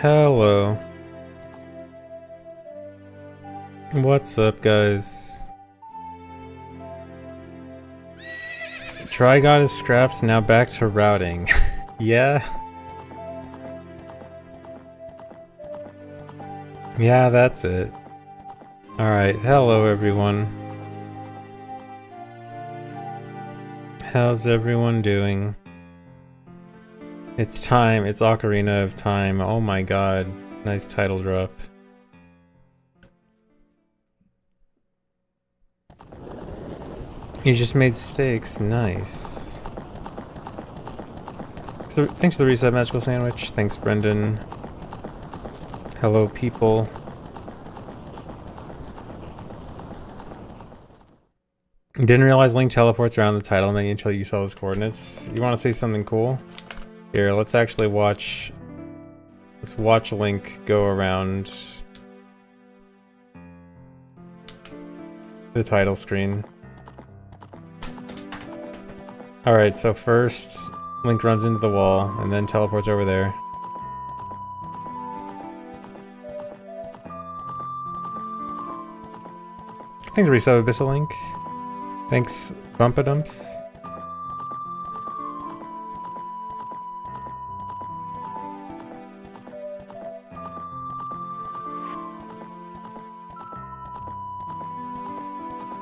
Hello. What's up, guys? Try got his scraps, now back to routing. Yeah? Yeah, that's it. Alright, hello everyone. How's everyone doing? It's time, it's Ocarina of Time. Oh my god, nice title drop. You just made steaks, nice. So, thanks for the reset, Magical Sandwich. Thanks, Brendan. Hello, people. Didn't realize Link teleports around the title menu until you saw his coordinates. You want to say something cool? Here, let's actually watch... Let's watch Link go around the title screen. Alright, so first, Link runs into the wall, and then teleports over there. Thanks, Resub Abyssal Link. Thanks, Bumpadumps.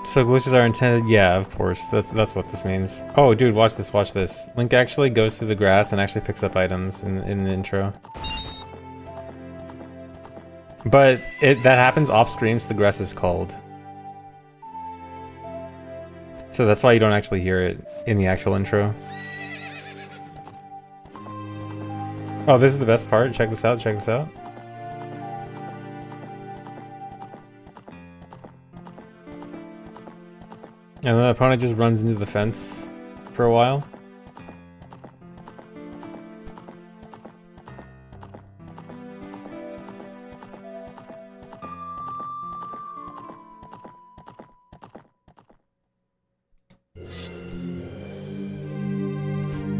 So glitches are intended? Yeah, of course. That's what this means. Oh, dude, watch this, watch this. Link actually goes through the grass and actually picks up items in the intro. But that happens off screen, so the grass is called. So that's why you don't actually hear it in the actual intro. Oh, this is the best part. Check this out, check this out. And then the opponent just runs into the fence for a while.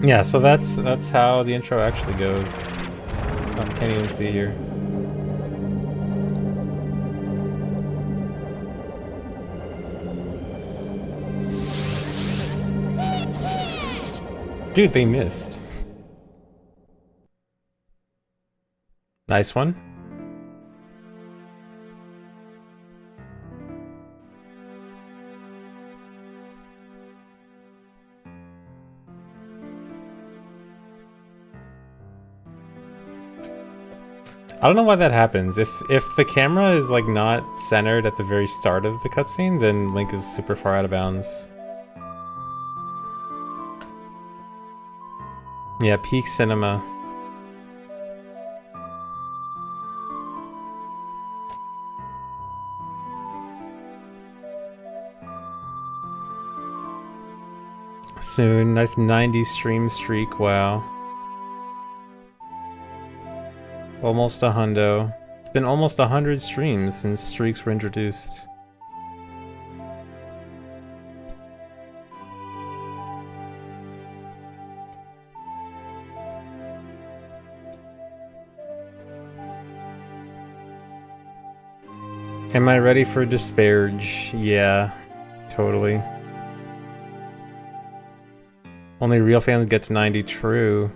Yeah, so that's how the intro actually goes. I can't even see here. Dude, they missed. Nice one. I don't know why that happens. If the camera is like not centered at the very start of the cutscene, then Link is super far out of bounds. Yeah, peak cinema. Soon, nice 90 stream streak, wow. Almost a hundo. It's been almost 100 streams since streaks were introduced. Am I ready for disparage? Yeah, totally. Only real fans get to 90, true.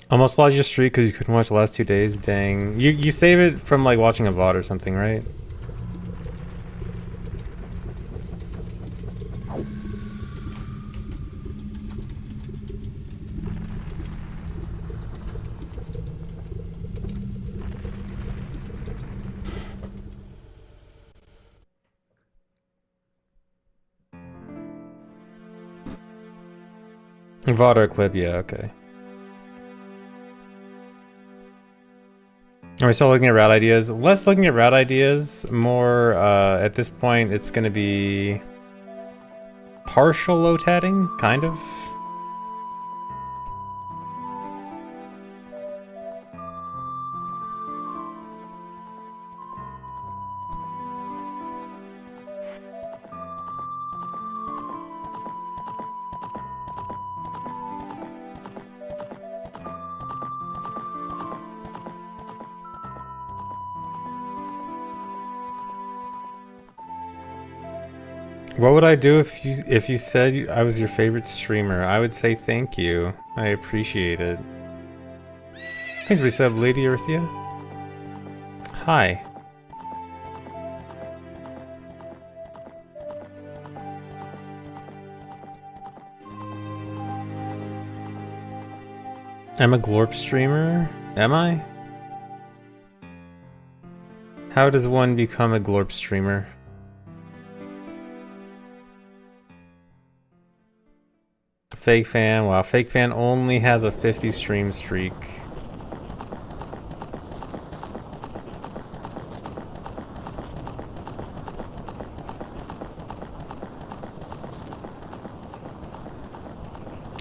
Almost lost your streak because you couldn't watch the last 2 days, dang. You save it from like watching a VOD or something, right? VOD or clip, yeah, okay. Are we still looking at route ideas? Less looking at route ideas, more, at this point, it's gonna be partial low-tatting, kind of. What would I do if you said I was your favorite streamer? I would say thank you. I appreciate it. Thanks, resub, Lady Earthia. Hi. I'm a Glorp streamer? Am I? How does one become a Glorp streamer? Fake fan, wow, fake fan only has a 50 stream streak.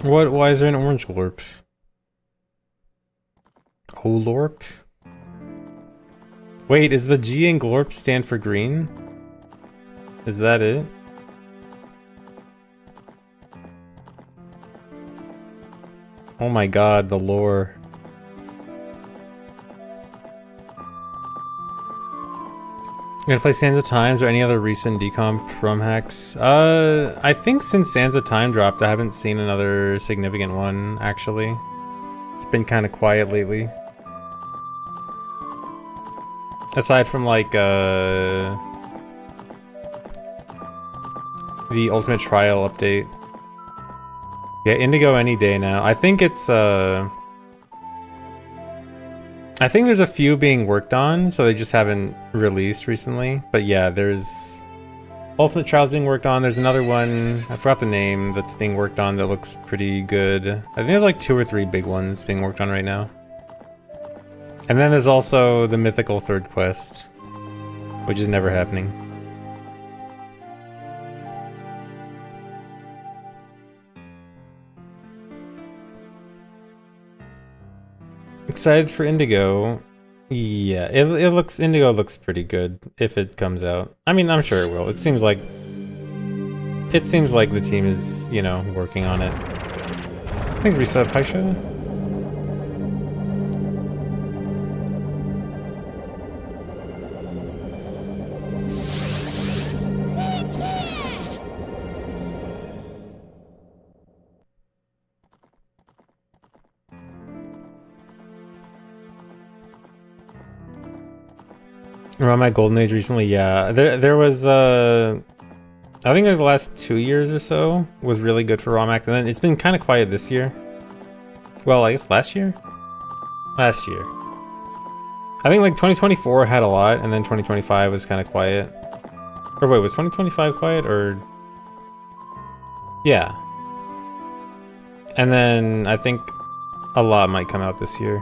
What, why is there an orange Glorp? Olorp? Wait, is the G in Glorp stand for green? Is that it? Oh my god, the lore. You gonna play Sands of Times or any other recent decomp ROM hacks? I think since Sands of Time dropped, I haven't seen another significant one, actually. It's been kind of quiet lately. Aside from, like, the Ultimate Trial update. Yeah, Indigo any day now. I think it's, I think there's a few being worked on, so they just haven't released recently. But yeah, there's Ultimate Trials being worked on. There's another one, I forgot the name, that's being worked on that looks pretty good. I think there's like 2 or 3 big ones being worked on right now. And then there's also the mythical third quest, which is never happening. Excited for Indigo. Yeah, Indigo looks pretty good if it comes out. I mean, I'm sure it will. It seems like the team is, you know, working on it. Thanks, resub, Haisha. Around my golden age recently, yeah. There was I think like the last 2 years or so was really good for ROM hacks, and then it's been kind of quiet this year. Well, I guess last year? Last year. I think like 2024 had a lot, and then 2025 was kind of quiet. Or wait, was 2025 quiet, or... Yeah. And then I think a lot might come out this year.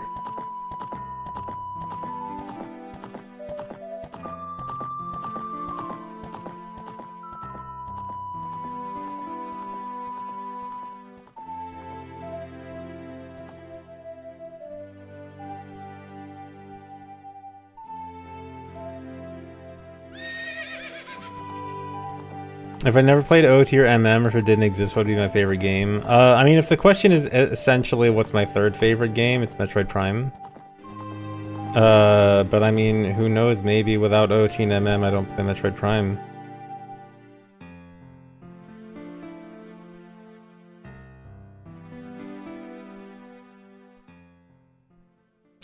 If I never played OT or MM, or if it didn't exist, what would be my favorite game? I mean, if the question is essentially what's my third favorite game, it's Metroid Prime. But I mean, who knows, maybe without OT and MM, I don't play Metroid Prime.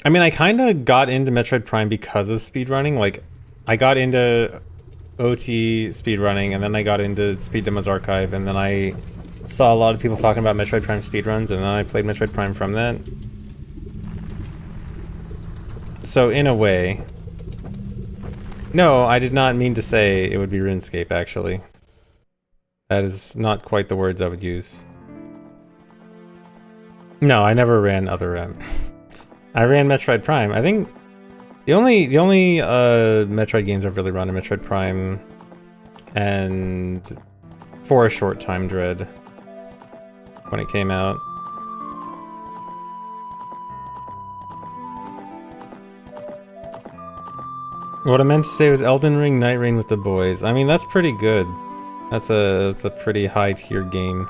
I mean, I kind of got into Metroid Prime because of speedrunning. Like, I got into OT speedrunning, and then I got into Speed Demo's Archive, and then I saw a lot of people talking about Metroid Prime speedruns, and then I played Metroid Prime from that. So, in a way... No, I did not mean to say it would be RuneScape, actually. That is not quite the words I would use. No, I never ran other I ran Metroid Prime. I think the only Metroid games I've really run are Metroid Prime and for a short time Dread when it came out. What I meant to say was Elden Ring, Night Rain with the boys. I mean, that's pretty good. That's a pretty high tier game.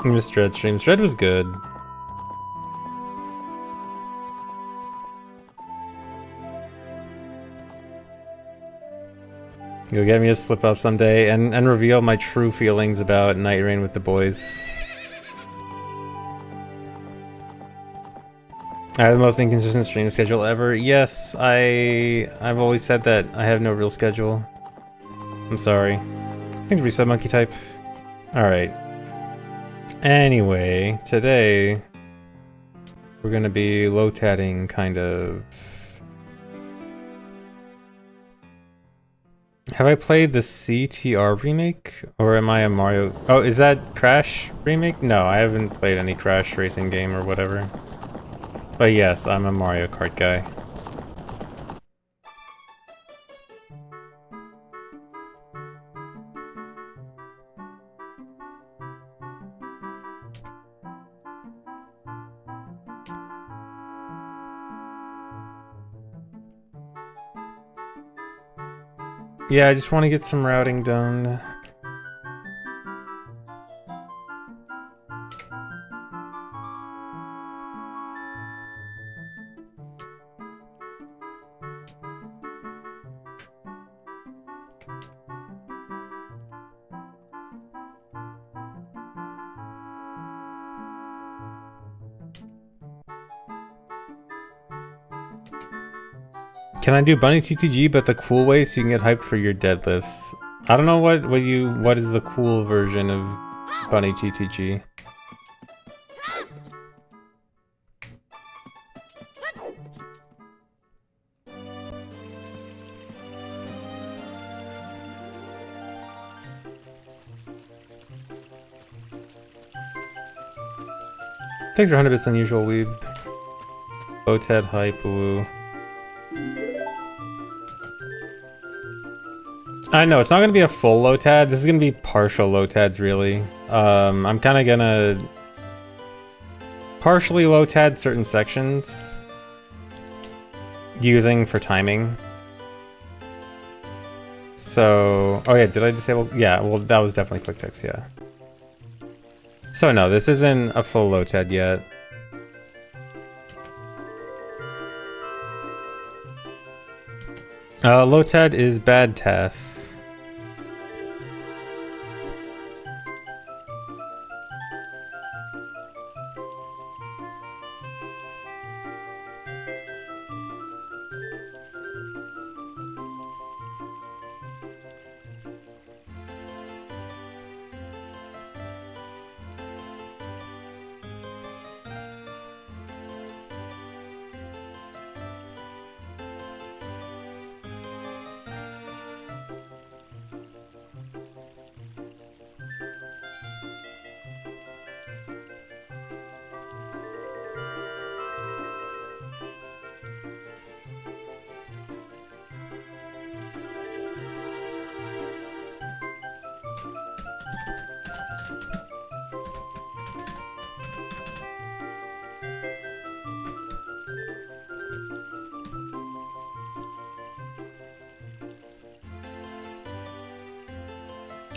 I missed Dread streams. Dread was good. You'll get me to slip up someday and reveal my true feelings about Night Rain with the boys. I have the most inconsistent stream schedule ever. Yes, I've always said that I have no real schedule. I'm sorry. Thanks for resub, monkey type. Alright. Anyway, today we're gonna be low-tatting, kind of. Have I played the CTR remake? Or am I a Mario... Oh, is that Crash remake? No, I haven't played any Crash racing game or whatever. But yes, I'm a Mario Kart guy. Yeah, I just want to get some routing done. Can I do bunny TTG but the cool way so you can get hyped for your deadlifts? I don't know what is the cool version of bunny TTG. Thanks for 100 bits unusual weeb. Boted hype woo. I know, it's not gonna be a full low-tad, this is gonna be partial low-tads really. I'm kinda gonna partially low-tad certain sections using for timing. So, oh yeah, did I disable? Yeah, well that was definitely quick text, yeah. So no, this isn't a full low-tad yet. Low-tad is bad TAS.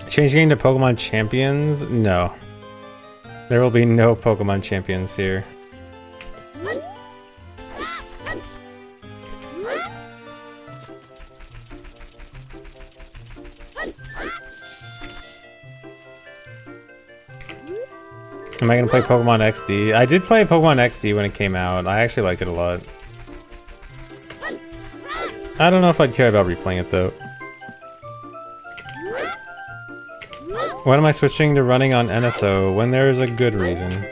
Change game to Pokemon Champions? No. There will be no Pokemon Champions here. Am I gonna play Pokemon XD? I did play Pokemon XD when it came out. I actually liked it a lot. I don't know if I'd care about replaying it though. When am I switching to running on NSO? When there is a good reason.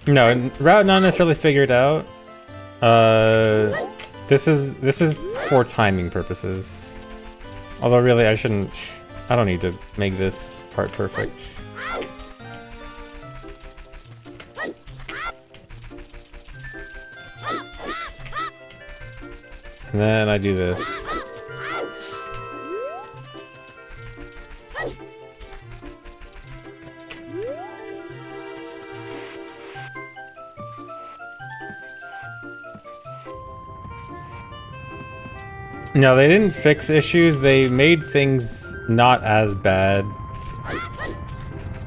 No, route not necessarily figured out. This is for timing purposes. Although really I don't need to make this part perfect. And then I do this. No, they didn't fix issues, they made things not as bad.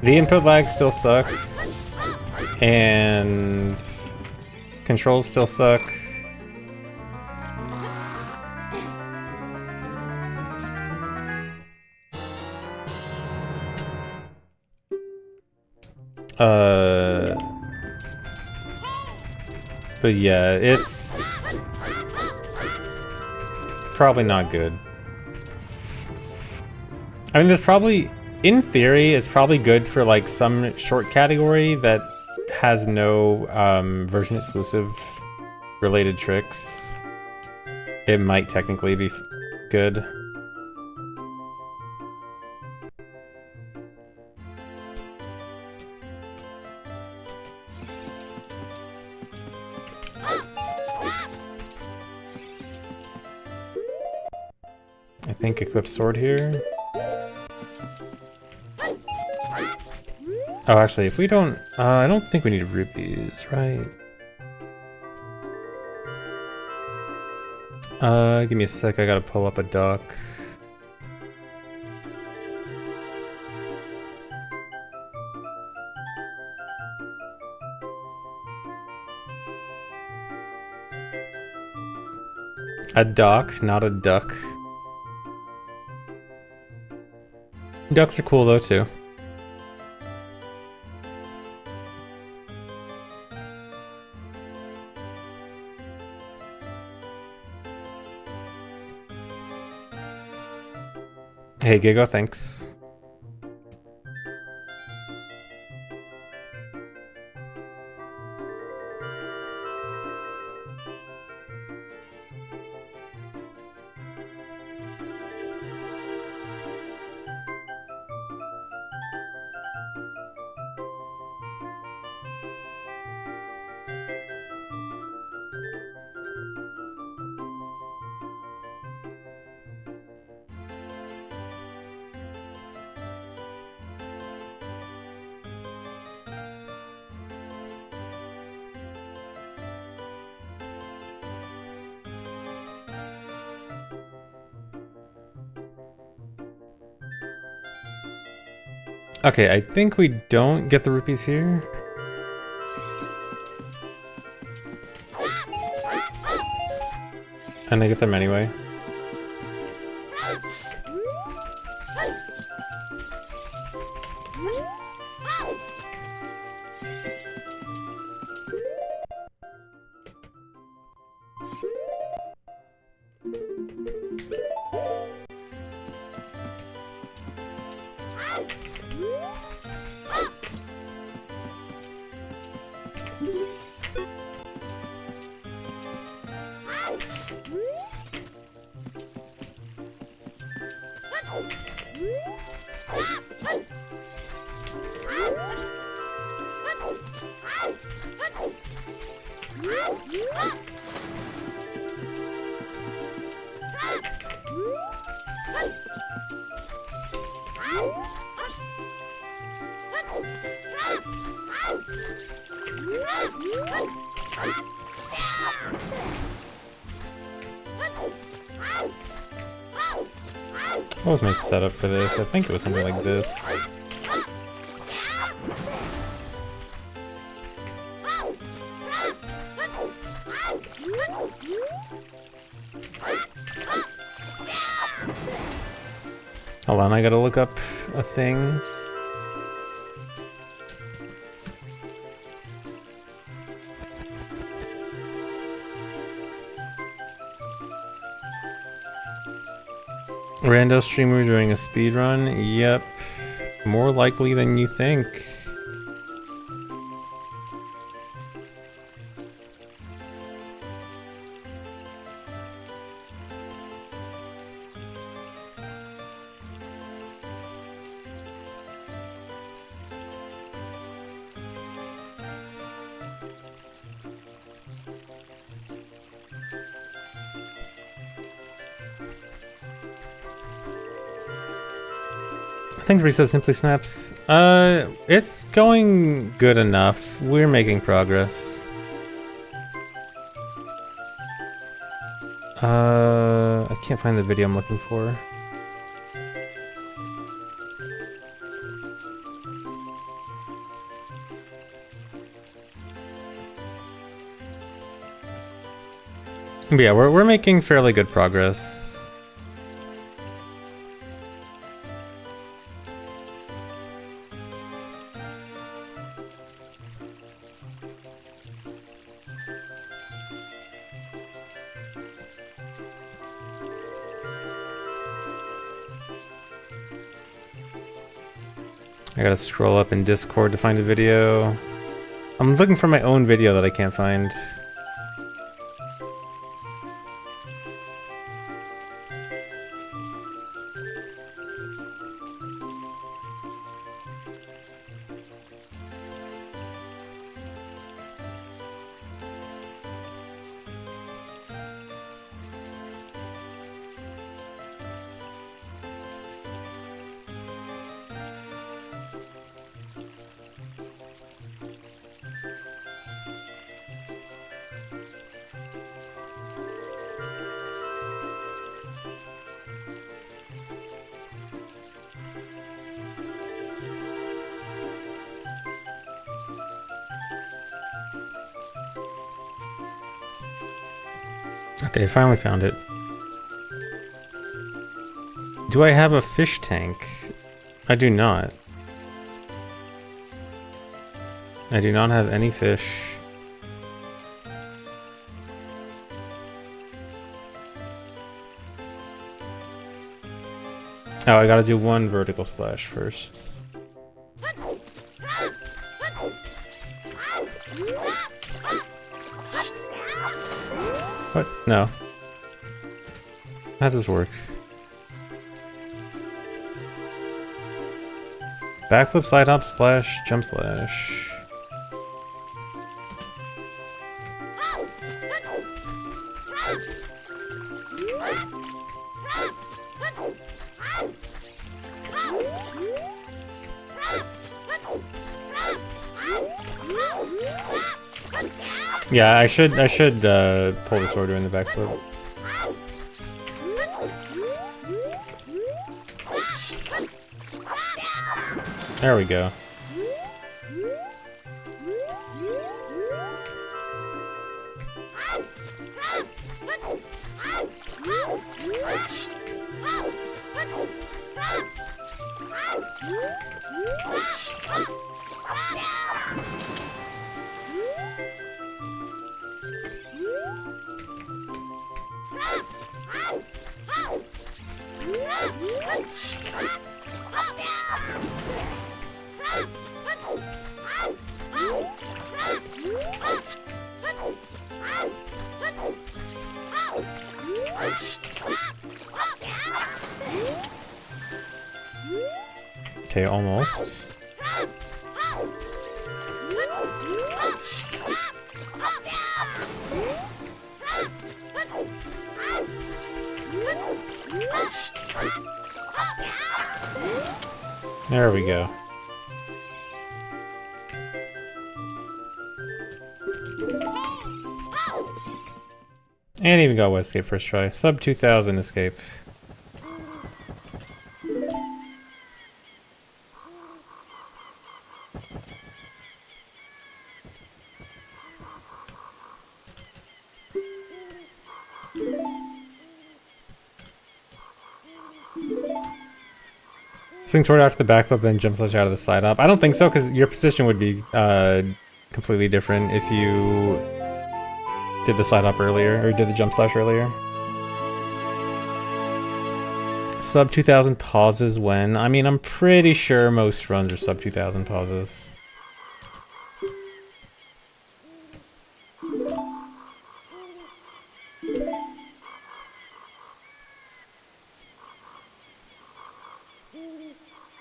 The input lag still sucks, and controls still suck. But yeah, it's probably not good. I mean, there's probably, in theory, it's probably good for like some short category that has no version exclusive related tricks. It might technically be good. I think equip sword here. Oh, actually, if we don't, I don't think we need rupees, right? Give me a sec, I gotta pull up a dock. A dock, not a duck. Ducks are cool though, too. Hey, Gigo, thanks. Okay, I think we don't get the rupees here. And I get them anyway. What was my setup for this? I think it was something like this. Hold on, I gotta look up a thing. Rando streamer doing a speed run? Yep. More likely than you think. Thanks, Reset Simply Snaps. It's going good enough. We're making progress. I can't find the video I'm looking for. But yeah, we're making fairly good progress. I gotta scroll up in Discord to find a video. I'm looking for my own video that I can't find. Okay, finally found it. Do I have a fish tank? I do not. I do not have any fish. Oh, I gotta do one vertical slash first. What? No. How does this work? Backflip, slide hop, slash, jump slash. Yeah, I should pull the sword during the backflip. There we go. Okay, almost. There we go. And even got West Escape first try. Sub 2000 escape. Swing toward after the backflip, then jump slash out of the side hop. I don't think so, because your position would be completely different if you did the side hop earlier, or did the jump slash earlier. Sub 2000 pauses when? I mean, I'm pretty sure most runs are sub 2000 pauses.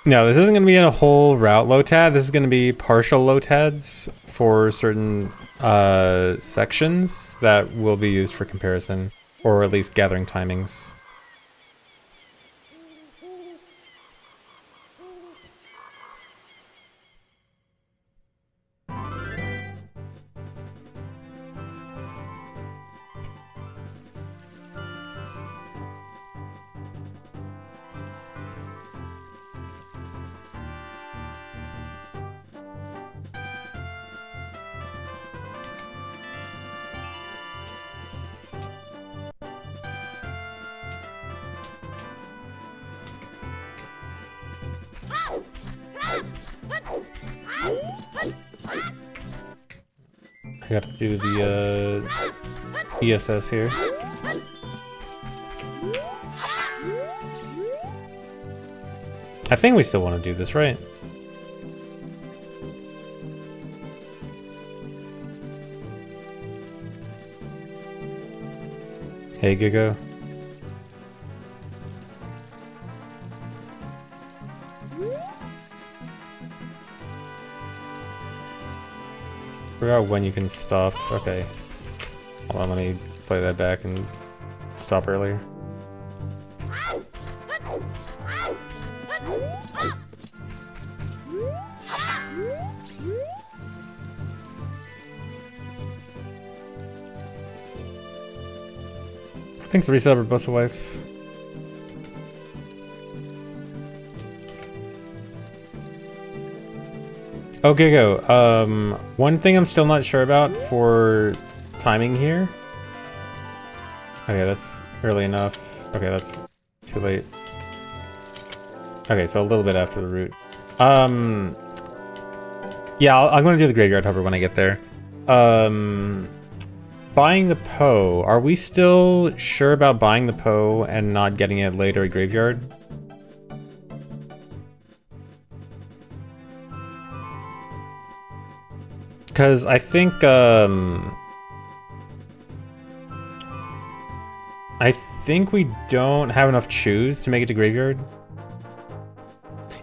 No, this isn't going to be a whole route lotad. This is going to be partial lotads for certain sections that will be used for comparison, or at least gathering timings. I gotta do the ESS here. I think we still want to do this, right? Hey, Gigo. Figure out when you can stop. Okay. Hold on, let me play that back and stop earlier. Thanks, Resub, Robusta Wife. Okay, go. One thing I'm still not sure about for timing here. Okay, that's early enough. Okay, that's too late. Okay, so a little bit after the route. Yeah, I'm gonna do the graveyard hover when I get there. Buying the Poe. Are we still sure about buying the Poe and not getting it later at graveyard? Because I think we don't have enough choose to make it to graveyard.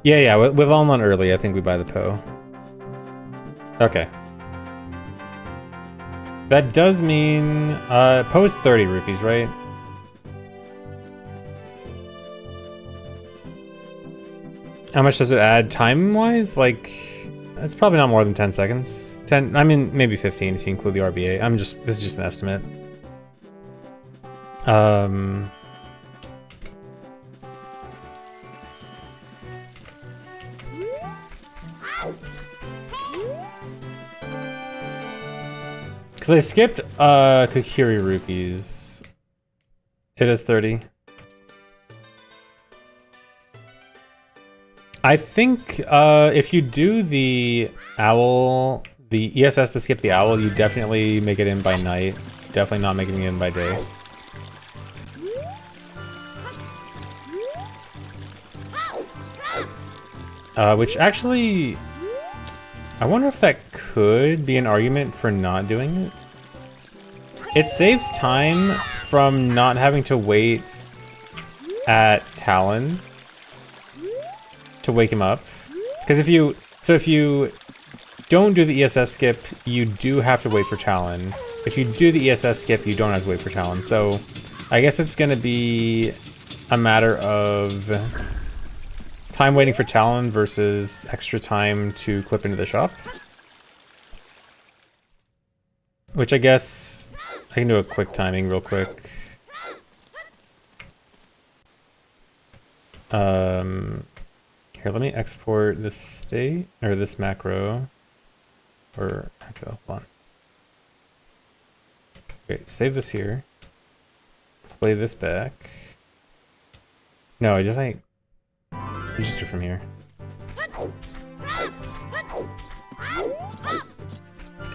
Yeah, with Almond early, I think we buy the Poe. Okay. That does mean Poe's 30 rupees, right? How much does it add time-wise? Like, it's probably not more than 10 seconds. 10, I mean, maybe 15 if you include the RBA. This is just an estimate. Because I skipped Kokiri rupees. It is 30. I think if you do the owl, the ESS to skip the owl, you definitely make it in by night. Definitely not making it in by day. Which actually, I wonder if that could be an argument for not doing it. It saves time from not having to wait at Talon to wake him up. Because if you don't do the ESS skip, you do have to wait for Talon. If you do the ESS skip, you don't have to wait for Talon. So I guess it's gonna be a matter of time waiting for Talon versus extra time to clip into the shop. Which I guess I can do a quick timing real quick. Here, let me export this state, or this macro. Or, okay, hold on. Okay, save this here. Play this back. No, I just like register from here.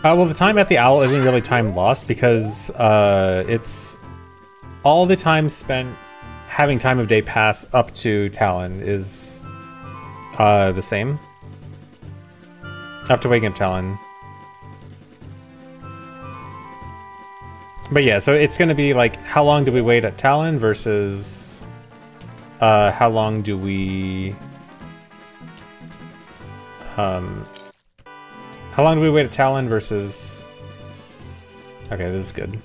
Well, the time at the owl isn't really time lost because it's all the time spent having time of day pass up to Talon is the same. Up to waking up Talon. But yeah, so it's gonna be like, how long do we wait at Talon versus how long do we wait at Talon versus... Okay, this is good.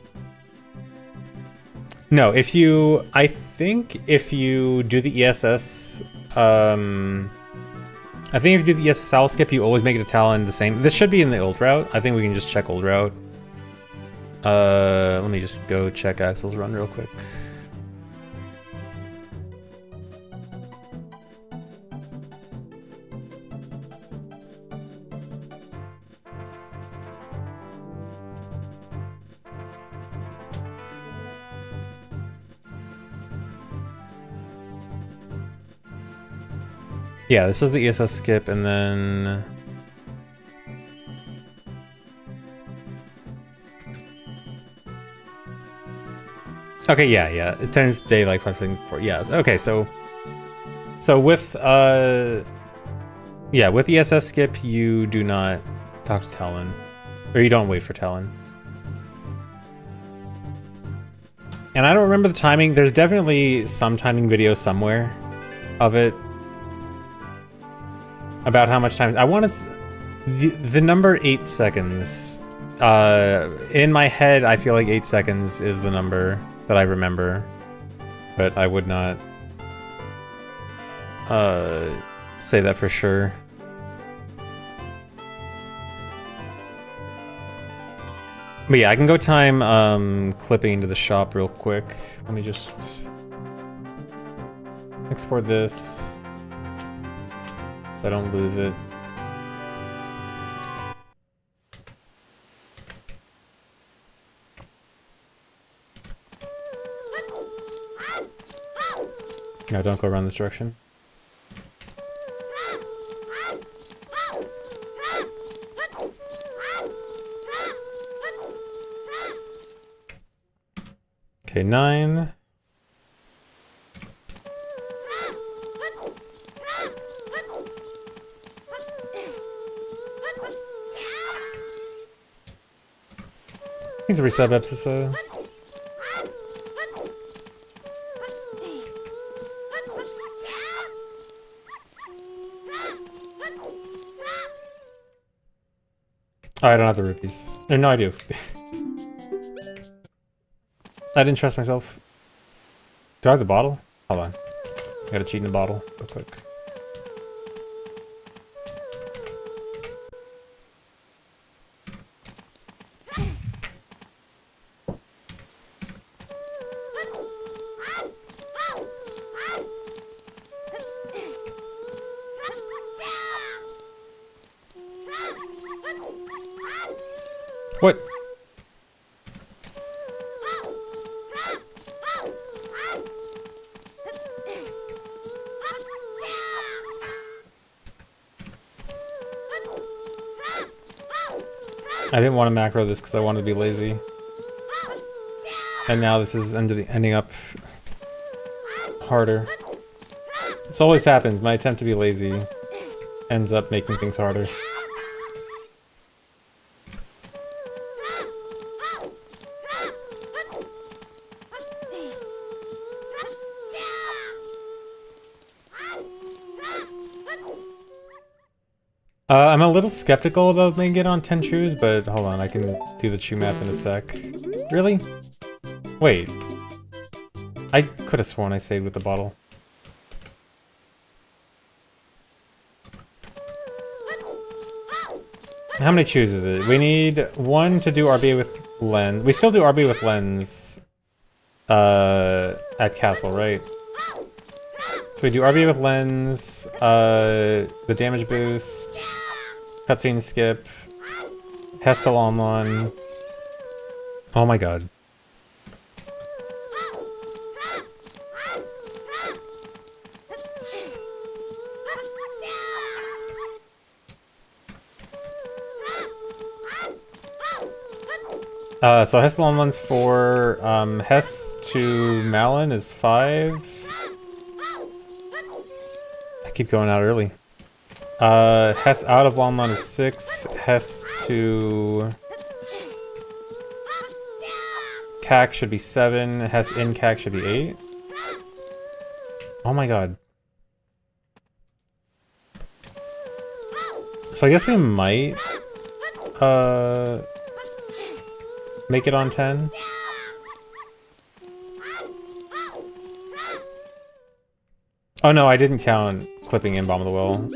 No, I think if you do the ESS, I think if you do the ESS owl skip, you always make it a Talon the same. This should be in the old route. I think we can just check old route. Let me just go check Axel's run real quick. Yeah, this is the ESS skip, and then... Okay, yeah. It turns daylight processing for... Yeah, okay, so with, yeah, with ESS skip, you do not talk to Talon. Or you don't wait for Talon. And I don't remember the timing. There's definitely some timing video somewhere of it. About how much time... I want to... The number 8 seconds. In my head, I feel like 8 seconds is the number that I remember. But I would not... say that for sure. But yeah, I can go time clipping into the shop real quick. Let me just export this so I don't lose it. No, don't go around this direction. Okay, 9. Thanks for resub episode. Oh, I don't have the rupees. No, I do. I didn't trust myself. Do I have the bottle? Hold on. I gotta cheat in the bottle real quick. What? I didn't want to macro this because I wanted to be lazy. And now this is ending up harder. This always happens. My attempt to be lazy ends up making things harder. I'm a little skeptical about making it on 10 chews, but hold on, I can do the chew map in a sec. Really? Wait. I could have sworn I saved with the bottle. How many chews is it? We need 1 to do RBA with lens. We still do RBA with lens at castle, right? So we do RBA with lens, the damage boost, cutscene skip, Hestel Omlon. Oh my god. So Hestel Omlon's 4, Hess to Malin is 5. I keep going out early. Hess out of Longmont is 6. Hess to Cac should be 7. Hess in Cac should be 8. Oh my god. So I guess we might make it on 10. Oh no, I didn't count clipping in Bomb of the Will.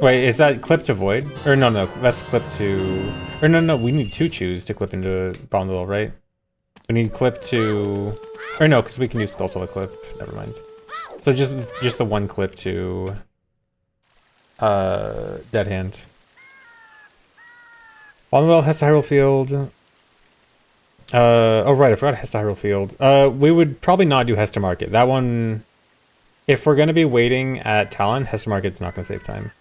Wait, is that clip to void? Or no, that's clip to... Or no, we need 2 chews to clip into Bomb of the Will, right? We need clip to... Or no, because we can use Skulltula clip. Never mind. So just the 1 clip to... Dead Hand. Bomb of the Will, Hess to Hyrule Field. Oh right, I forgot Hess to Hyrule Field. We would probably not do Hess to Market. That one... If we're gonna be waiting at Talon, Hess to Market's not gonna save time.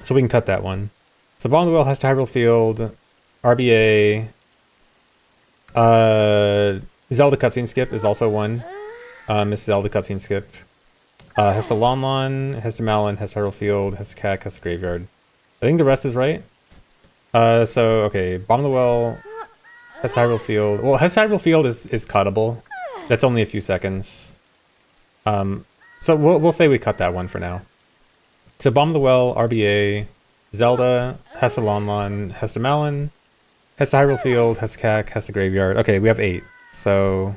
So we can cut that one. So Bomb of the Will, Hess to Hyrule Field, RBA, Zelda cutscene skip is also 1. Miss Zelda cutscene skip. Hess to Lon, Hess to Malin, Hess to Hyrule Field, Hess to Cac, Hess to Graveyard. I think the rest is right. So okay, Bomb of the Well, Hexhydral Field. Well, Hexhydral Field is cuttable. That's only a few seconds. So we'll say we cut that one for now. So Bomb of the Well, RBA, Zelda, Hessalonlon, Hestamalon, Hexhydral Field, Hexcac, Hesta Graveyard. Okay, we have 8. So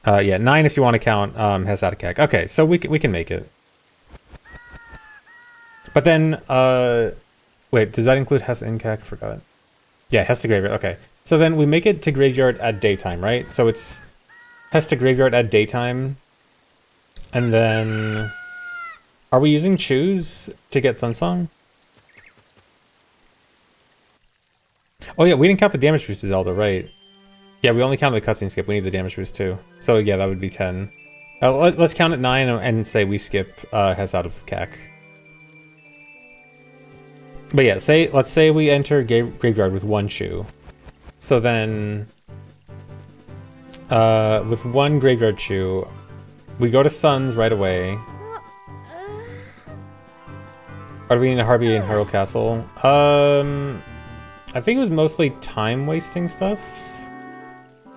yeah, 9 if you want to count Hesatacac. Okay, so we can make it. But then wait, does that include Hesta Incac? I forgot. Yeah, Hesta Graveyard. Okay. So then we make it to Graveyard at daytime, right? So it's Hesta Graveyard at daytime. And then are we using Choose to get Sunsong? Oh yeah, we didn't count the damage boost to Zelda, right? Yeah, we only counted the cutscene skip. We need the damage boost too. So yeah, that would be 10. Let's count at 9 and say we skip Hess out of CAC. But yeah, let's say we enter Graveyard with 1 Chew. So then, with 1 Graveyard Chew, we go to Suns right away. Are we in Harbier and Hyrule Castle? I think it was mostly time wasting stuff.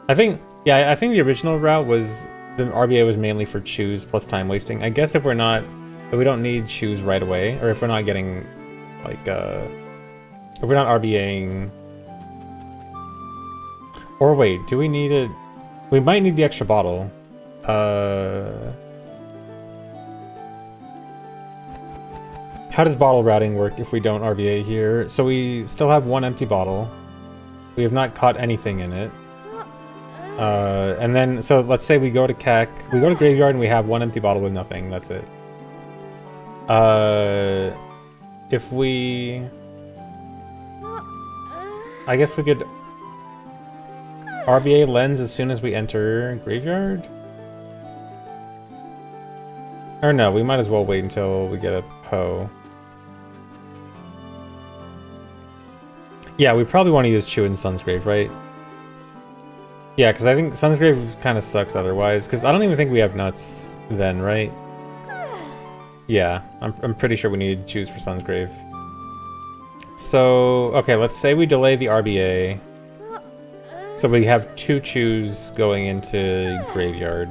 I think the original route was the RBA was mainly for Choose plus time wasting. I guess if we don't need Choose right away, or if we're not getting like if we're not RBAing, or wait, do we need it? We might need the extra bottle. How does bottle routing work if we don't RBA here? So we still have 1 empty bottle. We have not caught anything in it. And then, so let's say we go to CAC, we go to Graveyard and we have 1 empty bottle with nothing. That's it. If we... I guess we could RBA Lens as soon as we enter Graveyard? Or no, we might as well wait until we get a Poe. Yeah, we probably want to use Chew and Sunsgrave, right? Yeah, because I think Sunsgrave kind of sucks otherwise, because I don't even think we have nuts then, right? Yeah, I'm pretty sure we need to choose for Sunsgrave. So, okay, let's say we delay the RBA. So we have 2 Chews going into Graveyard.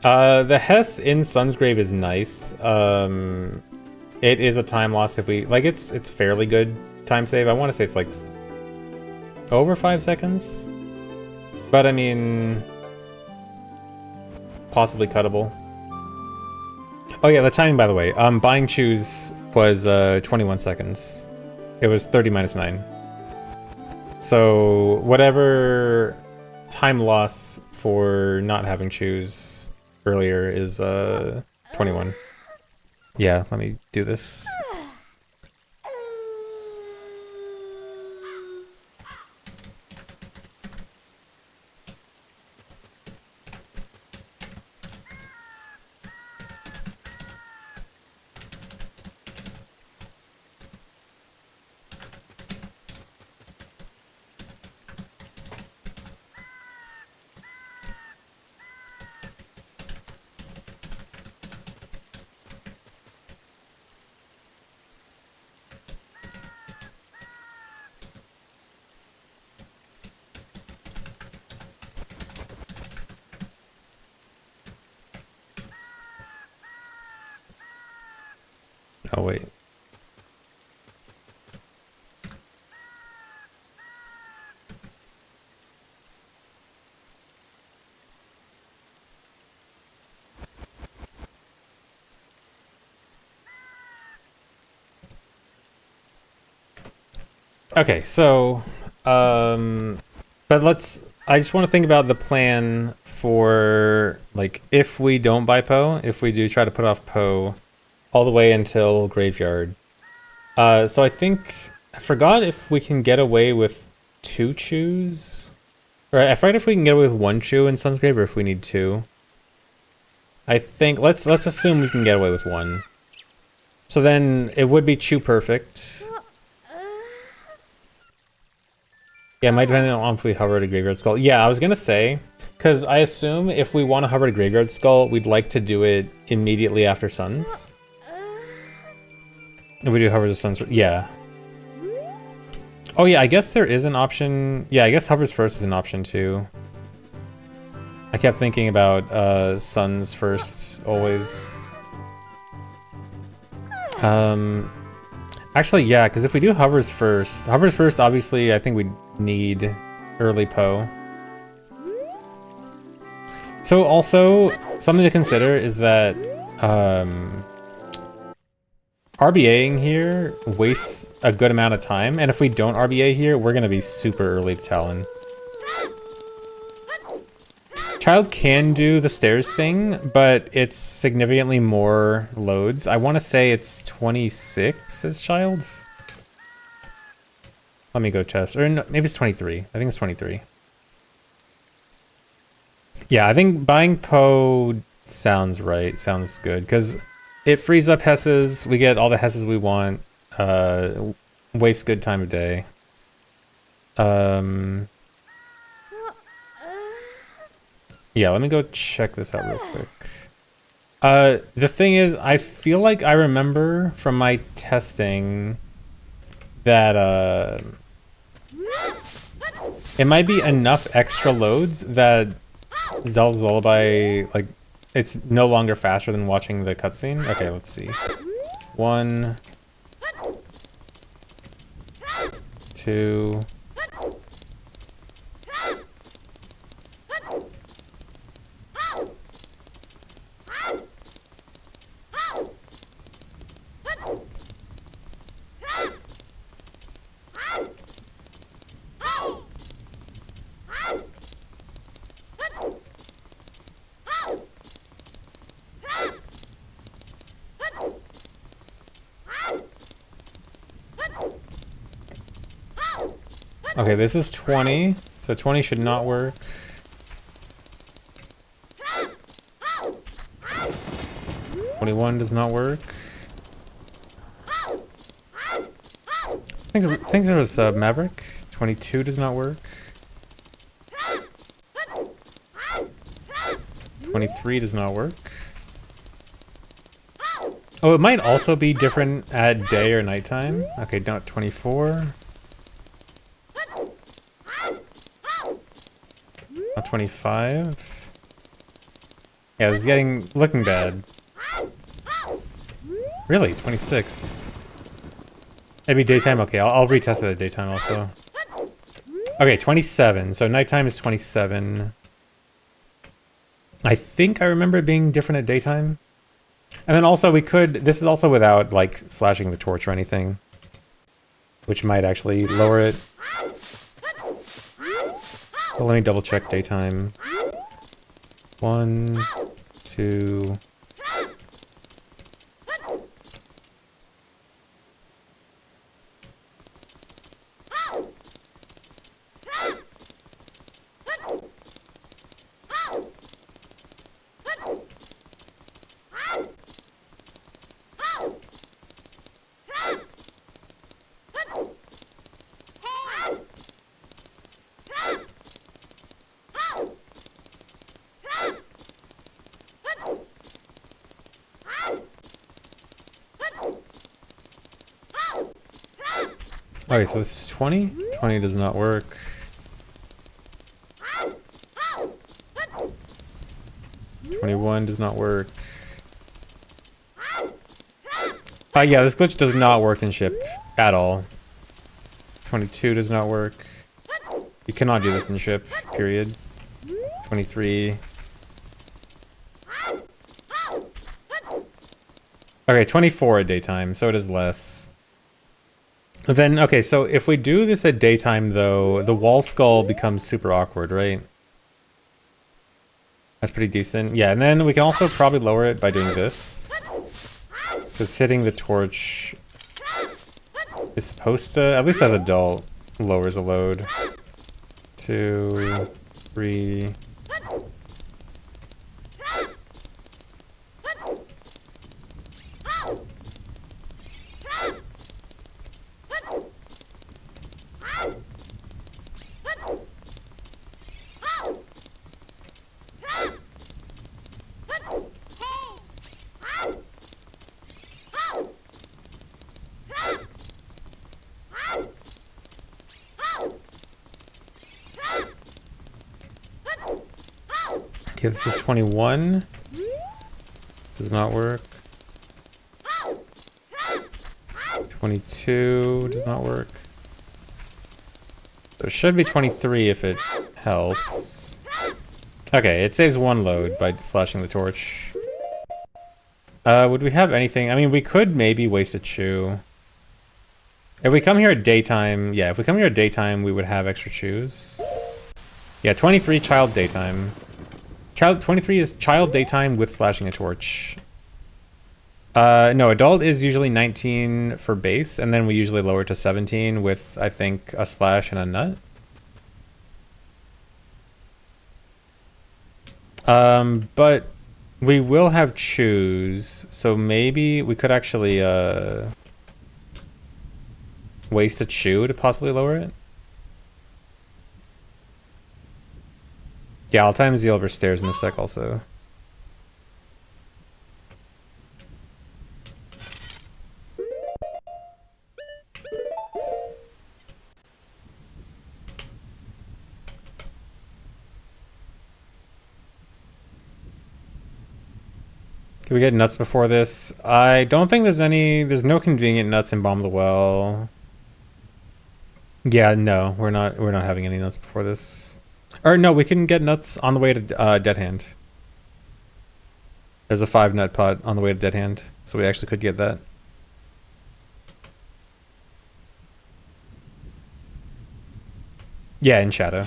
The Hess in Sunsgrave is nice. It is a time loss if we... Like, it's fairly good time save. I want to say it's like over 5 seconds. But I mean... possibly cuttable. Oh yeah, the timing, by the way. Buying Choose was 21 seconds. It was 30 minus 9. So whatever time loss for not having Choose earlier is 21. Yeah, let me do this. Oh, wait. Okay, so, but I just want to think about the plan for, like, if we don't buy Poe, if we do try to put off Poe all the way until Graveyard. So I forgot if we can get away with 2 Chews. Or I forgot if we can get away with 1 Chew in Sunsgrave or if we need 2. I think, let's assume we can get away with 1. So then it would be Chew Perfect. Yeah, it might depend on if we hover to Graveyard Skull. Yeah, I was gonna say, because I assume if we want to hover to Graveyard Skull, we'd like to do it immediately after Suns. If we do hover to Suns, yeah. Oh yeah, I guess there is an option. Yeah, I guess hovers first is an option too. I kept thinking about suns first always. Actually, yeah, because if we do hovers first, obviously, I think we need early Poe. So also, something to consider is that RBAing here wastes a good amount of time, and if we don't RBA here, we're gonna be super early to Talon. Child can do the stairs thing, but it's significantly more loads. I want to say it's 26 as Child. Let me go test. Or no, maybe it's 23. I think it's 23. Yeah, I think buying Poe sounds right. Sounds good. Because it frees up Hesses. We get all the Hesses we want. Wastes good time of day. Yeah, let me go check this out real quick. The thing is, I feel like I remember from my testing that it might be enough extra loads that Zelda's Lullaby, like, it's no longer faster than watching the cutscene. Okay, let's see. 1, 2. Okay, this is 20, so 20 should not work. 21 does not work. I think there was Maverick. 22 does not work. 23 does not work. Oh, it might also be different at day or nighttime. Okay, not 24. Not 25. Yeah, this is looking bad. Really? 26. Maybe daytime? Okay, I'll retest it at daytime also. Okay, 27. So nighttime is 27. I think I remember it being different at daytime. And then also this is also without like slashing the torch or anything, which might actually lower it. But let me double check daytime. 1, 2. Okay, so this is 20. 20 does not work. $21 does not work. Yeah, this glitch does not work in ship at all. 22 does not work. You cannot do this in ship, period. 23. Okay, 24 at daytime, so it is less. Then, okay, so if we do this at daytime, though, the wall skull becomes super awkward, right? That's pretty decent. Yeah, and then we can also probably lower it by doing this. Because hitting the torch is supposed to, at least as adult, lowers the load. 2, 3... Okay, this is 21. Does not work. 22 does not work. So it should be 23 if it helps. Okay, it saves one load by slashing the torch. Would we have anything? I mean, we could maybe waste a chew. If we come here at daytime, yeah, if we come here at daytime, we would have extra chews. Yeah, 23 child daytime. 23 is child daytime with slashing a torch. No, adult is usually 19 for base, and then we usually lower it to 17 with, I think, a slash and a nut. But we will have chews, so maybe we could actually, waste a chew to possibly lower it. Yeah, I'll time Zeal over stairs in a sec also. Can we get nuts before this? I don't think there's no convenient nuts in Bomb the Well. Yeah, no, we're not having any nuts before this. Or no, we can get nuts on the way to Dead Hand. There's a 5 nut pot on the way to Dead Hand, so we actually could get that. Yeah, in Shadow.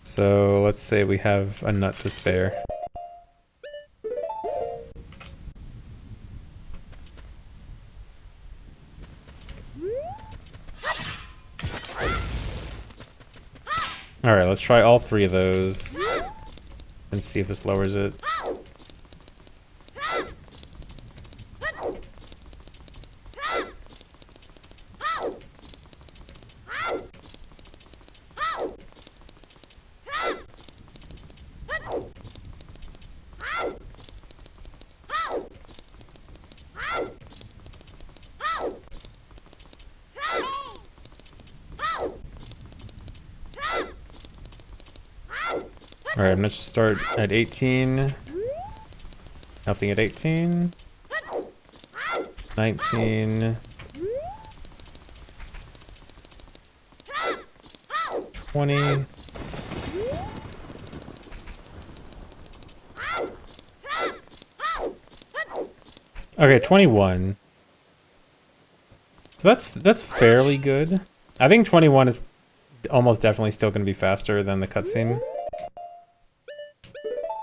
So let's say we have a nut to spare. Alright, let's try all 3 of those and see if this lowers it. Alright, I'm gonna start at 18. Nothing at 18. 19. 20. Okay, 21. So that's fairly good. I think 21 is almost definitely still going to be faster than the cutscene.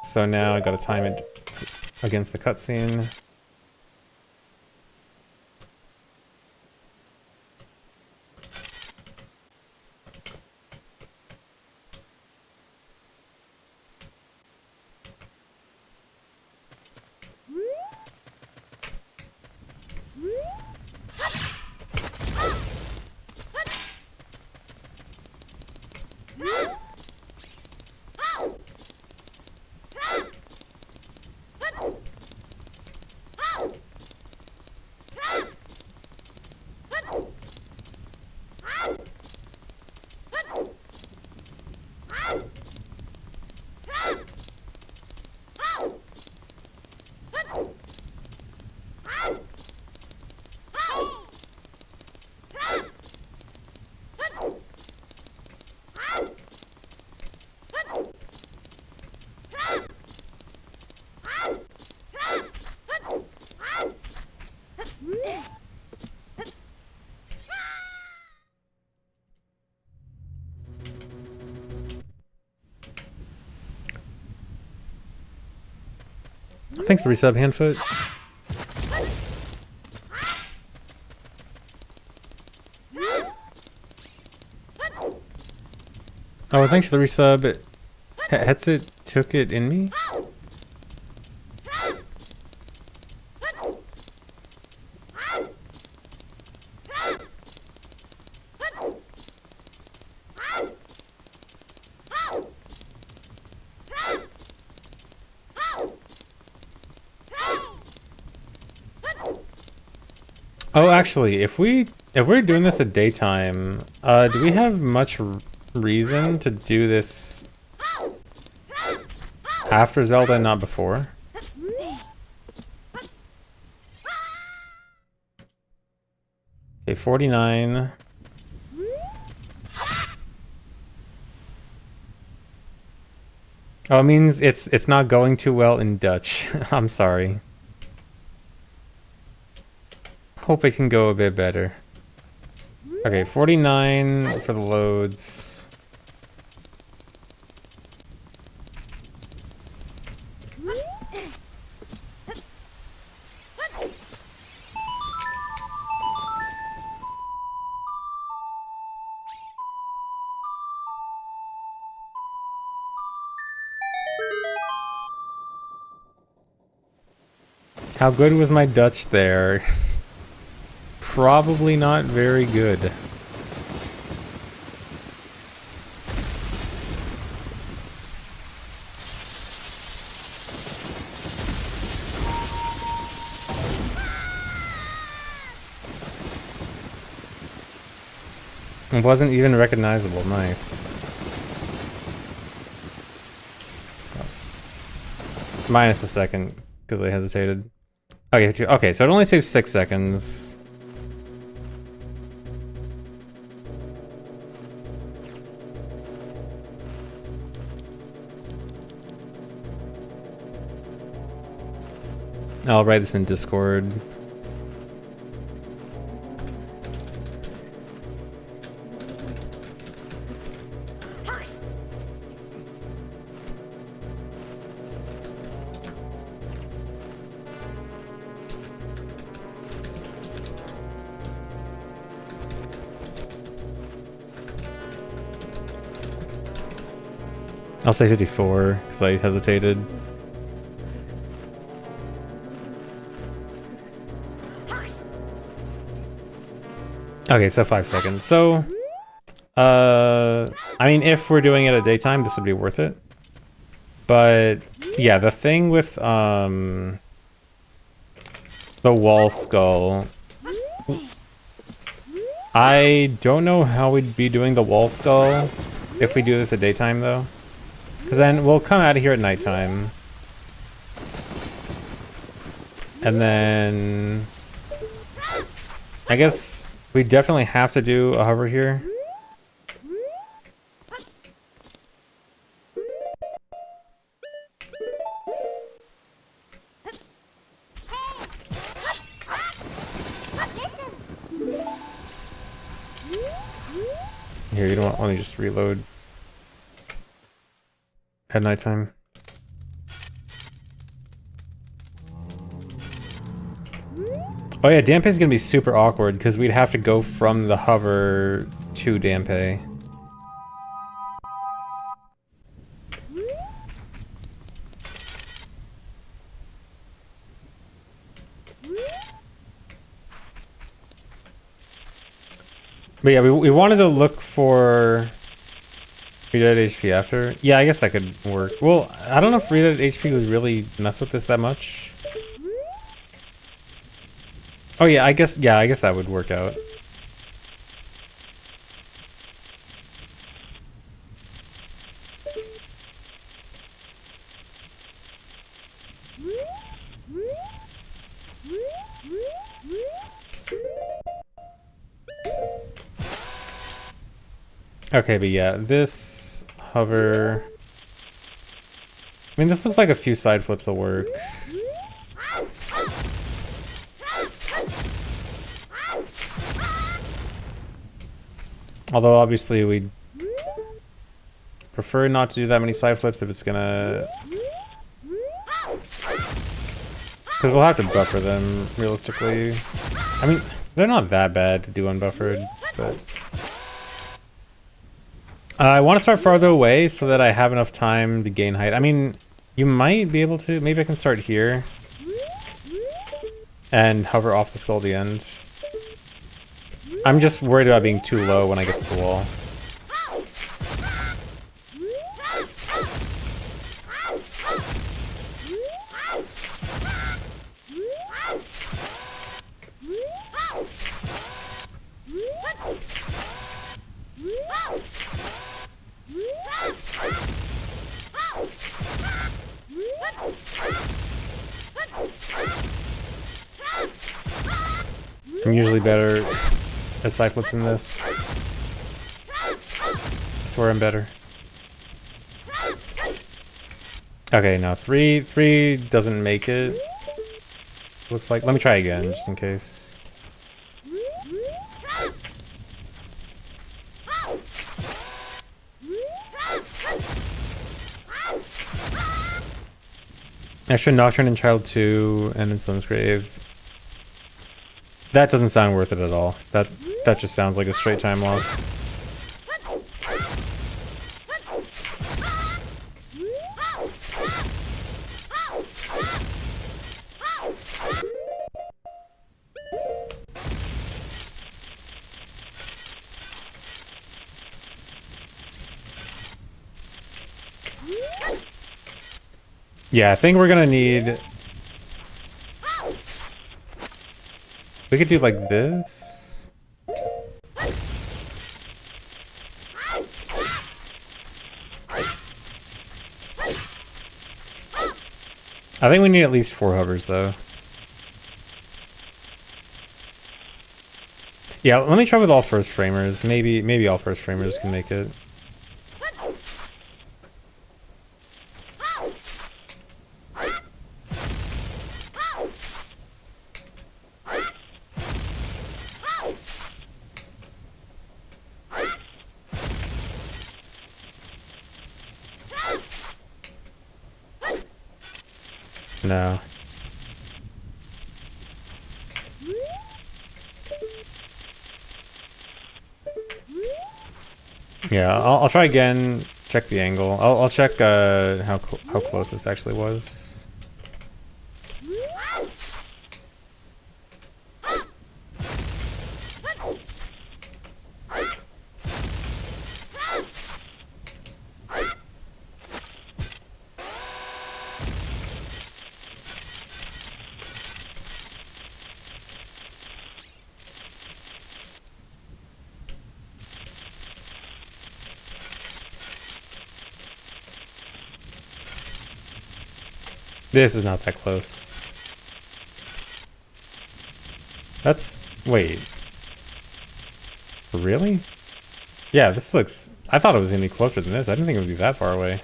So now I gotta time it against the cutscene. Thanks for the resub, Handfoot. Oh, thanks for the resub. Hetsit took it in me? Oh, actually, if we If we're doing this at daytime, do we have much reason to do this after Zelda and not before? Okay, 49. Oh, it means it's not going too well in Dutch. I'm sorry. Hope it can go a bit better. Okay, 49 for the loads. How good was my Dutch there? Probably not very good. It wasn't even recognizable. Nice. Minus a second because I hesitated. Okay, so it only saves 6 seconds. I'll write this in Discord. I'll say 54 because I hesitated. Okay, so 5 seconds. So, I mean, if we're doing it at daytime, this would be worth it. But yeah, the thing with the wall skull, I don't know how we'd be doing the wall skull if we do this at daytime though. Because then we'll come out of here at nighttime. And then I guess we definitely have to do a hover here. Here, you don't want, let me just reload at nighttime. Oh yeah, Dampe is gonna be super awkward because we'd have to go from the hover to Dampe. But yeah, we wanted to look for reload HP after. Yeah, I guess that could work. Well, I don't know if reload HP would really mess with this that much. Oh yeah, I guess that would work out. Okay, but yeah, this hover. I mean, this looks like a few side flips will work. Although obviously we'd prefer not to do that many side flips if it's gonna... Because we'll have to buffer them, realistically. I mean, they're not that bad to do unbuffered, but... I want to start farther away so that I have enough time to gain height. I mean, you might be able to... Maybe I can start here. And hover off the skull at the end. I'm just worried about being too low when I get to the wall. I'm usually better at side flips than this. I swear I'm better. Okay, no, three doesn't make it. Looks like. Let me try again, just in case. Extra Nocturne in Child 2 and in Sun's Grave. That doesn't sound worth it at all. That just sounds like a straight time loss. Yeah, I think we're gonna need... We could do like this. I think we need at least 4 hovers though. Yeah, let me try with all first framers. Maybe all first framers can make it. No. Yeah, I'll try again. Check the angle. I'll check how close this actually was. This is not that close. That's... Wait. Really? Yeah, this looks... I thought it was going to be closer than this. I didn't think it would be that far away.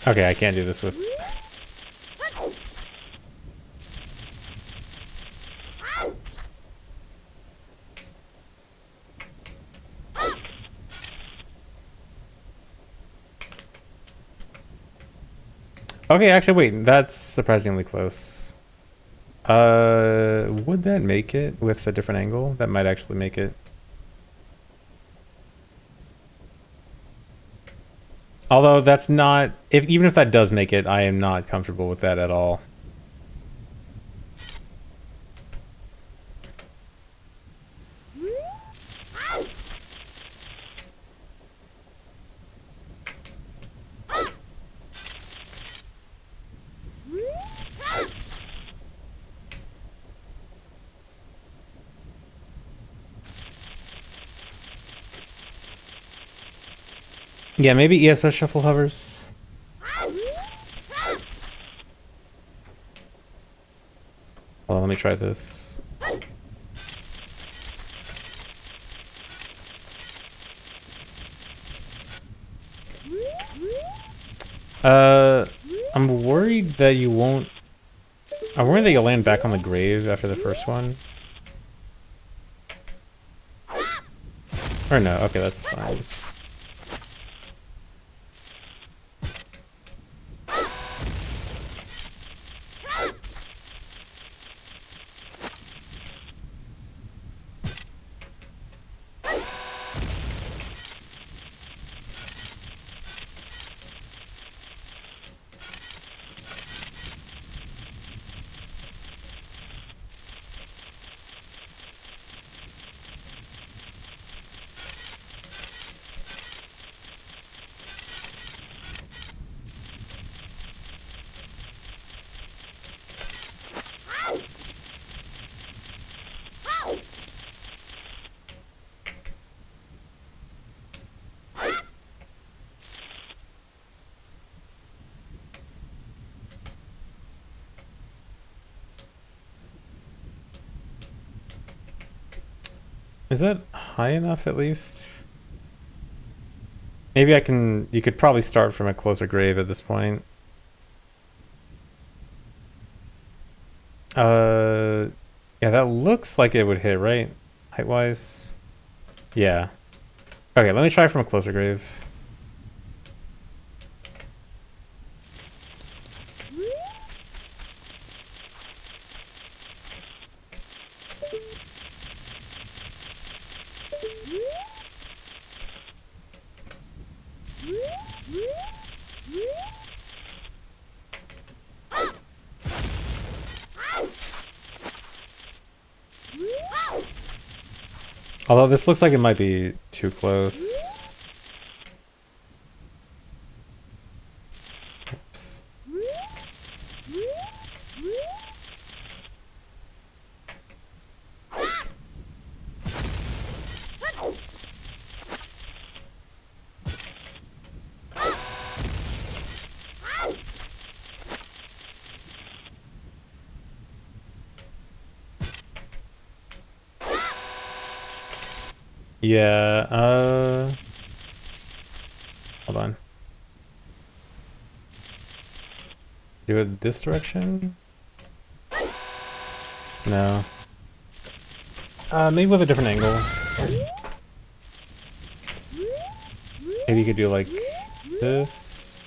Okay, I can't do this with... Okay, actually, wait. That's surprisingly close. Would that make it with a different angle? That might actually make it. Although that's not... Even if that does make it, I am not comfortable with that at all. Yeah, maybe ESS shuffle hovers. Well, let me try this. I'm worried that you won't... I'm worried that you'll land back on the grave after the first one. Or no, okay, that's fine. Is that high enough at least? Maybe I can... You could probably start from a closer grave at this point. Yeah, that looks like it would hit, right? Height-wise? Yeah. Okay, let me try from a closer grave. Although this looks like it might be too close. Oops. Yeah, hold on. Do it this direction? No. Maybe with a different angle. Maybe you could do like this.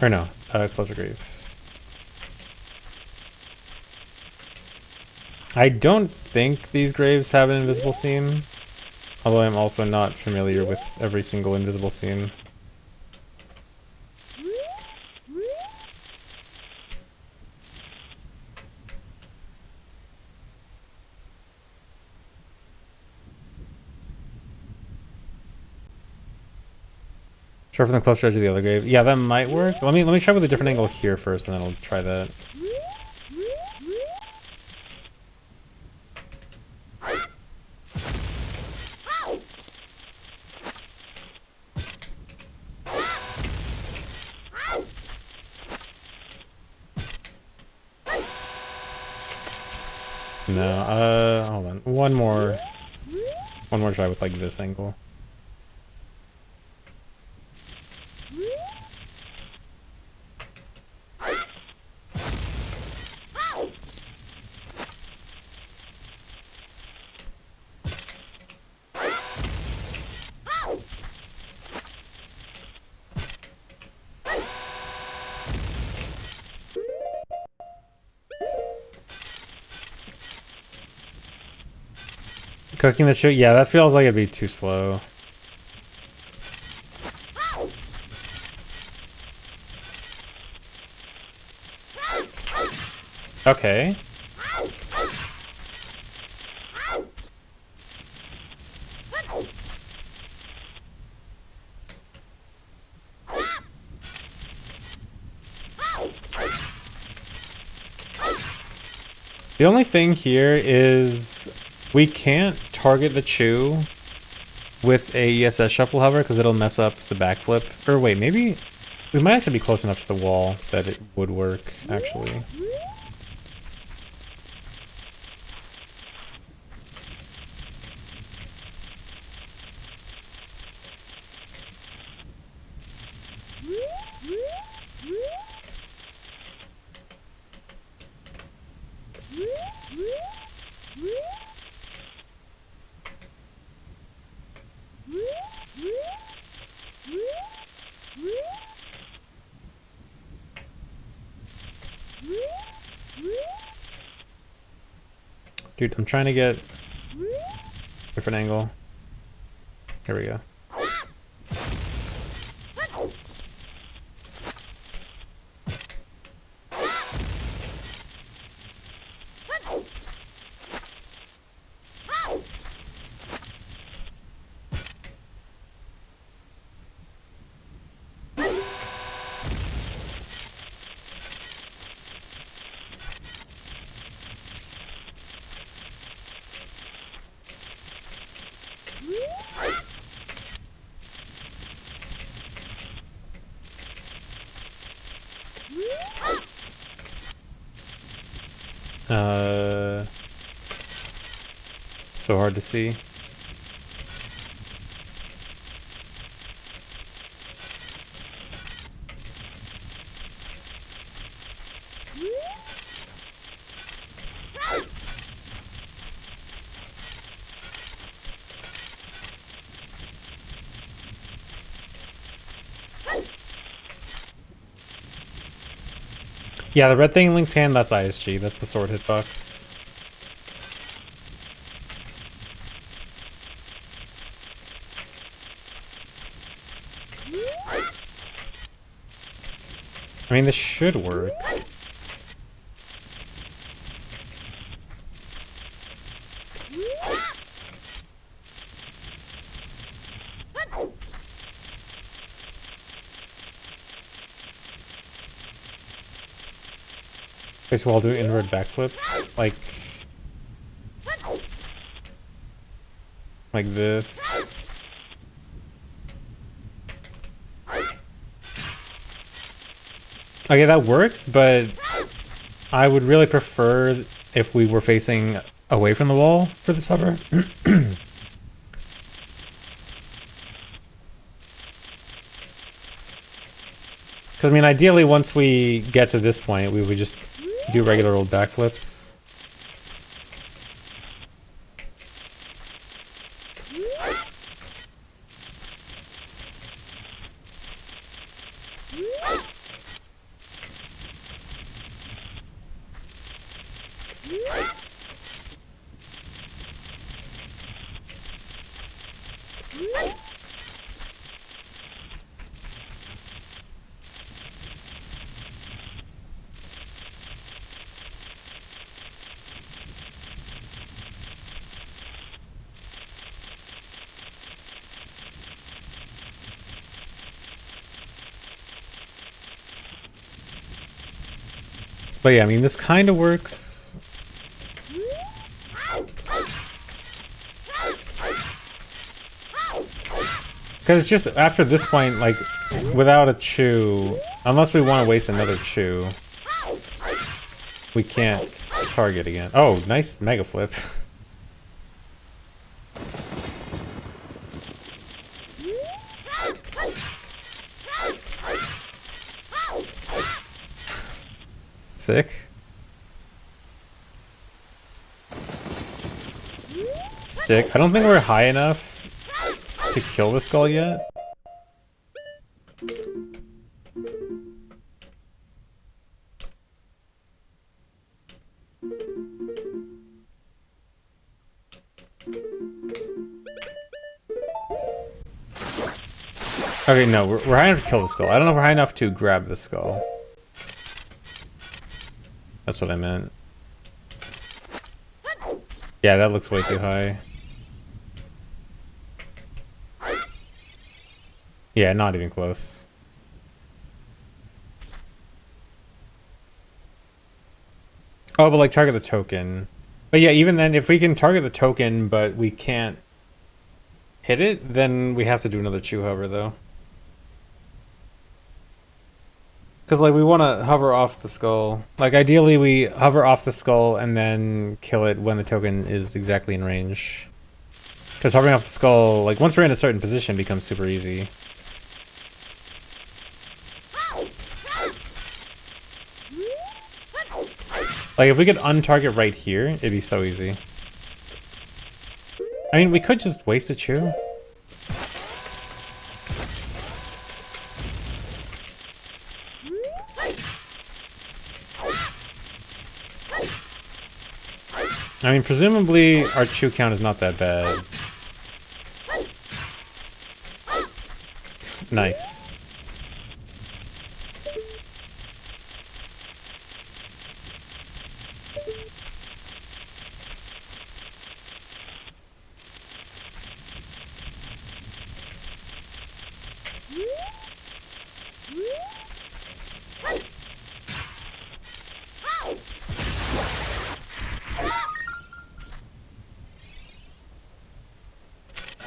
Or no, closer grave. I don't think these graves have an invisible seam. Although I'm also not familiar with every single invisible seam. Try from the closer edge of the other grave. Yeah, that might work. Let me try with a different angle here first, and then I'll try that. No, hold on. One more try with like this angle. Cooking the chick? Yeah, that feels like it'd be too slow. Okay. The only thing here is we can't target the Chew with a ESS shuffle hover because it'll mess up the backflip. Or wait, maybe we might actually be close enough to the wall that it would work, actually. Dude, I'm trying to get a different angle. Here we go. So hard to see. Yeah, the red thing in Link's hand, that's ISG. That's the sword hitbox. I mean, this should work. Okay, so I'll do inward backflip. Like this. Okay, that works, but I would really prefer if we were facing away from the wall for this hover. Because, I mean, ideally, once we get to this point, we would just do regular old backflips. But yeah, I mean, this kind of works. Because it's just, after this point, like, without a chew, unless we want to waste another chew, we can't target again. Oh, nice mega flip. Sick. Stick. I don't think we're high enough to kill the skull yet. Okay, no, we're high enough to kill the skull. I don't know if we're high enough to grab the skull. That's what I meant. Yeah, that looks way too high. Yeah, not even close. Oh, but like target the token. But yeah, even then, if we can target the token, but we can't hit it, then we have to do another chew hover, though. Because, like, we want to hover off the skull. Like, ideally, we hover off the skull and then kill it when the token is exactly in range. Because hovering off the skull, like, once we're in a certain position, becomes super easy. Like, if we could untarget right here, it'd be so easy. I mean, we could just waste a chew. I mean, presumably our chew count is not that bad. Nice.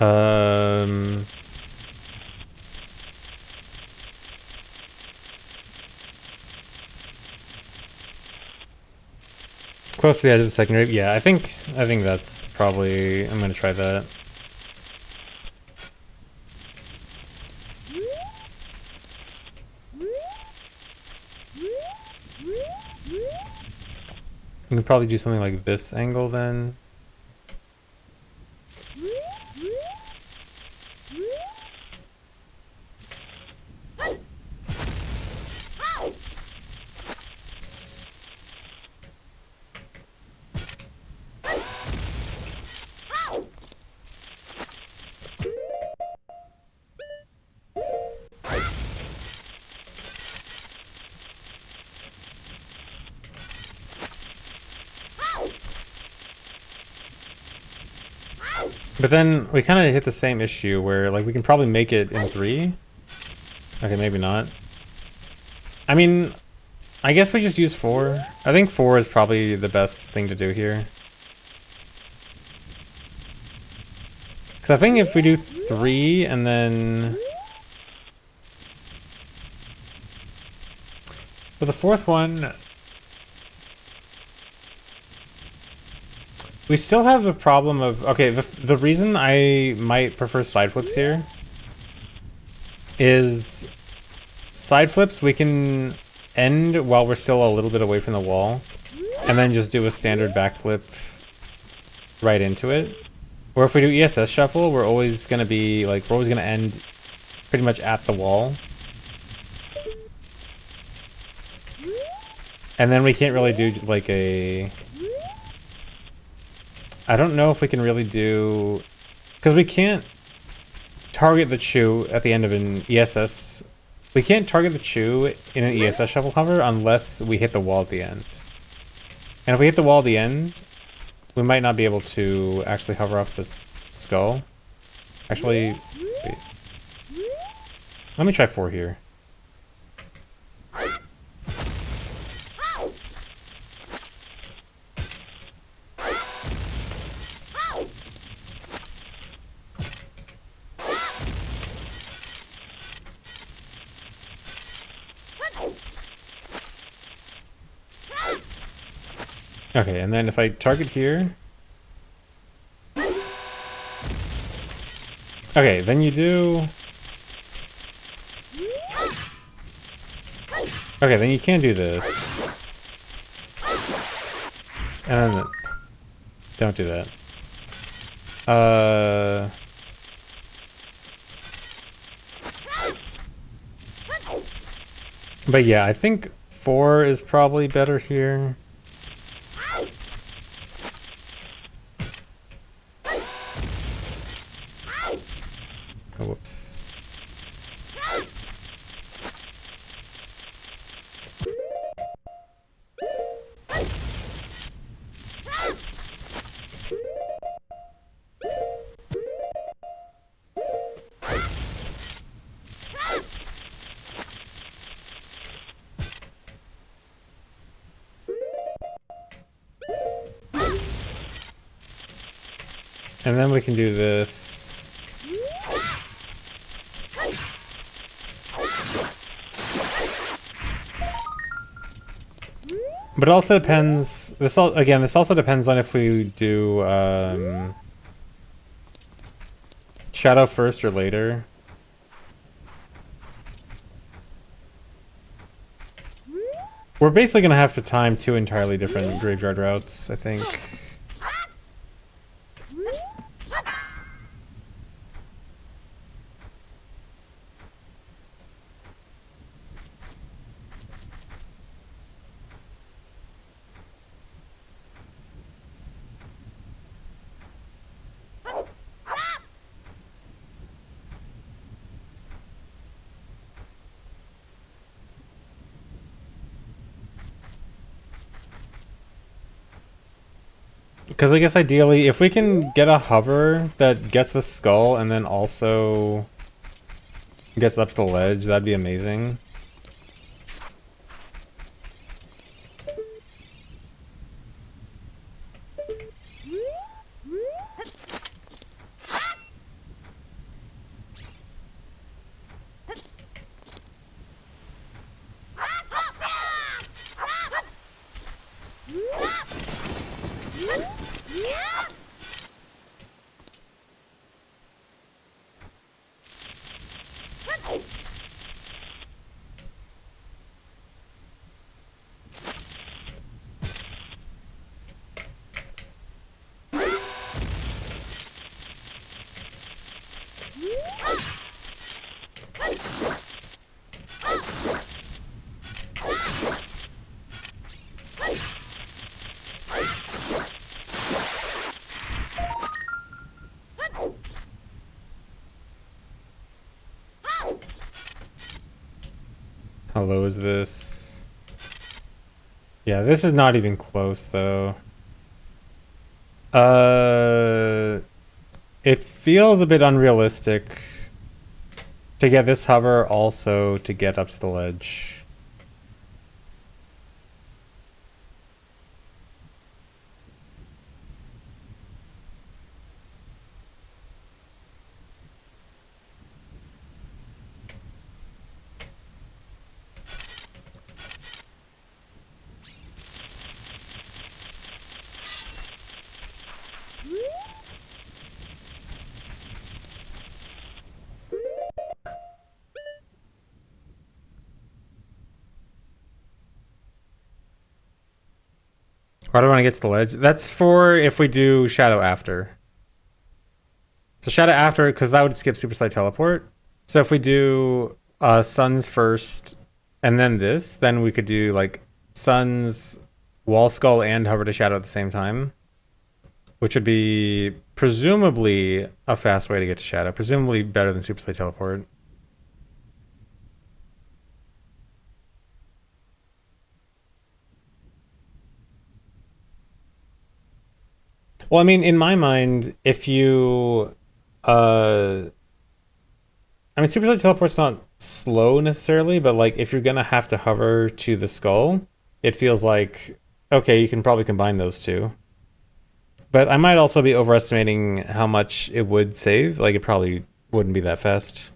Um... Close to the edge of the second grave. Yeah, I think that's probably... I'm gonna try that. We can probably do something like this angle then. But then we kind of hit the same issue where, like, we can probably make it in 3. Okay, maybe not. I mean, I guess we just use 4. I think 4 is probably the best thing to do here. Because I think if we do 3 and then... For the 4th one... We still have the problem of... Okay, the reason I might prefer side flips here is side flips we can end while we're still a little bit away from the wall and then just do a standard backflip right into it. Or if we do ESS shuffle, we're always going to be like, we're always going to end pretty much at the wall. And then we can't really do like a... I don't know if we can really do... Because we can't target the chew at the end of an ESS. We can't target the chew in an ESS shuffle hover unless we hit the wall at the end. And if we hit the wall at the end, we might not be able to actually hover off the skull. Actually, wait. Let me try 4 here. Okay, and then if I target here... Okay, then you do... Okay, then you can do this. And then... Don't do that. But yeah, I think 4 is probably better here. Oh, whoops. And then we can do this. But it also depends, this also depends on if we do shadow first or later. We're basically gonna have to time 2 entirely different graveyard routes, I think. Because I guess ideally, if we can get a hover that gets the skull and then also gets up the ledge, that'd be amazing. How low is this? Yeah, this is not even close though. It feels a bit unrealistic to get this hover also to get up to the ledge. Why do I want to get to the ledge? That's for if we do Shadow after. So Shadow after, because that would skip Super Slight Teleport. So if we do Suns first and then this, then we could do like Suns, Wall Skull, and Hover to Shadow at the same time. Which would be presumably a fast way to get to Shadow. Presumably better than Super Slight Teleport. Well, I mean, in my mind, if you, I mean, Super Slight Teleport's not slow necessarily, but like if you're gonna have to hover to the skull, it feels like okay, you can probably combine those two. But I might also be overestimating how much it would save. Like it probably wouldn't be that fast.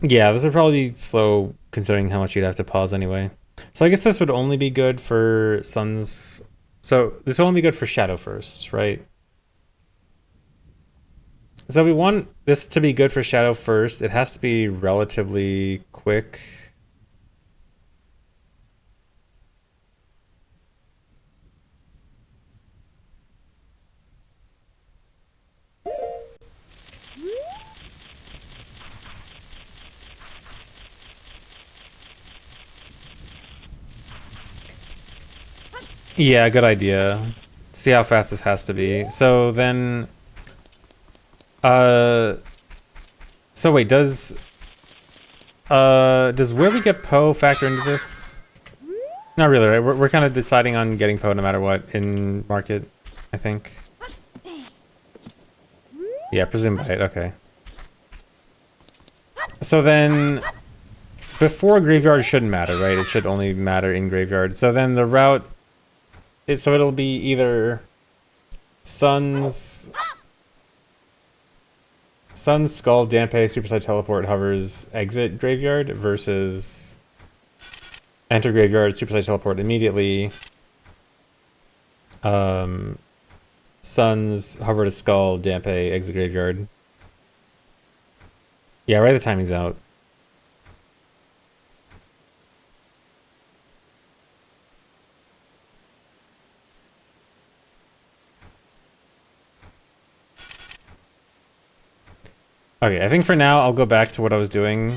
Yeah, this would probably be slow considering how much you'd have to pause anyway. So I guess this would only be good for Suns. So this will only be good for Shadow first, right? So if we want this to be good for Shadow first, it has to be relatively quick. Yeah, good idea. See how fast this has to be. So then, uh, so wait, does where we get Poe factor into this? Not really, right? We're kind of deciding on getting Poe no matter what in market, I think. Yeah, presume bite, okay. So then, before graveyard shouldn't matter, right? It should only matter in graveyard. So then the route, so it'll be either Suns, Skull, Dampe, Super Saiyan Teleport, Hovers, Exit Graveyard versus Enter Graveyard, Super Saiyan Teleport immediately. Suns, Hover to Skull, Dampe, Exit Graveyard. Yeah, write the timings out. Okay, I think for now I'll go back to what I was doing.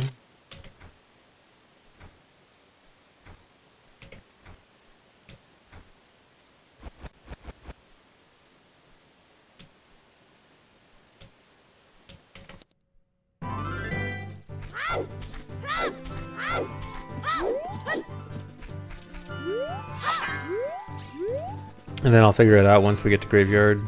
And then I'll figure it out once we get to graveyard.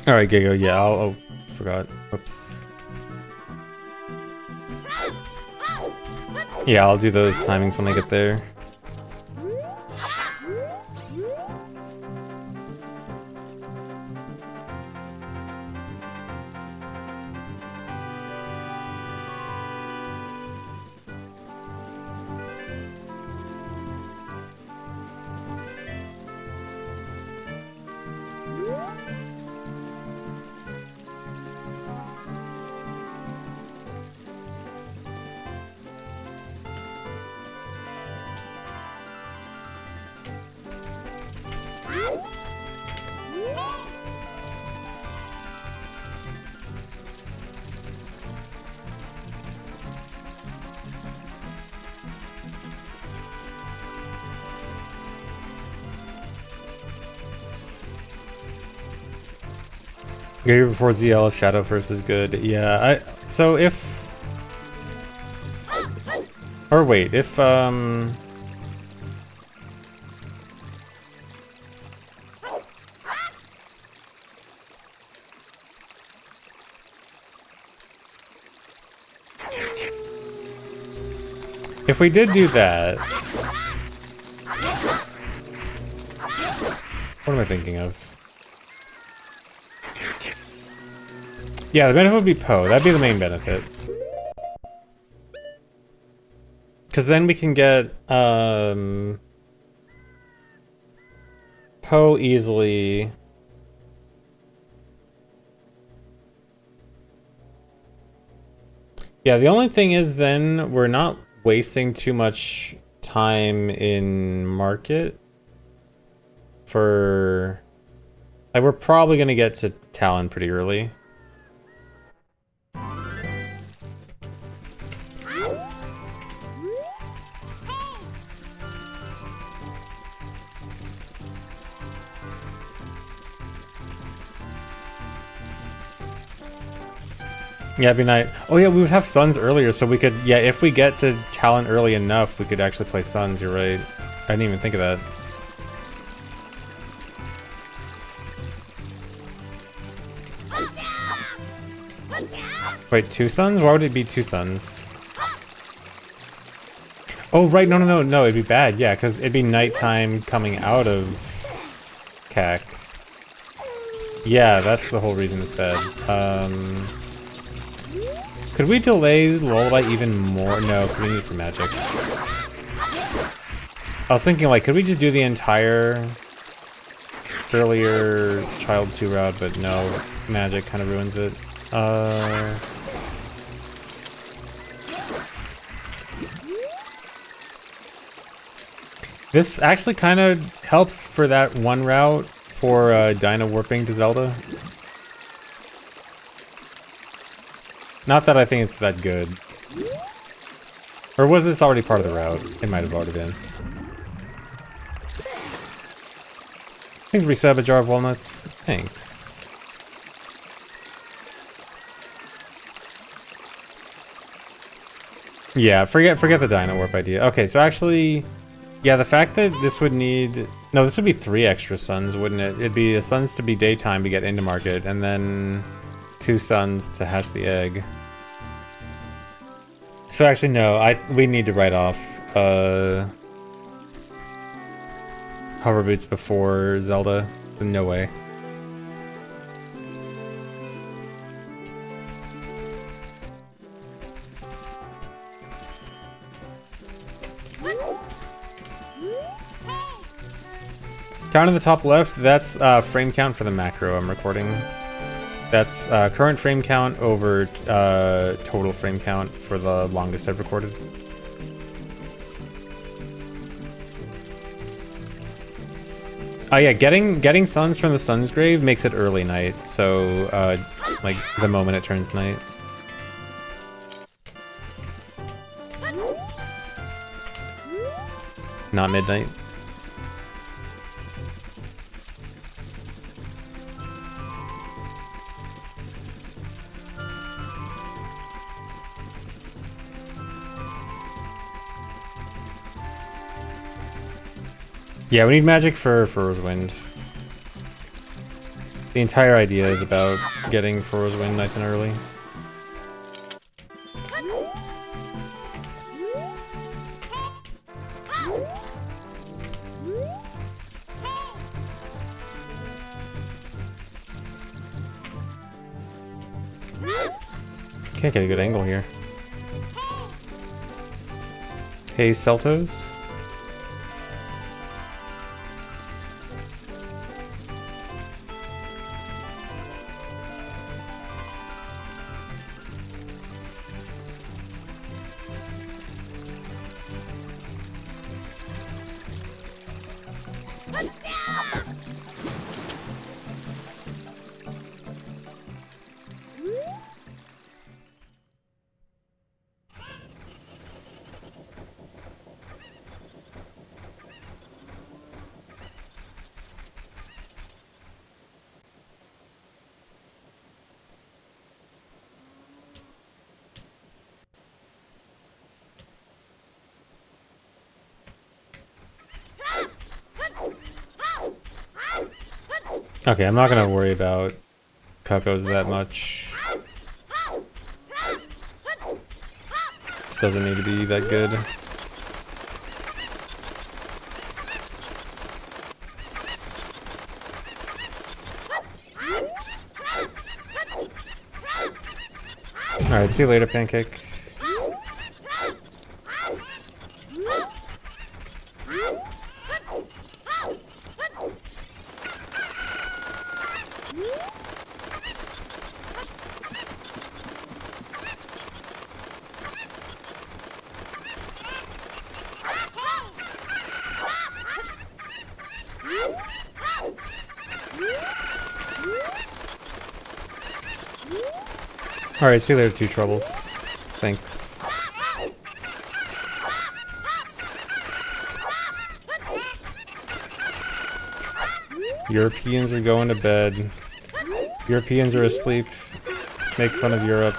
Alright, Gigo, yeah, oh, forgot. Whoops. Yeah, I'll do those timings when I get there. Here before ZL if Shadow first is good. Yeah, so if or wait, if we did do that, what am I thinking of? Yeah, the benefit would be Poe. That'd be the main benefit. Because then we can get Poe easily. Yeah, the only thing is then we're not wasting too much time in market for... Like, we're probably going to get to Talon pretty early. Yeah, it'd be nice. Oh yeah, we would have Suns earlier, so we could... Yeah, if we get to Talon early enough, we could actually play Suns, you're right. I didn't even think of that. Wait, 2 Suns? Why would it be 2 Suns? Oh, right, no, it'd be bad, yeah, because it'd be nighttime coming out of CAC. Yeah, that's the whole reason it's bad. Could we delay Lullaby even more? No, because we need it for magic. I was thinking, like, could we just do the entire earlier Child 2 route, but no, magic kind of ruins it. This actually kind of helps for that one route for Dino warping to Zelda. Not that I think it's that good. Or was this already part of the route? It might have already been. Thanks, resub a jar of walnuts. Thanks. Yeah, forget the Dino warp idea. Okay, so actually, yeah, the fact that this would need... No, this would be 3 extra suns, wouldn't it? It'd be a suns to be daytime to get into market, and then 2 suns to hatch the egg. So actually, no, we need to write off hover boots before Zelda. No way. Count in the top left, that's frame count for the macro I'm recording. That's current frame count over total frame count for the longest I've recorded. Oh yeah, getting suns from the sun's grave makes it early night, so like the moment it turns night. Not midnight. Yeah, we need magic for Rosewind. The entire idea is about getting Rosewind nice and early. Can't get a good angle here. Hey, Celtos. Okay, I'm not gonna worry about Cuckoos that much. This doesn't need to be that good. Alright, see you later, Pancake. Alright, see you later, Two Troubles. Thanks. Europeans are going to bed. Europeans are asleep. Make fun of Europe.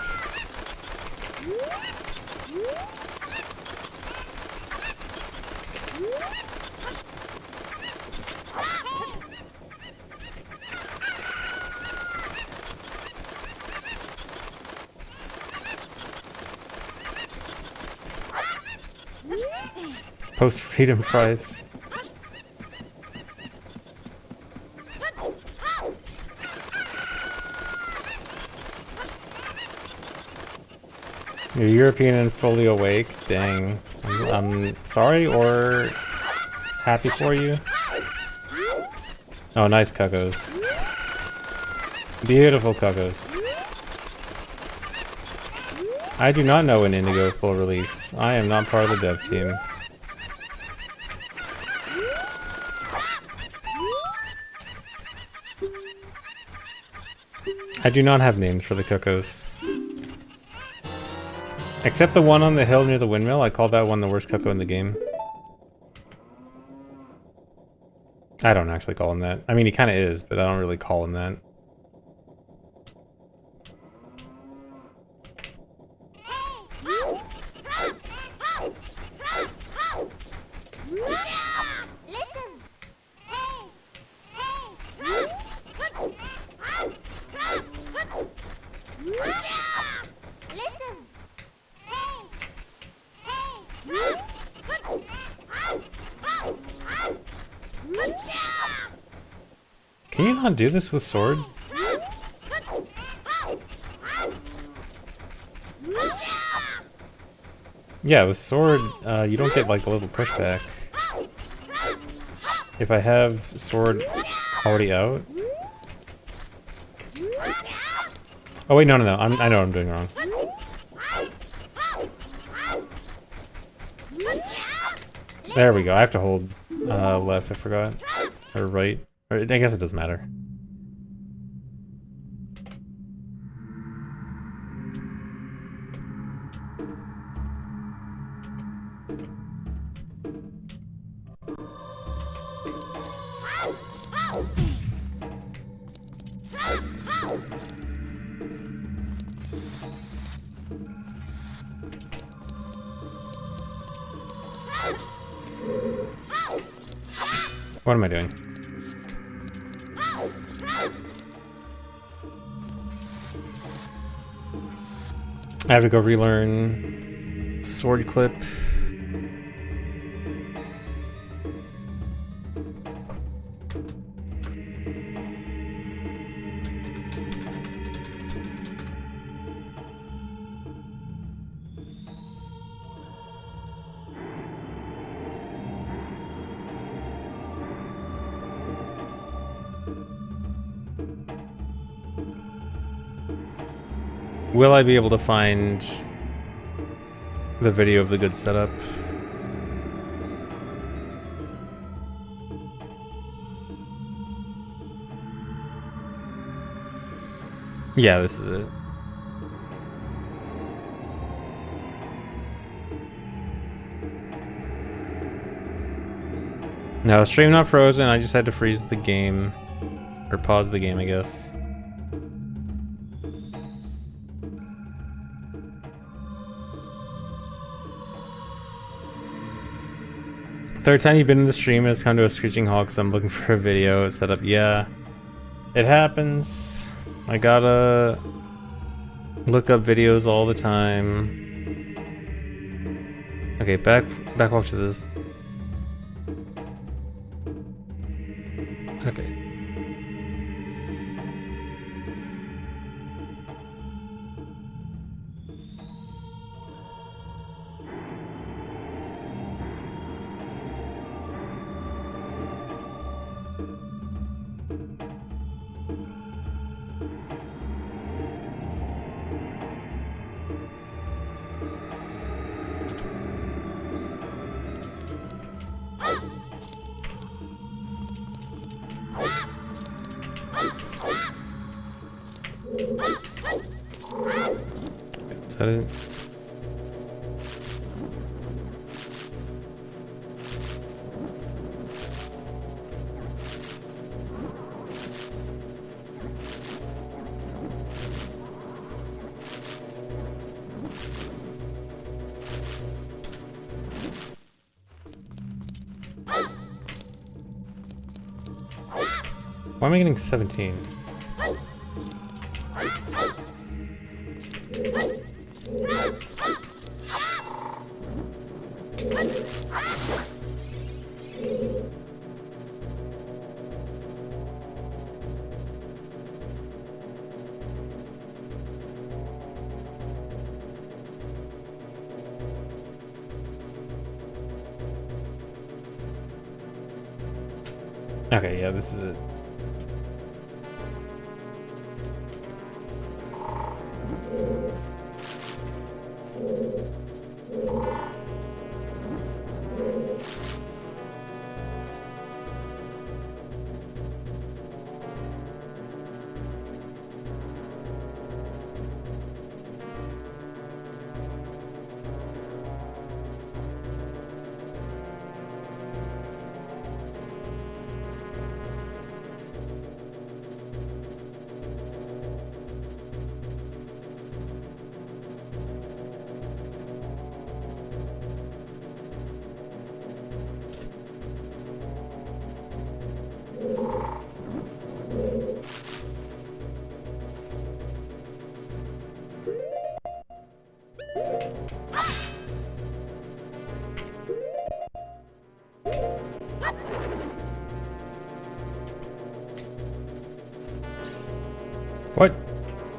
Post-freedom prize. You're European and fully awake? Dang. I'm sorry or happy for you? Oh, nice Cuckoos. Beautiful Cuckoos. I do not know an Indigo full release. I am not part of the dev team. I do not have names for the Cuckoos. Except the one on the hill near the windmill, I called that one the worst Cuckoo in the game. I don't actually call him that. I mean, he kind of is, but I don't really call him that. Can you not do this with sword? Yeah, with sword, you don't get like the little pushback. If I have sword already out. Oh wait, no, I know what I'm doing wrong. There we go. I have to hold left. I forgot, or right. Or, I guess it doesn't matter. What am I doing? I have to go relearn sword clip. Will I be able to find the video of the good setup? Yeah, this is it. No, stream not frozen. I just had to freeze the game. Or pause the game, I guess. Third time you've been in the stream and it's come to a screeching halt because I'm looking for a video setup. Yeah. It happens. I gotta look up videos all the time. Okay, back off to this. Okay. Is that it? Why am I getting 17? Okay, yeah, this is it. What?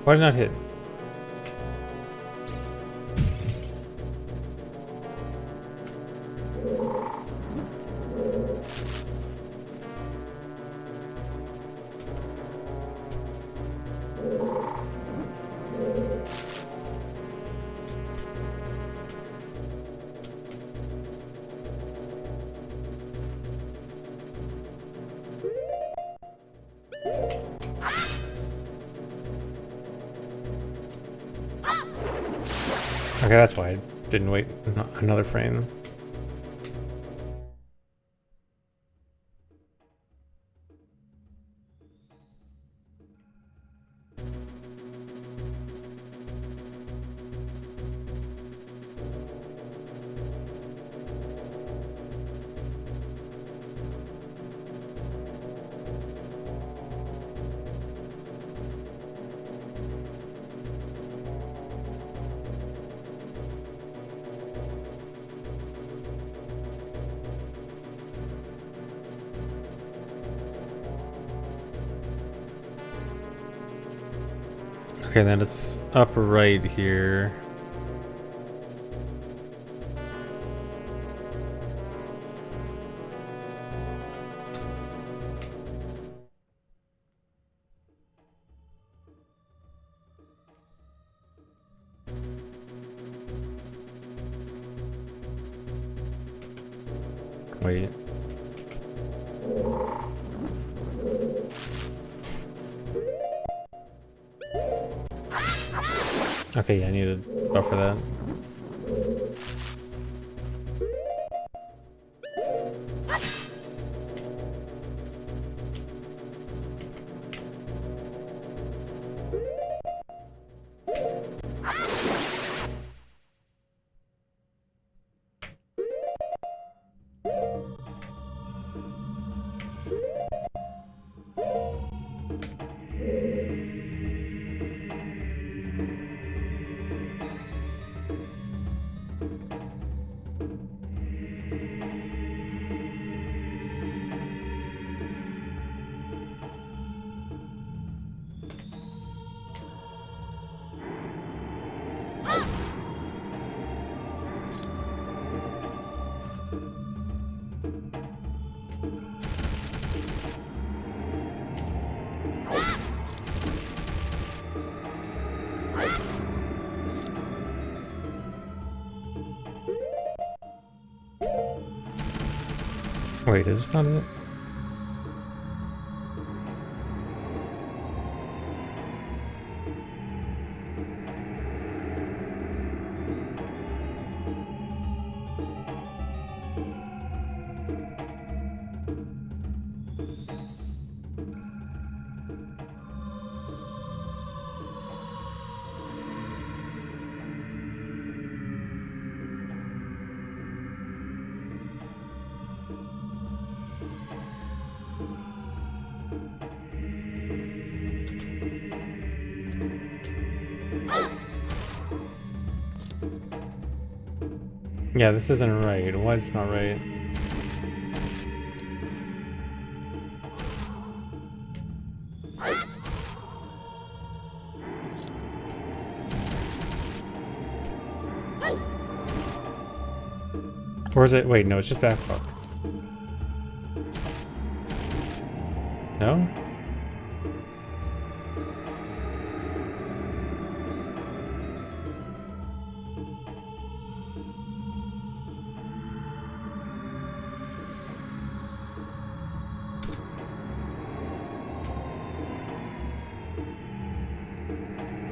Why did I not hit? Okay, that's why I didn't wait another frame. Okay, then it's up right here. Wait. Okay, yeah, I need to buffer that. Wait, is this not it? Yeah, this isn't right. Why is it not right? Or is it? Wait, no, it's just backlog. No?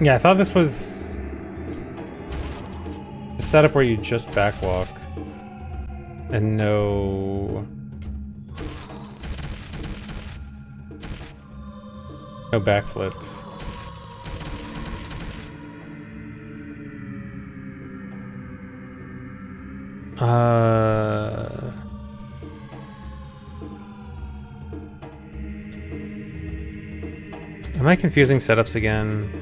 Yeah, I thought this was the setup where you just backwalk and no backflip. Am I confusing setups again?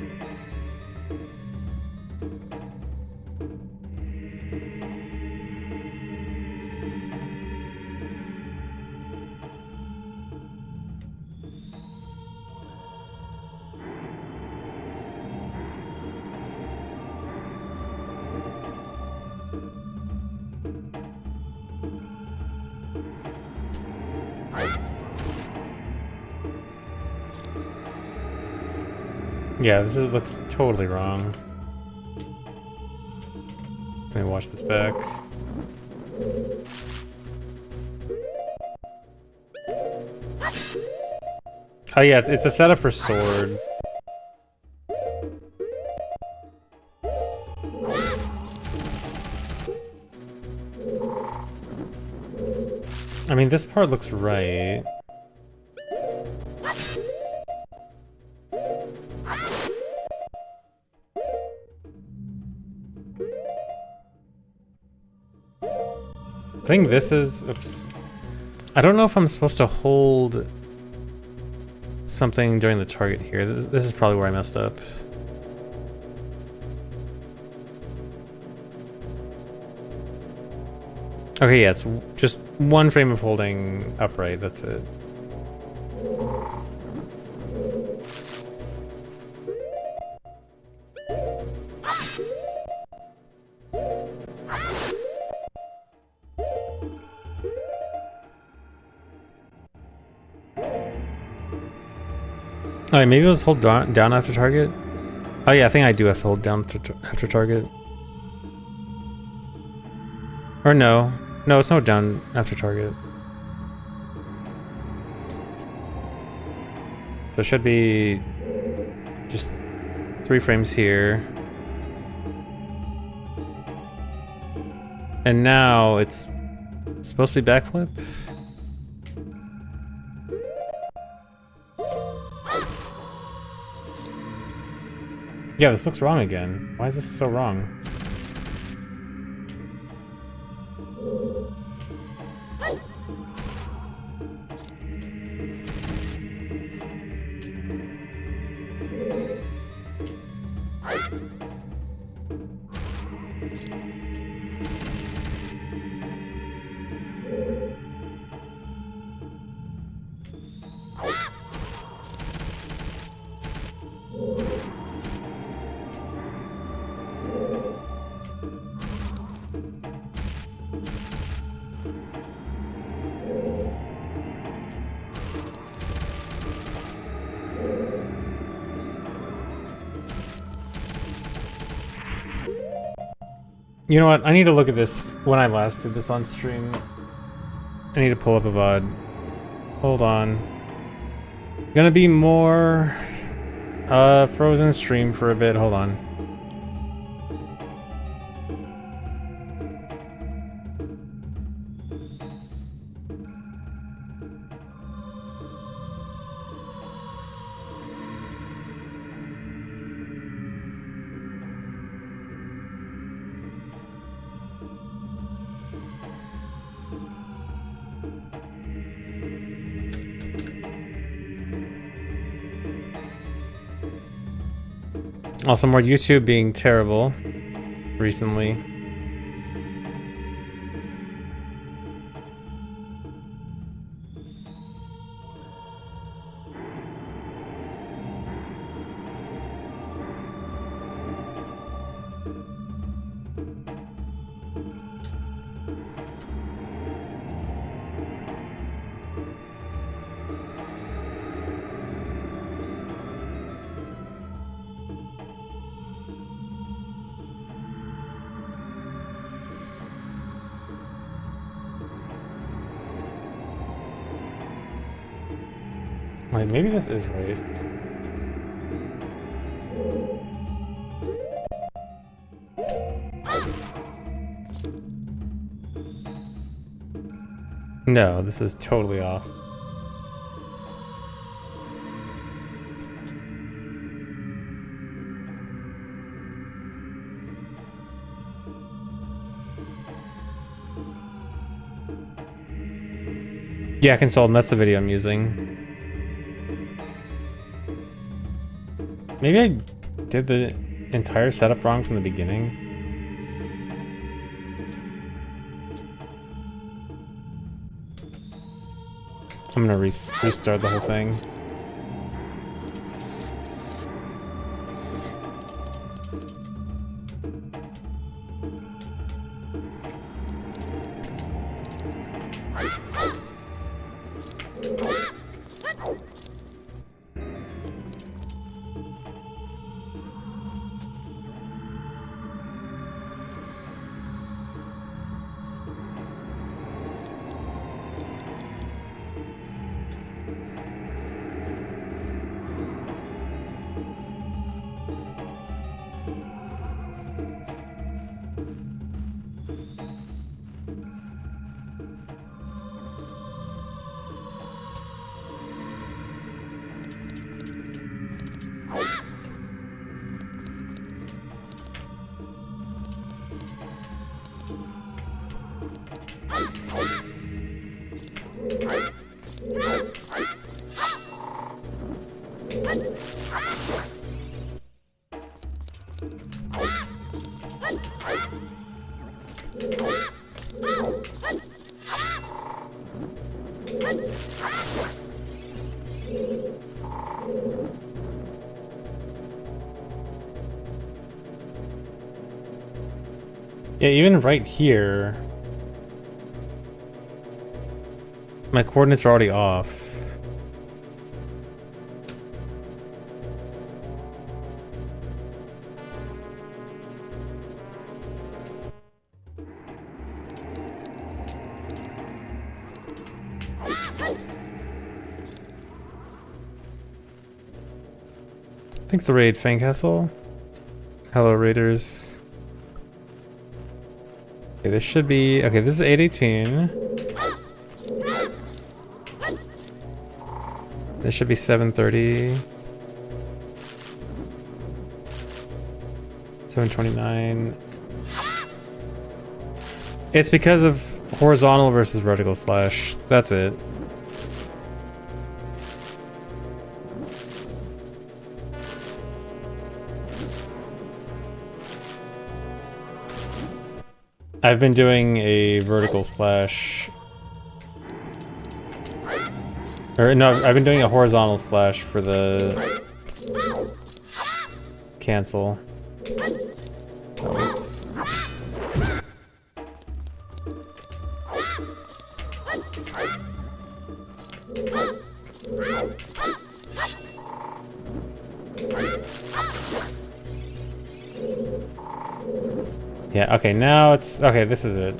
Yeah, looks totally wrong. Let me watch this back. Oh yeah, it's a setup for sword. I mean, this part looks right. I think this is... Oops. I don't know if I'm supposed to hold something during the target here. This is probably where I messed up. Okay, yeah, it's just one frame of holding upright, that's it. Oh, maybe it was hold down after target? Oh yeah, I think I do have to hold down after target. Or no. No, it's not down after target. So it should be just 3 frames here. And now it's supposed to be backflip? Yeah, this looks wrong again. Why is this so wrong? You know what? I need to look at this when I last did this on stream I need to pull up a VOD. Hold on. Gonna be more Frozen stream for a bit. Hold on. Also, more YouTube being terrible recently. Wait, maybe this is right. No, this is totally off. Yeah, consultant, that's the video I'm using. Maybe I did the entire setup wrong from the beginning. I'm gonna restart the whole thing. Yeah, even right here, my coordinates are already off. Thanks to raid, Fangcastle. Hello, raiders. Okay, this should be... Okay, this is 818. This should be 730. 729. It's because of horizontal versus vertical slash. That's it. I've been doing a vertical slash. Or no, I've been doing a horizontal slash for the cancel. Oh, oops. Yeah, okay, now it's... Okay, this is it.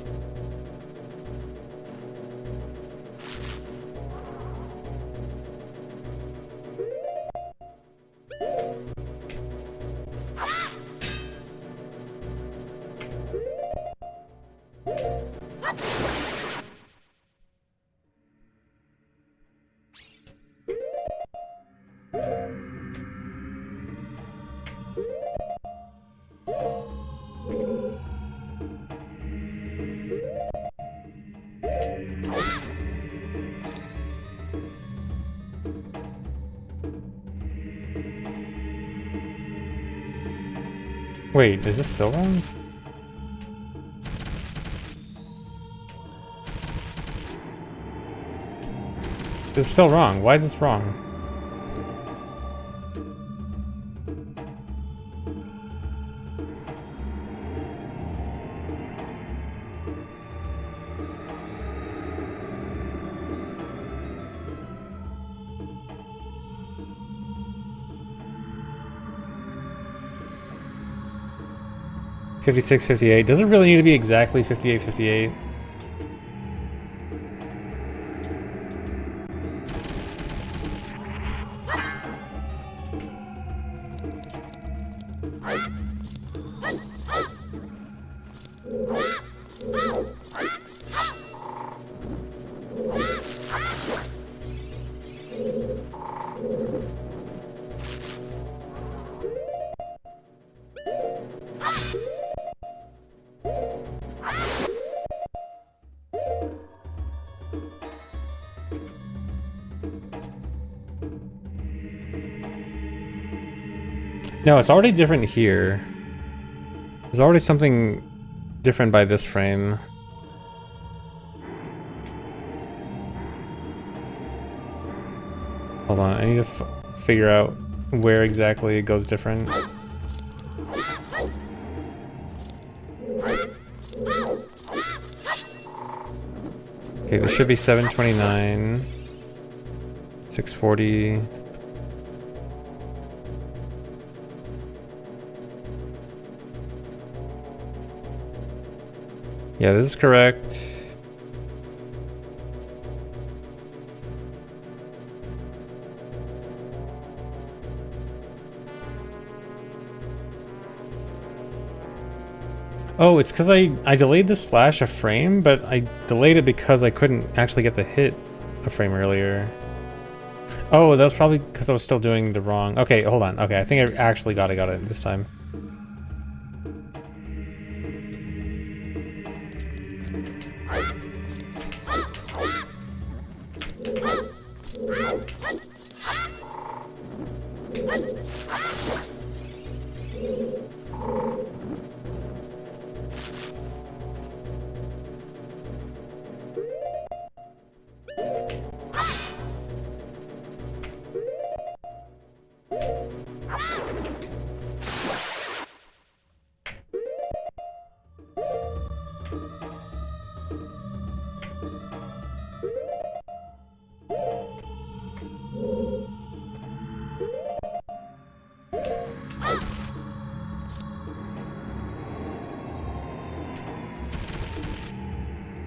Wait, is this still wrong? This is still wrong. Why is this wrong? $56, $58. Does it really need to be exactly $58, $58? No, it's already different here. There's already something different by this frame. Hold on, I need to figure out where exactly it goes different. Okay, this should be 729, 640. Yeah, this is correct. Oh, it's because I delayed the slash a frame, but I delayed it because I couldn't actually get the hit a frame earlier. Oh, that was probably because I was still doing the wrong... Okay, hold on. Okay, I think I actually got it this time.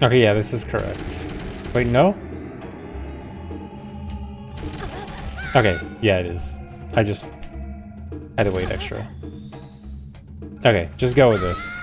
Okay, yeah, this is correct. Wait, no? Okay, yeah, it is. I just had to wait extra. Okay, just go with this.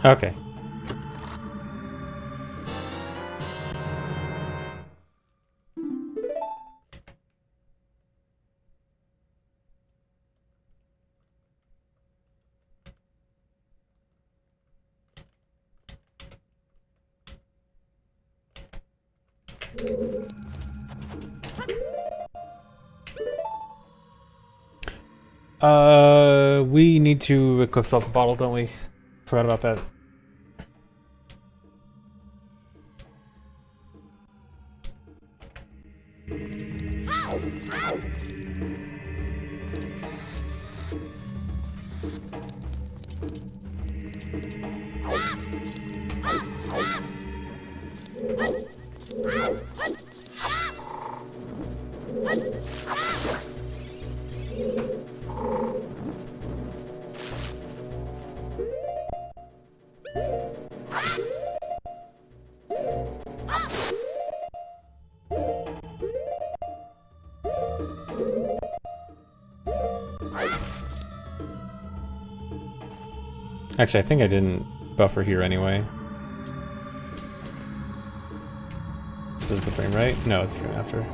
Okay. We need to equip Salt the Bottle, don't we? Forgot about that. Actually, I think I didn't buffer here anyway. This is the frame, right? No, it's the frame after.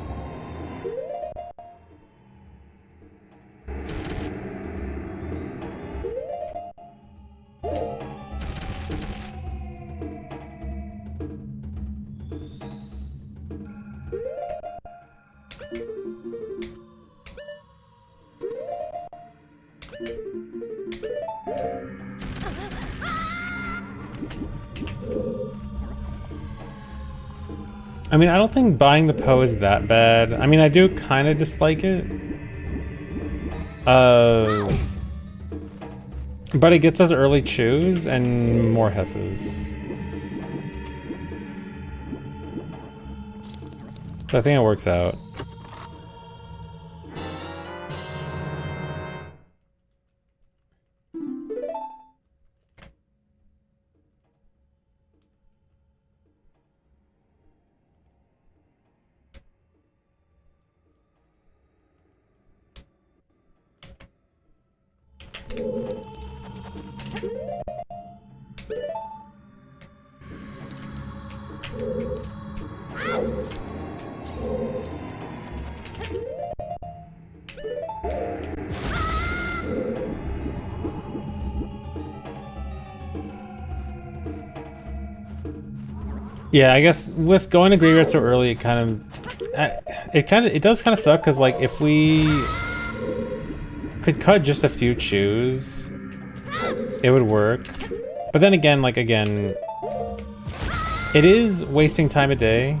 I mean, I don't think buying the Poe is that bad. I mean, I do kind of dislike it. But it gets us early chews and more Hesses. So I think it works out. Yeah, I guess with going to graveyard so early, it does kind of suck because like if we could cut just a few chews, it would work. But then again, it is wasting time a day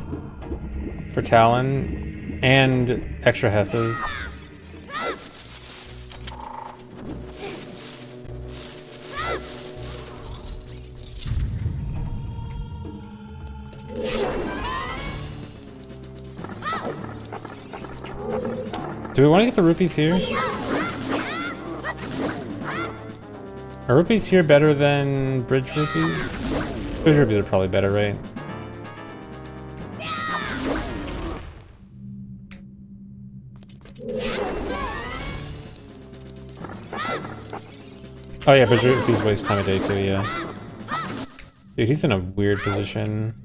for Talon and extra Hesses. Do we want to get the rupees here? Are rupees here better than bridge rupees? Bridge rupees are probably better, right? Oh yeah, bridge rupees waste time of day too, yeah. Dude, he's in a weird position.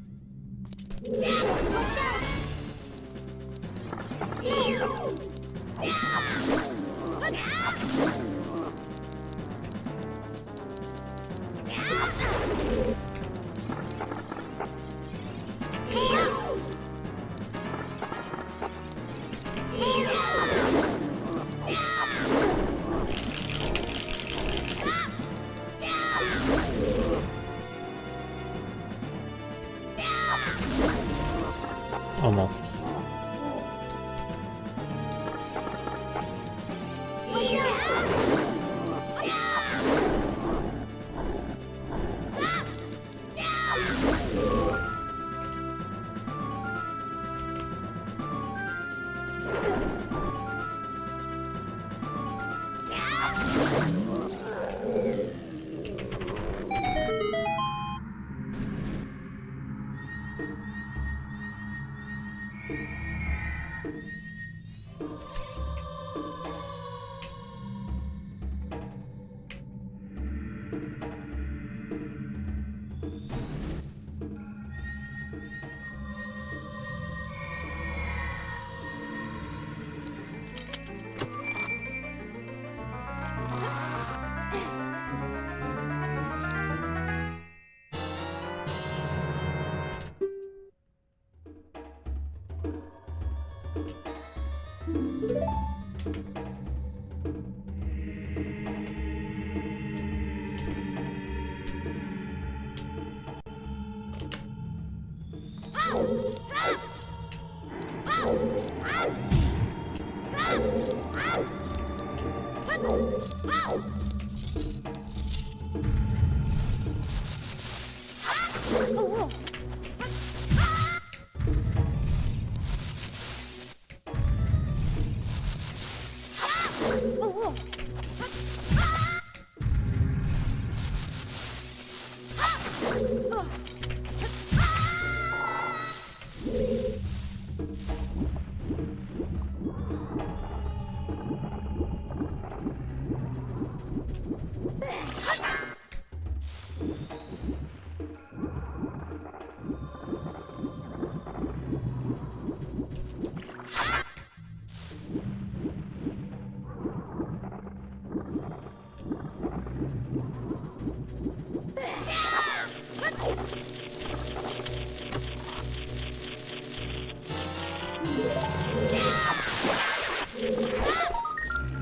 Almost.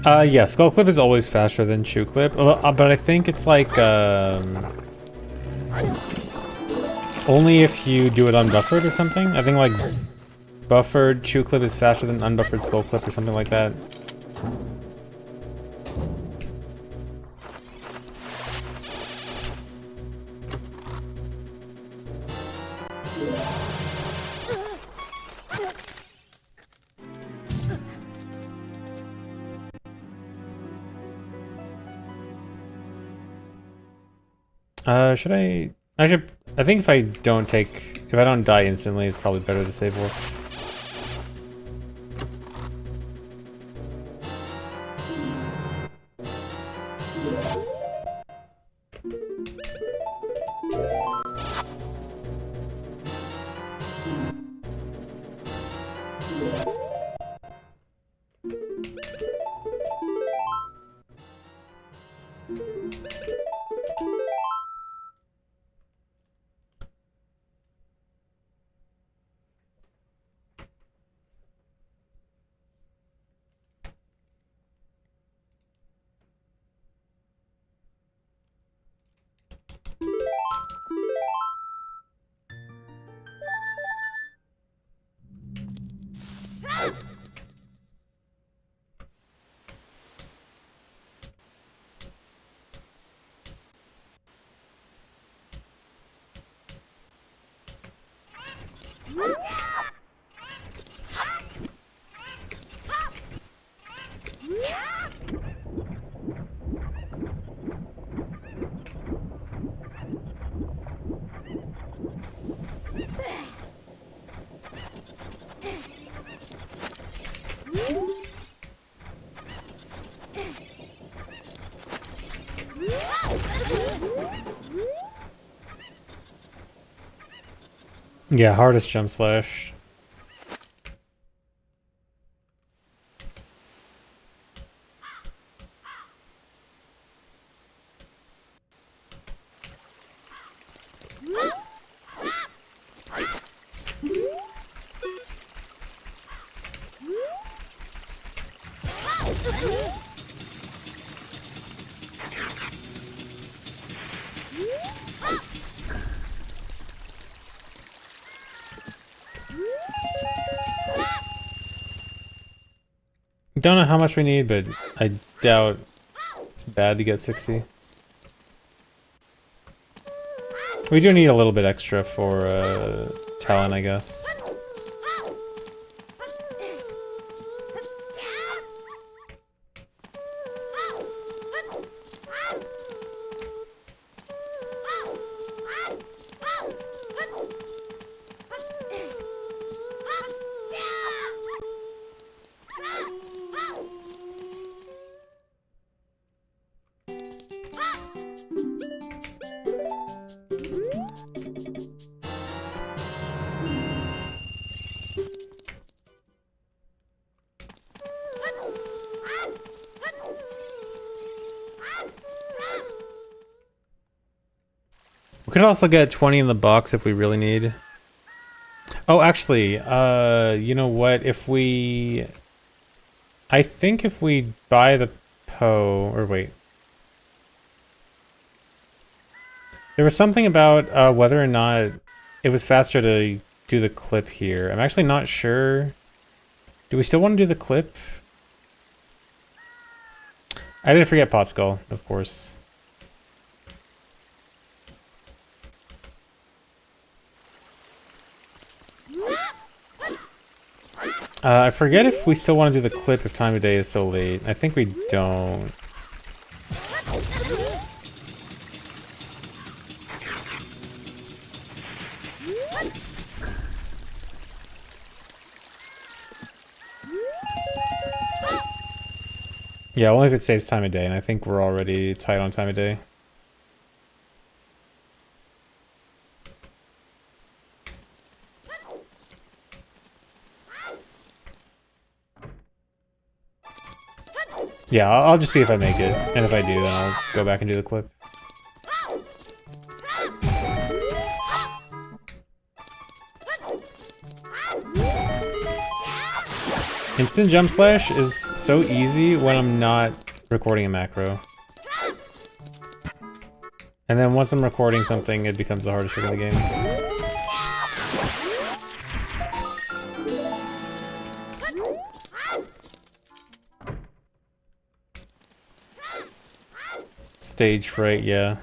Yeah, Skull Clip is always faster than Chew Clip, but I think it's like, only if you do it unbuffered or something. I think like buffered Chew Clip is faster than unbuffered Skull Clip or something like that. Should I? I think if I don't die instantly, it's probably better to save wolf. Yeah, hardest jump slash. Don't know how much we need, but I doubt it's bad to get 60. We do need a little bit extra for talent, I guess. We could also get 20 in the box if we really need. Oh, actually, you know what? I think if we buy the or wait. There was something about whether or not it was faster to do the clip here. I'm actually not sure. Do we still want to do the clip? I didn't forget Pot Skull, of course. I forget if we still want to do the clip if time of day is so late. I think we don't. Yeah, only if it saves time of day, and I think we're already tight on time of day. Yeah, I'll just see if I make it, and if I do, then I'll go back and do the clip. Instant jump slash is so easy when I'm not recording a macro. And then once I'm recording something, it becomes the hardest trick in the game. Stage fright, yeah.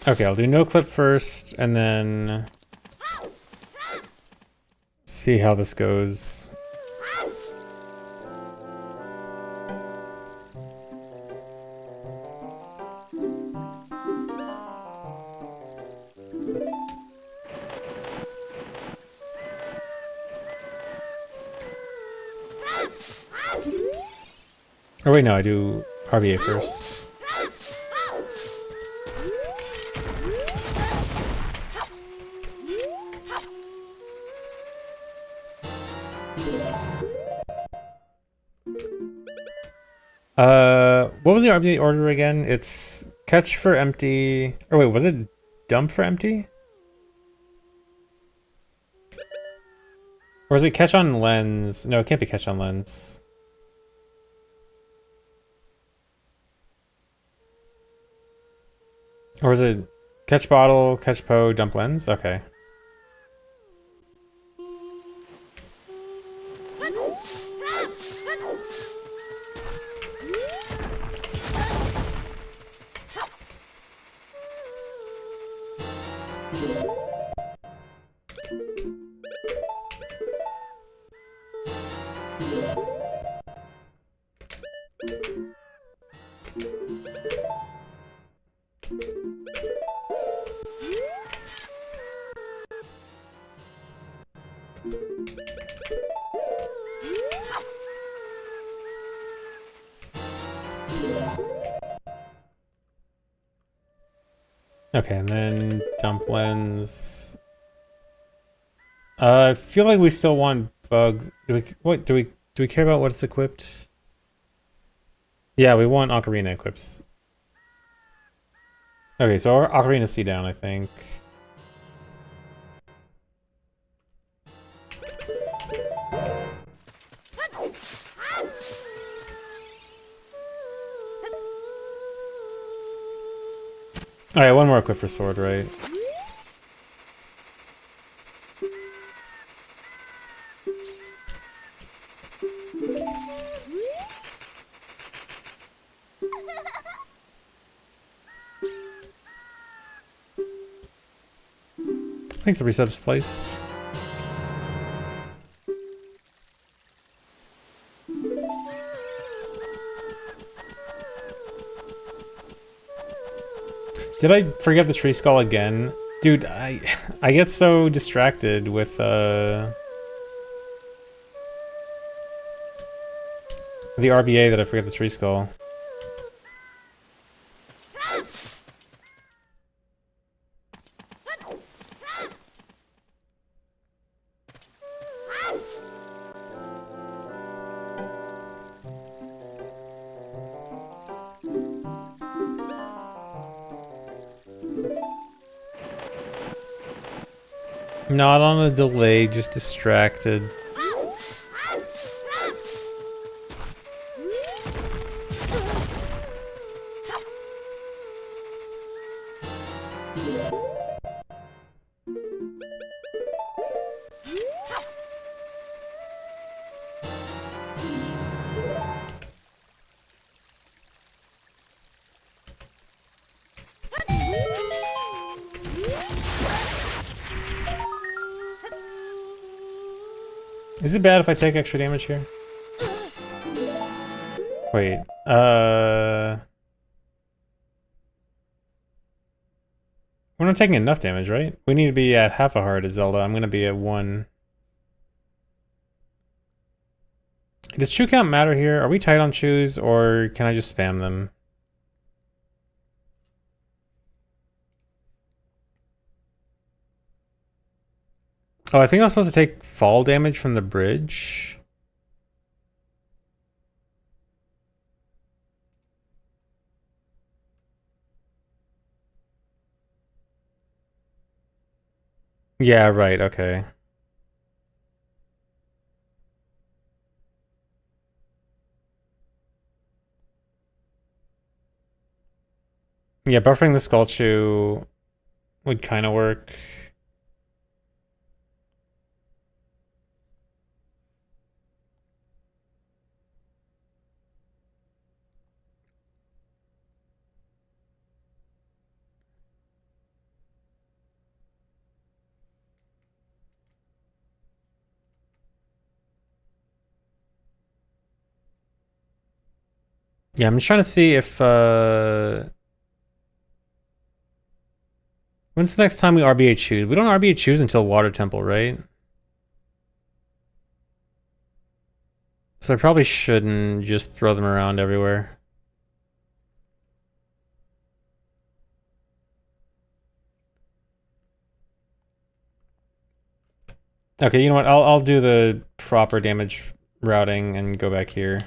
Okay, I'll do no clip first, and then see how this goes. Or wait, no, I do RBA first. What was the RBA order again? It's catch for empty. Or wait, was it dump for empty? Or is it catch on lens? No, it can't be catch on lens. Or is it catch bottle, catch po, dump lens? Okay. Okay, and then dump lens. I feel like we still want bugs. Do we care about what's equipped? Yeah, we want Ocarina equips. Okay, so our Ocarina C down, I think. Alright, one more equip for sword, right? Thanks, the resub's placed. Did I forget the tree skull again? Dude, I get so distracted with the RBA that I forget the tree skull. Not on a delay, just distracted. Is it bad if I take extra damage here? Wait, we're not taking enough damage, right? We need to be at half a heart as Zelda. I'm gonna be at 1. Does chew count matter here? Are we tight on chews, or can I just spam them? Oh, I think I'm supposed to take fall damage from the bridge. Yeah, right, okay. Yeah, buffering the Skull Chew would kind of work. Yeah, I'm just trying to see if, when's the next time we RBA choose? We don't RBA choose until Water Temple, right? So I probably shouldn't just throw them around everywhere. Okay, you know what? I'll do the proper damage routing and go back here.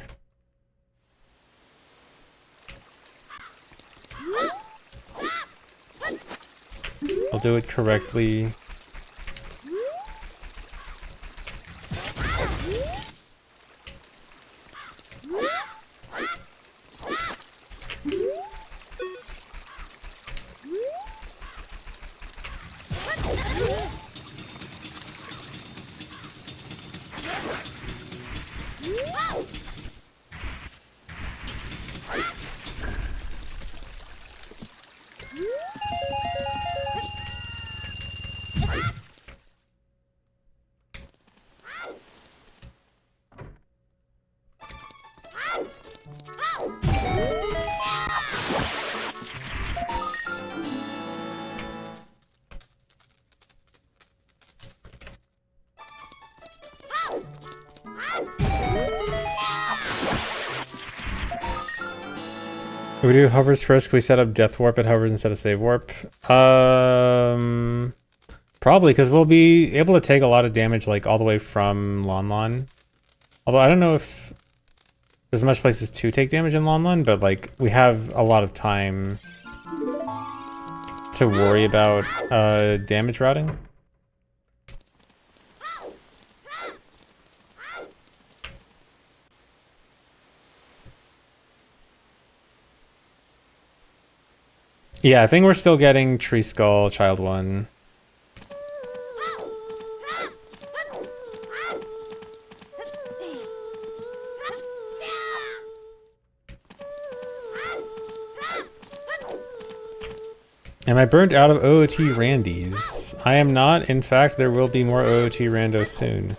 I'll do it correctly. We do hovers first. Can we set up death warp at hovers instead of save warp? Probably, because we'll be able to take a lot of damage like all the way from Lon Lon. Although I don't know if there's much places to take damage in Lon Lon, but like we have a lot of time to worry about damage routing. Yeah, I think we're still getting Tree Skull, Child 1. Am I burnt out of OOT Randies? I am not. In fact, there will be more OOT Randos soon.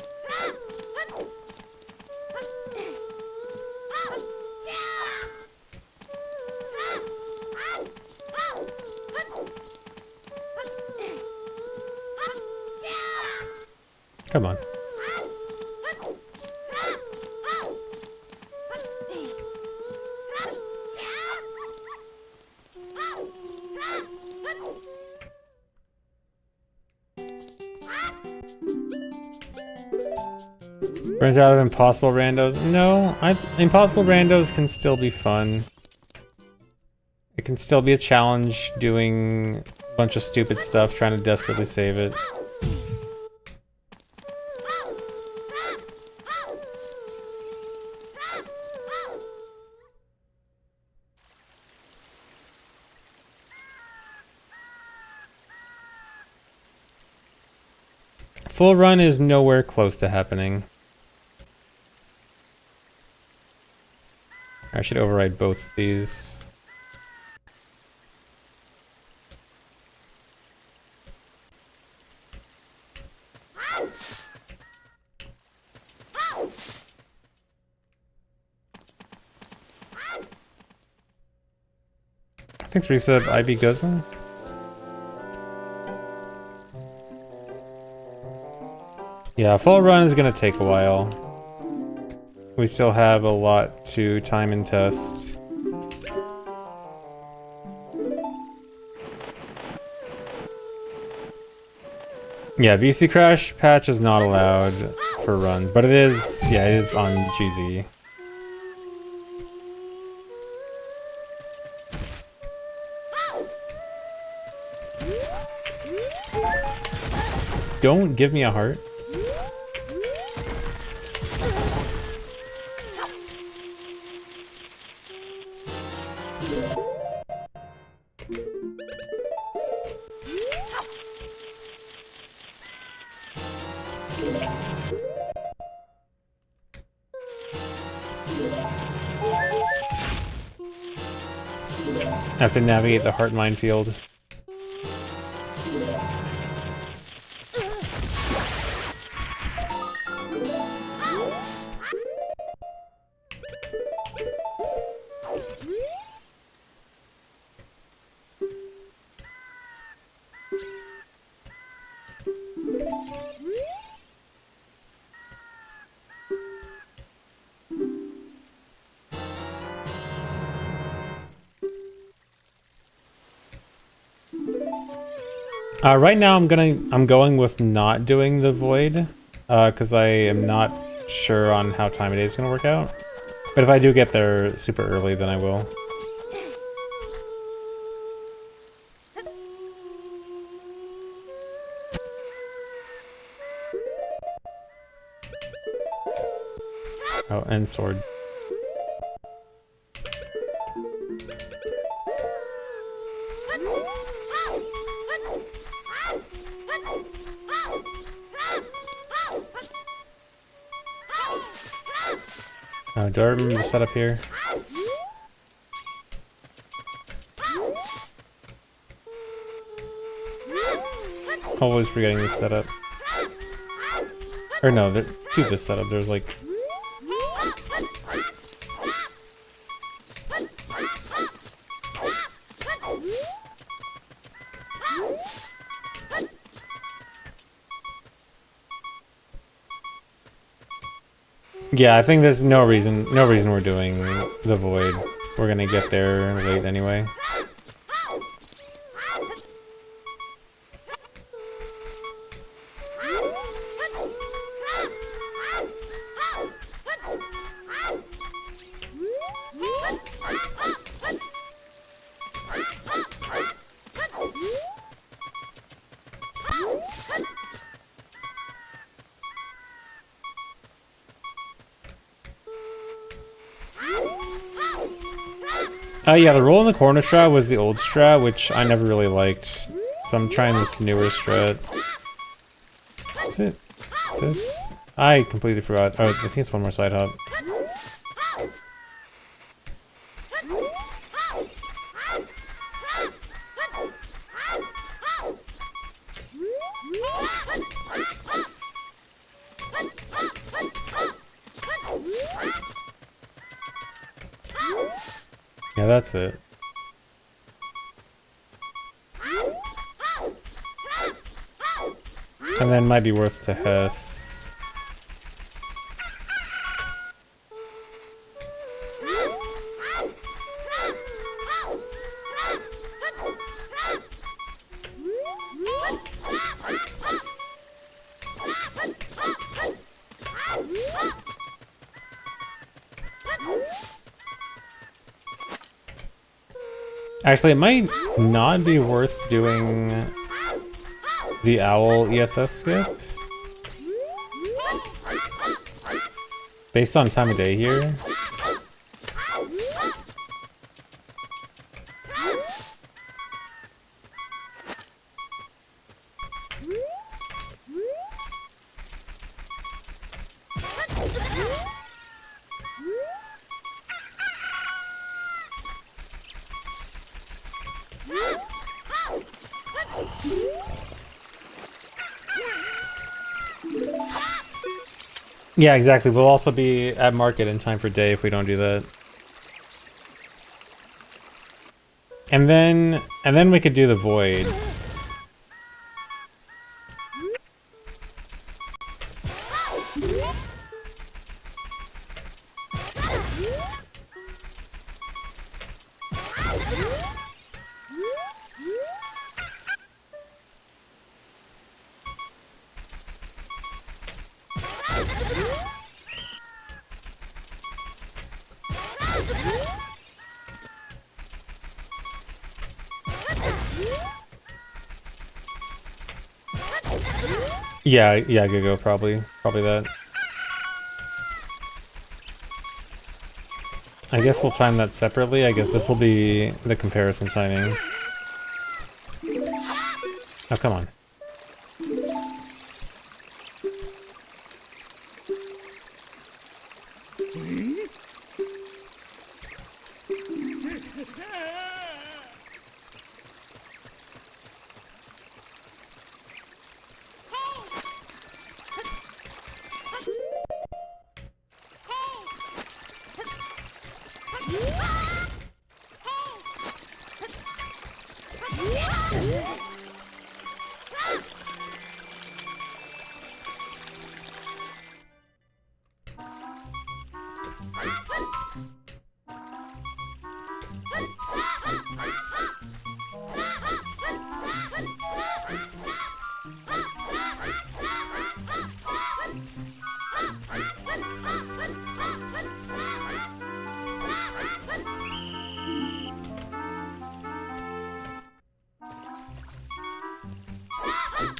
Come on. Burnt out of Impossible Randos? No, Impossible Randos can still be fun. It can still be a challenge doing a bunch of stupid stuff, trying to desperately save it. Full run is nowhere close to happening. I should override both of these. Thanks, resub, IB Guzman. Yeah, full run is gonna take a while. We still have a lot to time and test. Yeah, VC Crash patch is not allowed for runs, but it is, yeah, it is on GZ. Don't give me a heart. I have to navigate the heart minefield. Right now I'm going with not doing the void, because I am not sure on how time of day is gonna work out. But if I do get there super early, then I will. Oh, and sword. Do I remember the setup here? Always forgetting the setup. Or no, do this setup. There's like... Yeah, I think there's no reason we're doing the void. We're gonna get there late anyway. Yeah, the roll in the corner strat was the old strat, which I never really liked. So I'm trying this newer strat. Is it this? I completely forgot. Oh, I think it's one more side hop. Yeah, that's it. And then might be worth to Hess. Actually, it might not be worth doing the owl ESS skip. Based on time of day here. Yeah, exactly. We'll also be at market in time for day if we don't do that. And then we could do the void. Yeah, go probably that. I guess we'll time that separately. I guess this will be the comparison timing. Oh, come on.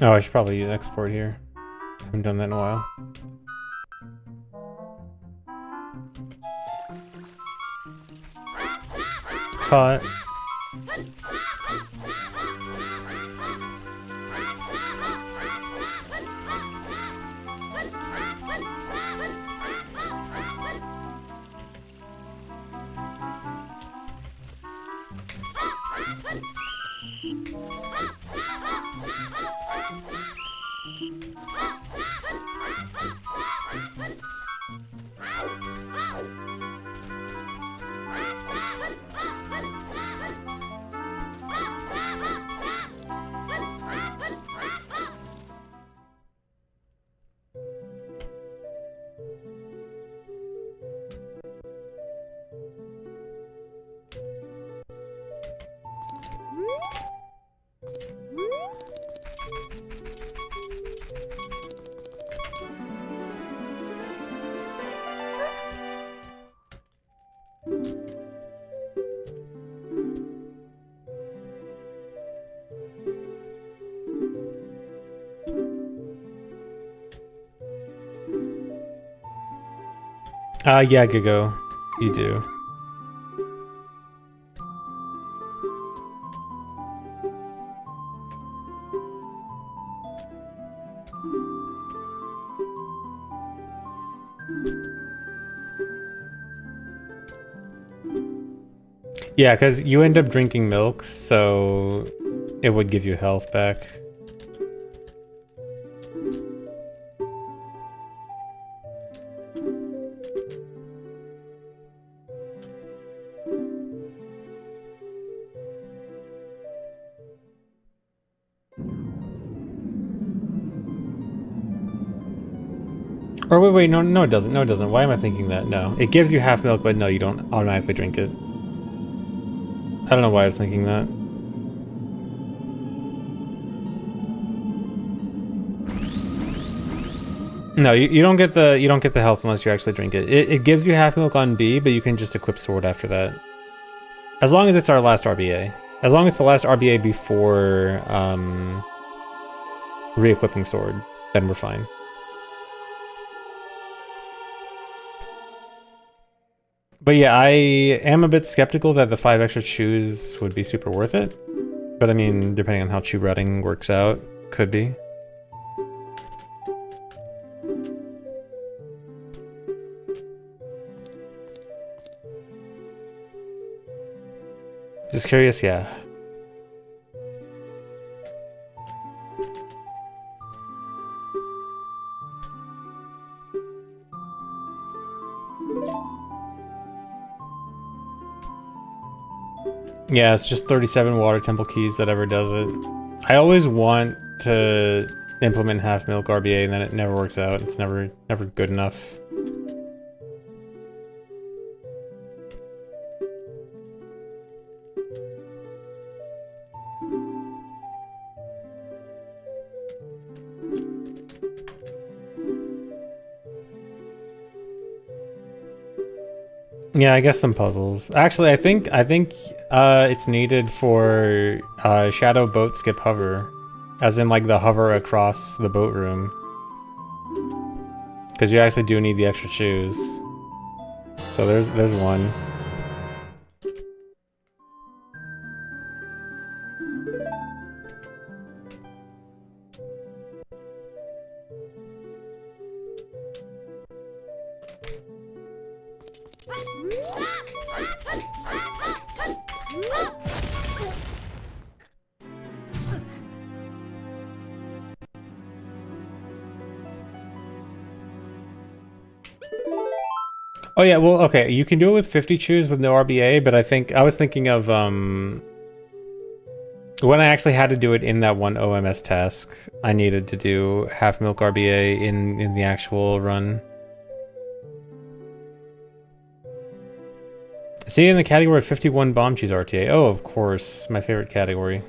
Oh, I should probably export here. I haven't done that in a while. Caught. Yeah, Gigo. You do. Yeah, because you end up drinking milk, so it would give you health back. Or wait, no, it doesn't. No, it doesn't. Why am I thinking that? No, it gives you half milk, but no, you don't automatically drink it. I don't know why I was thinking that. No, you don't get the health unless you actually drink it. It gives you half milk on B, but you can just equip sword after that. As long as it's our last RBA. As long as it's the last RBA before re-equipping sword, then we're fine. But yeah, I am a bit skeptical that the 5 extra chews would be super worth it. But I mean, depending on how chew routing works out, could be. Just curious, yeah. Yeah, it's just 37 water temple keys that ever does it. I always want to implement half milk RBA and then it never works out. It's never good enough. Yeah, I guess some puzzles. Actually, I think it's needed for shadow boat skip hover, as in like the hover across the boat room, because you actually do need the extra shoes. So there's one. Oh yeah, well, okay, you can do it with 50 chews with no RBA, but I was thinking of when I actually had to do it in that one OMS task, I needed to do half milk RBA in the actual run. See, in the category of 51 bomb cheese RTA. Oh, of course, my favorite category.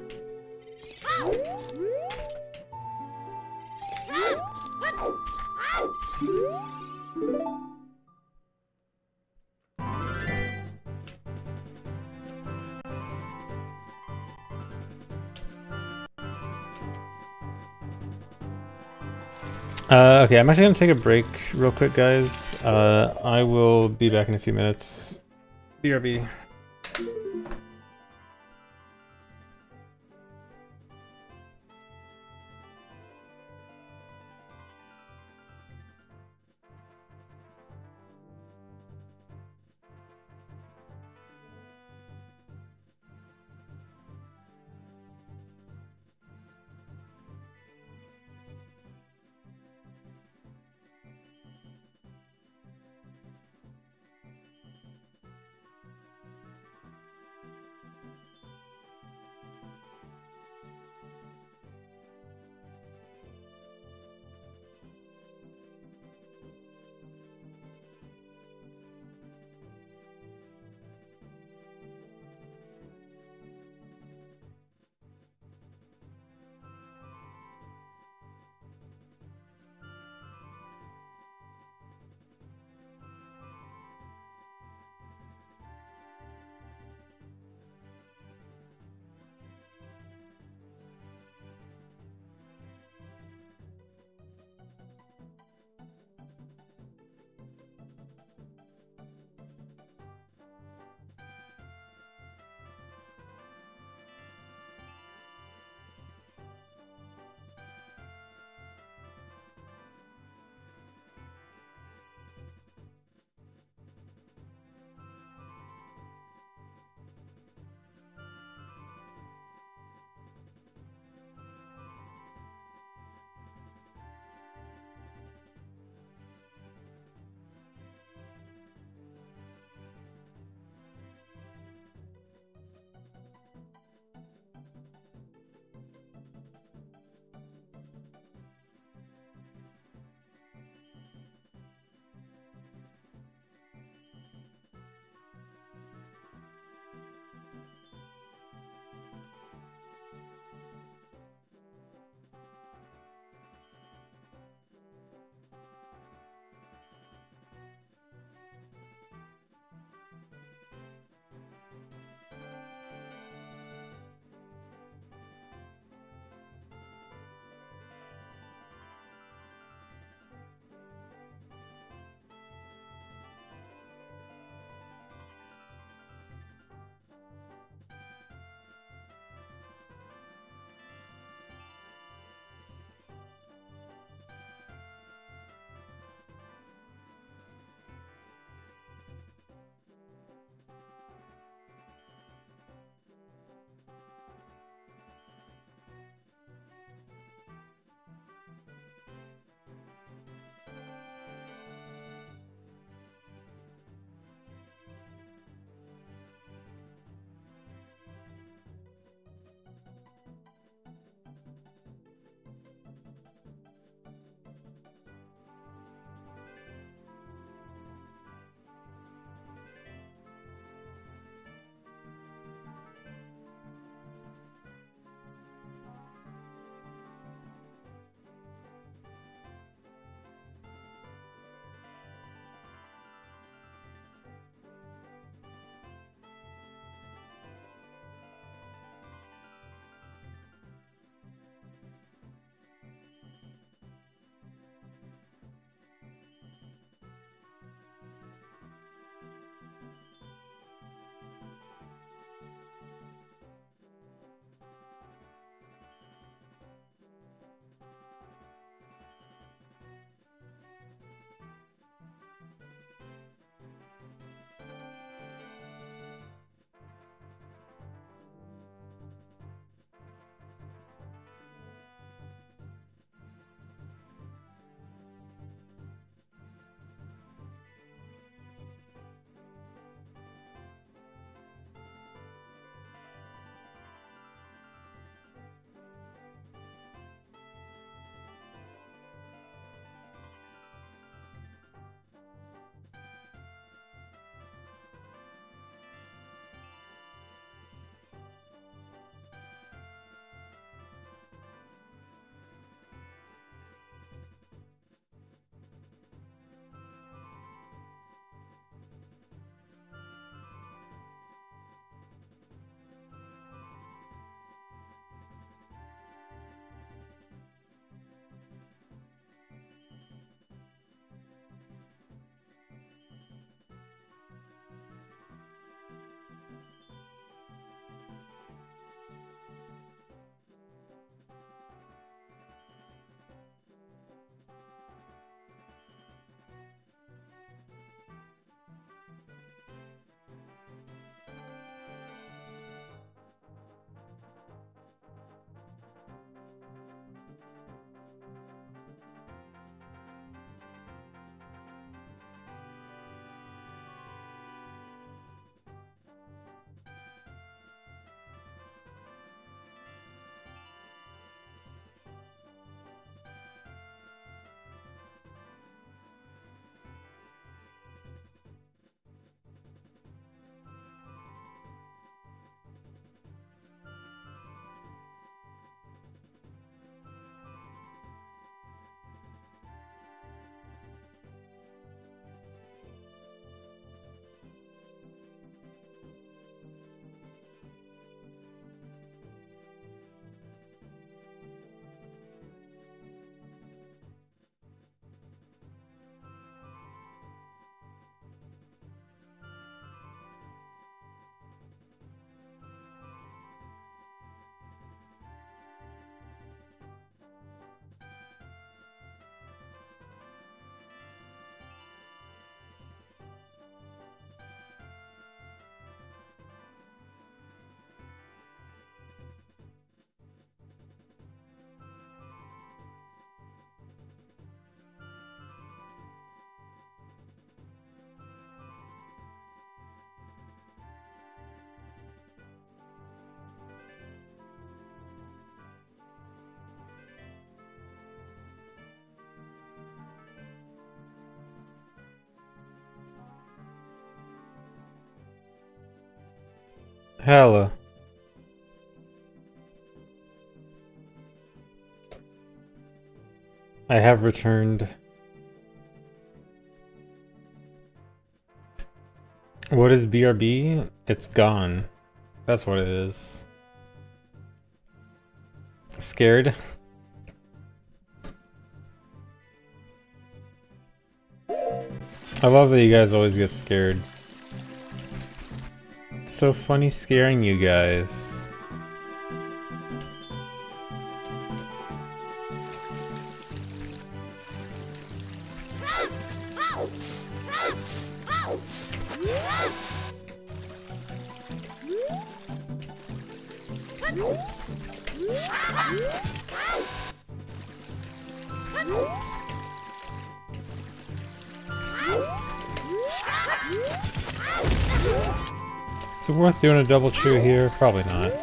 Okay, I'm actually gonna take a break real quick, guys. I will be back in a few minutes. BRB. Hello. I have returned. What is BRB? It's gone. That's what it is. Scared? I love that you guys always get scared. It's so funny scaring you guys. Is it worth doing a double chew here? Probably not.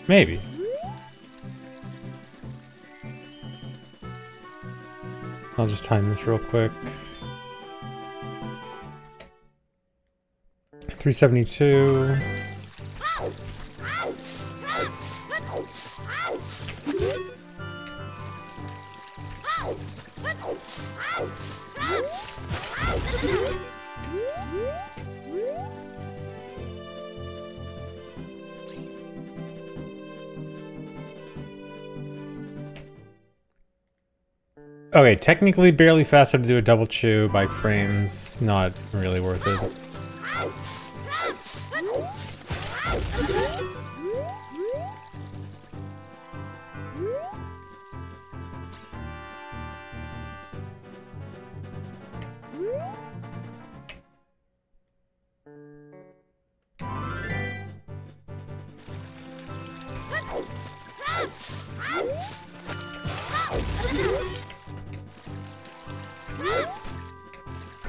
Maybe. I'll just time this real quick. 372. Okay, technically barely faster to do a double chew by frames. Not really worth it.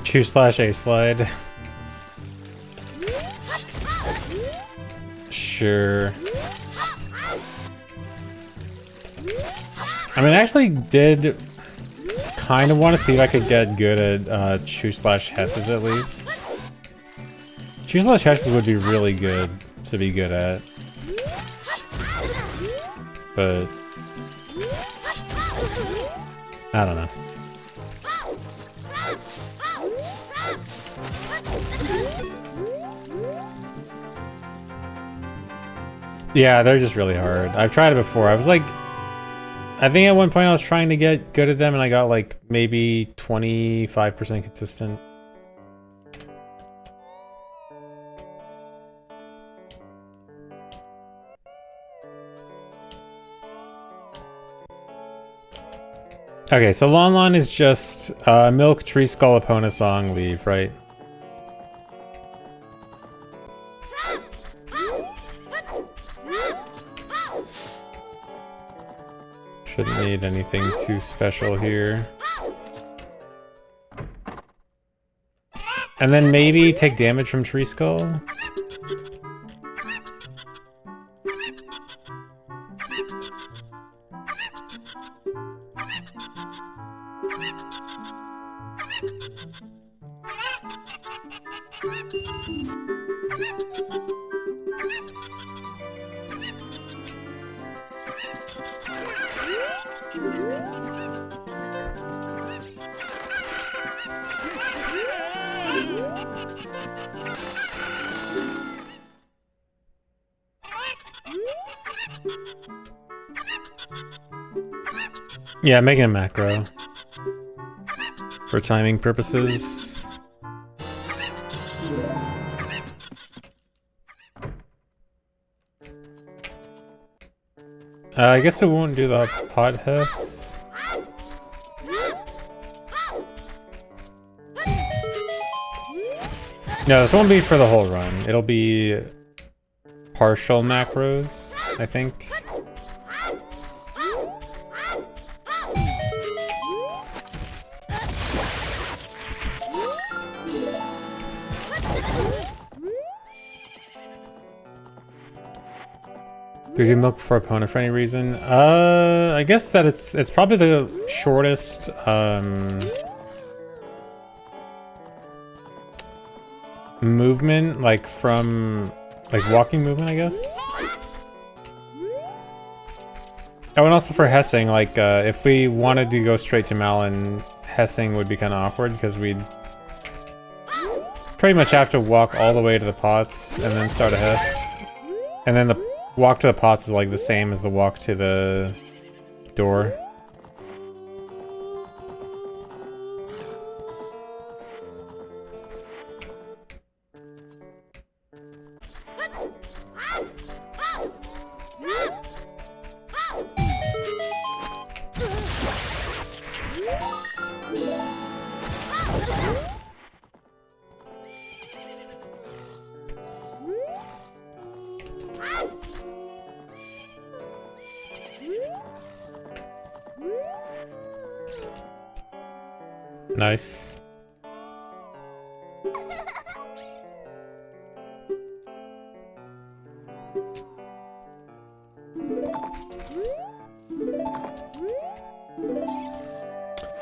Q/A slide. Sure. I mean, I actually did kind of want to see if I could get good at Chew/Hesses at least. Chew/Hesses would be really good to be good at. But I don't know. Yeah, they're just really hard. I've tried it before. I was like, I think at one point I was trying to get good at them and I got like maybe 25% consistent. Okay, so Lon Lon is just milk, tree skull, Epona song, leave, right? Shouldn't need anything too special here. And then maybe take damage from Tree Skull? Yeah, making a macro. For timing purposes. I guess we won't do the pot hiss. No, this won't be for the whole run. It'll be partial macros. I think. Do you do milk before opponent for any reason? I guess that it's probably the shortest movement, like from walking movement, I guess. Oh, and also for Hessing, like if we wanted to go straight to Malin, Hessing would be kind of awkward because we'd pretty much have to walk all the way to the pots and then start a Hess. And then the walk to the pots is like the same as the walk to the door. Nice.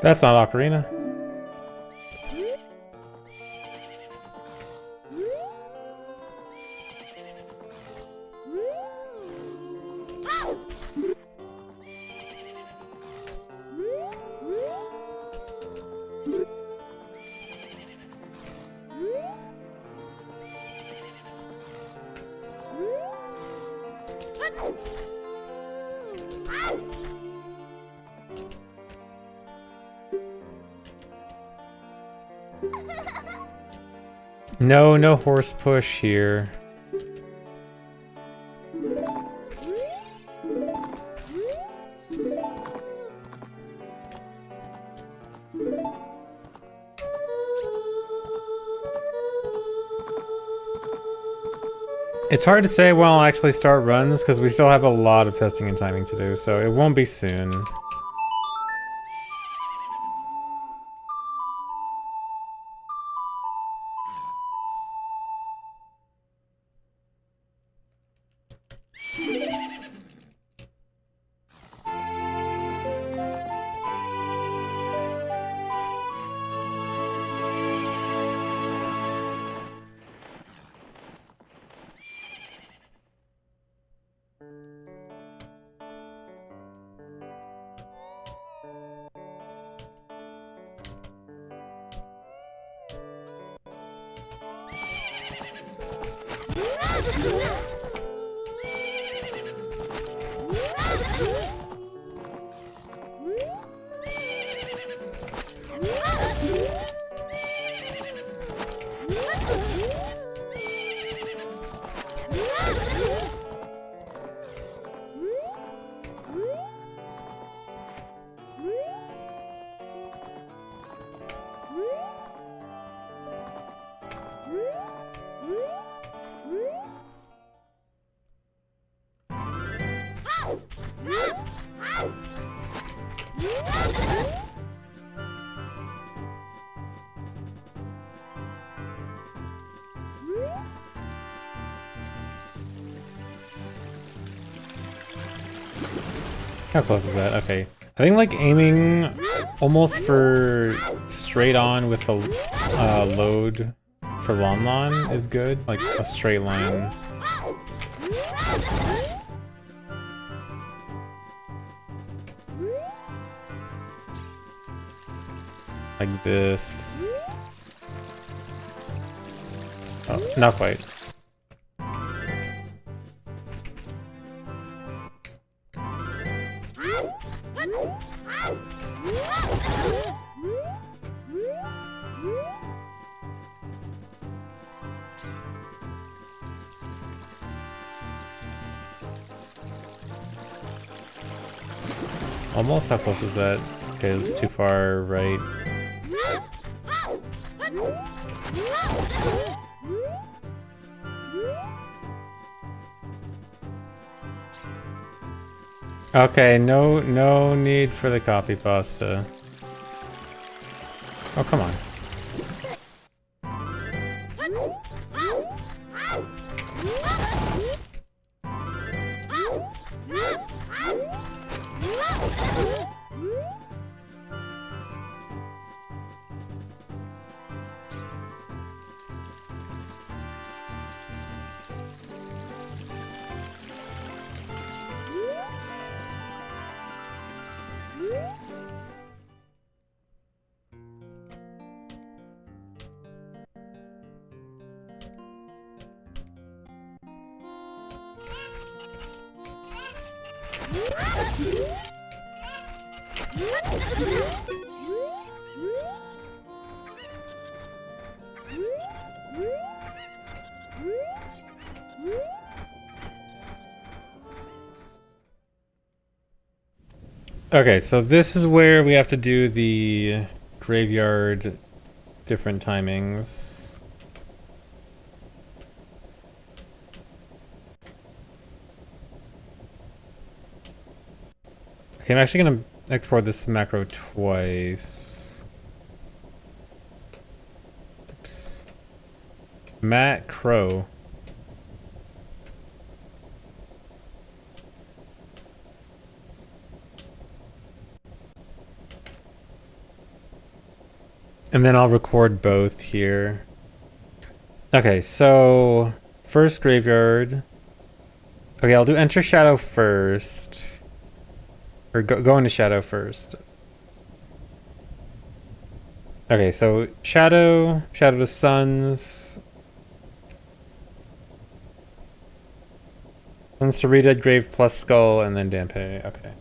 That's not Ocarina. No horse push here. It's hard to say when I'll actually start runs because we still have a lot of testing and timing to do, so it won't be soon. How close is that? Okay. I think like aiming almost for straight on with the load for Lon Lon is good. Like a straight line. Like this. Oh, not quite. Almost. How close is that? Okay, it's too far right. Okay, no need for the copy pasta. Oh, come on. Okay, so this is where we have to do the graveyard different timings. Okay, I'm actually gonna export this macro twice. Oops. Matt Crow. And then I'll record both here. Okay, so first graveyard. Okay, I'll do enter shadow first. Or go into shadow first. Okay, so shadow to suns. Suns to Redead Grave plus skull, and then Dampe. Okay.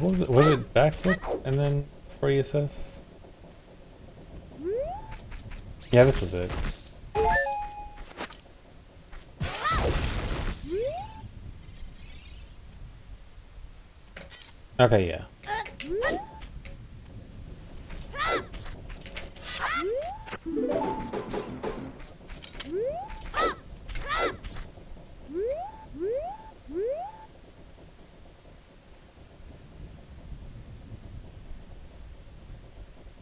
What was it? Was it backflip and then 4 ESS? Yeah, this was it. Okay, yeah.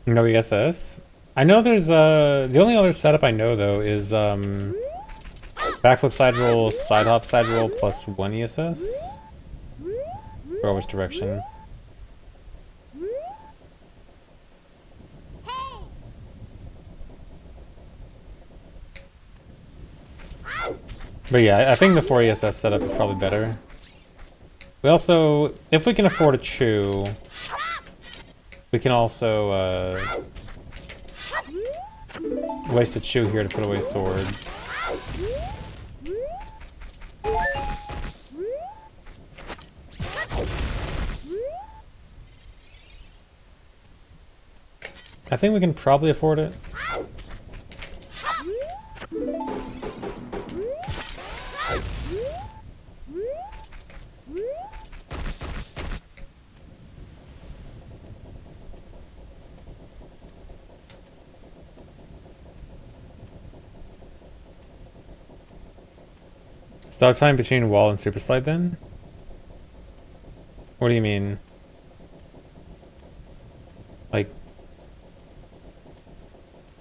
No ESS? I know there's the only other setup I know though is backflip side roll, side hop side roll plus 1 ESS. Or which direction? But yeah, I think the 4 ESS setup is probably better. We also, if we can afford a chew, we can also waste a chew here to put away sword. I think we can probably afford it. Stop time between wall and super slide then? What do you mean? Like,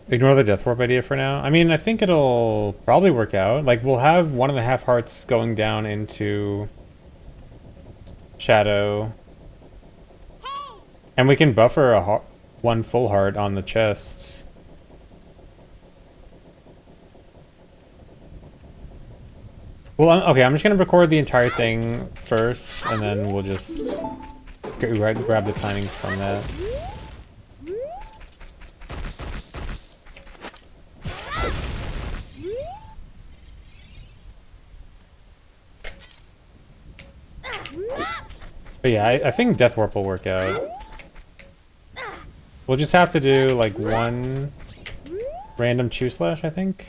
ignore the death warp idea for now? I mean, I think it'll probably work out. Like, we'll have 1.5 hearts going down into shadow. And we can buffer a 1 full heart on the chest. Well, okay, I'm just gonna record the entire thing first, and then we'll just grab the timings from that. But yeah, I think Death Warp will work out. We'll just have to do like one random Chew Slash, I think.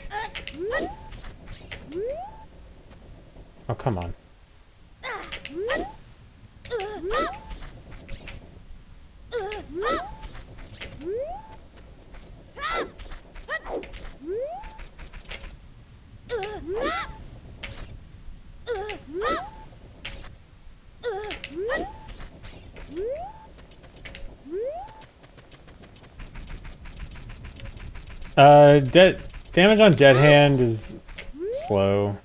Oh, come on. Damage on Dead Hand is slow.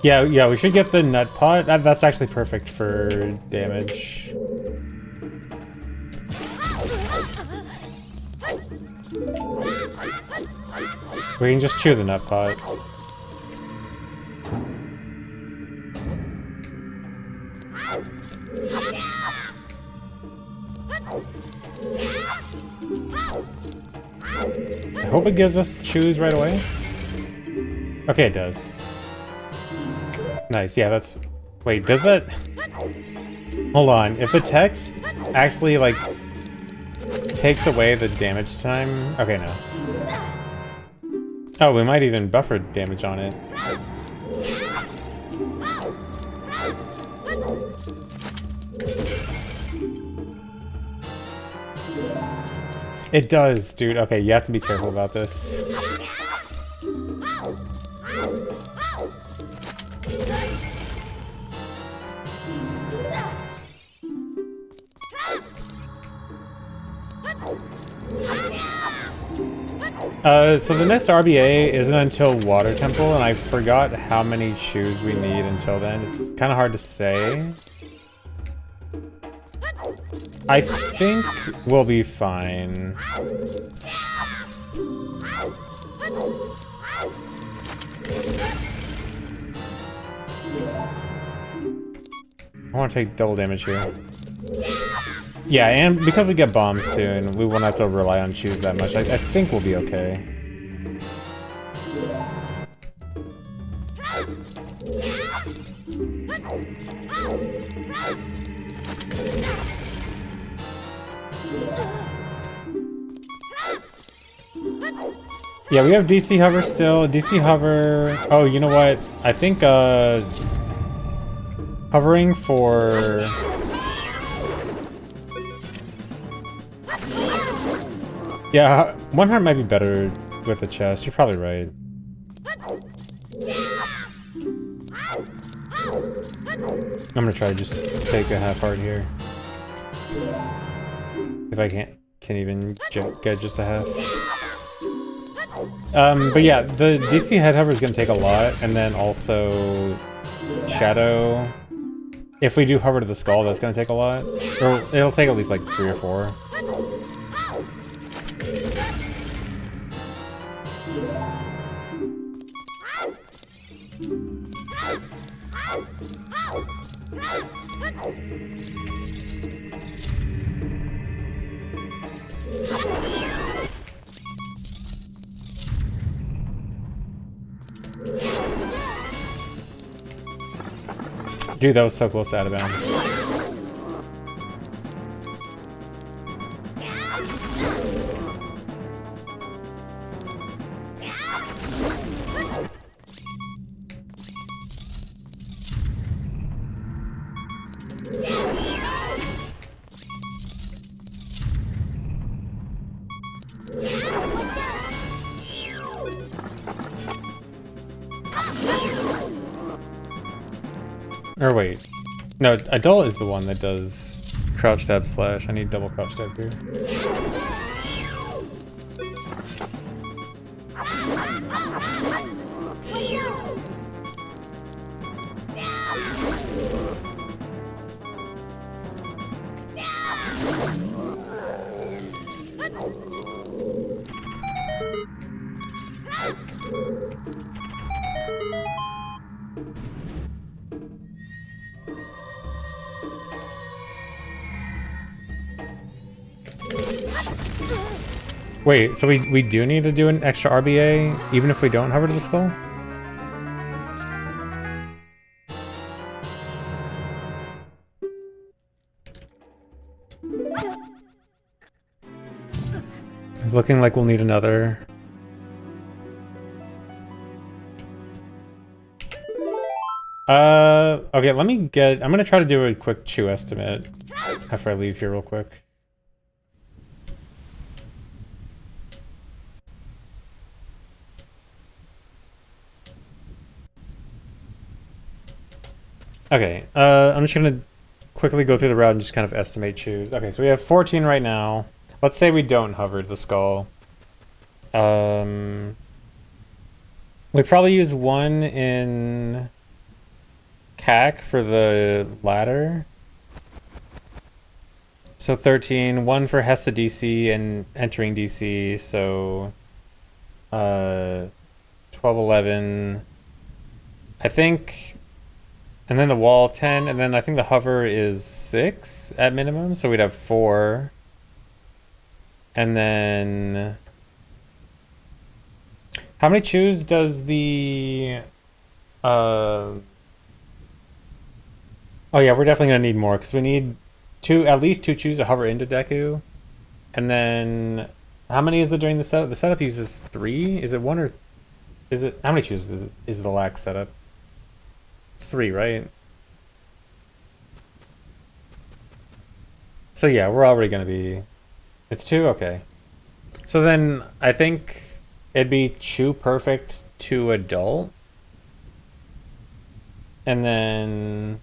Yeah, we should get the Nut Pot. That's actually perfect for damage. We can just chew the Nut Pot. I hope it gives us chews right away. Okay, it does. Nice, yeah, that's... Wait, does that... Hold on, if the text actually, like, takes away the damage time... Okay, no. Oh, we might even buffer damage on it. It does, dude. Okay, you have to be careful about this. So the next RBA isn't until Water Temple, and I forgot how many shoes we need until then. It's kind of hard to say. I think we'll be fine. I want to take double damage here. Yeah, and because we get bombs soon, we won't have to rely on shoes that much. I think we'll be okay. Yeah, we have DC Hover still. DC Hover... Oh, you know what? I think, hovering for... Yeah, one heart might be better with the chest. You're probably right. I'm gonna try to just take a half heart here. If I can't even get just a half. But yeah, the DC head hover is gonna take a lot, and then also Shadow. If we do hover to the skull, that's gonna take a lot. Or it'll take at least like 3 or 4. Dude, that was so close to out of bounds. Or wait. No, adult is the one that does crouch stab slash. I need double crouch stab here. Wait, so we do need to do an extra RBA even if we don't hover to the skull? It's looking like we'll need another. Okay, let me get... I'm gonna try to do a quick chew estimate after I leave here real quick. Okay, I'm just gonna quickly go through the route and just kind of estimate chews. Okay, so we have 14 right now. Let's say we don't hover the skull. We probably use one in CAC for the ladder. So 13, one for Hesta DC and entering DC, so 12, 11. I think, and then the wall 10, and then I think the hover is 6 at minimum, so we'd have 4. And then how many chews does the oh yeah, we're definitely gonna need more because we need at least 2 chews to hover into Deku. And then how many is it during the setup? The setup uses 3. Is it 1 or is it how many chews is the lax setup? 3, right? So yeah, we're already gonna be... It's 2? Okay. So then I think it'd be chew perfect to adult. And then...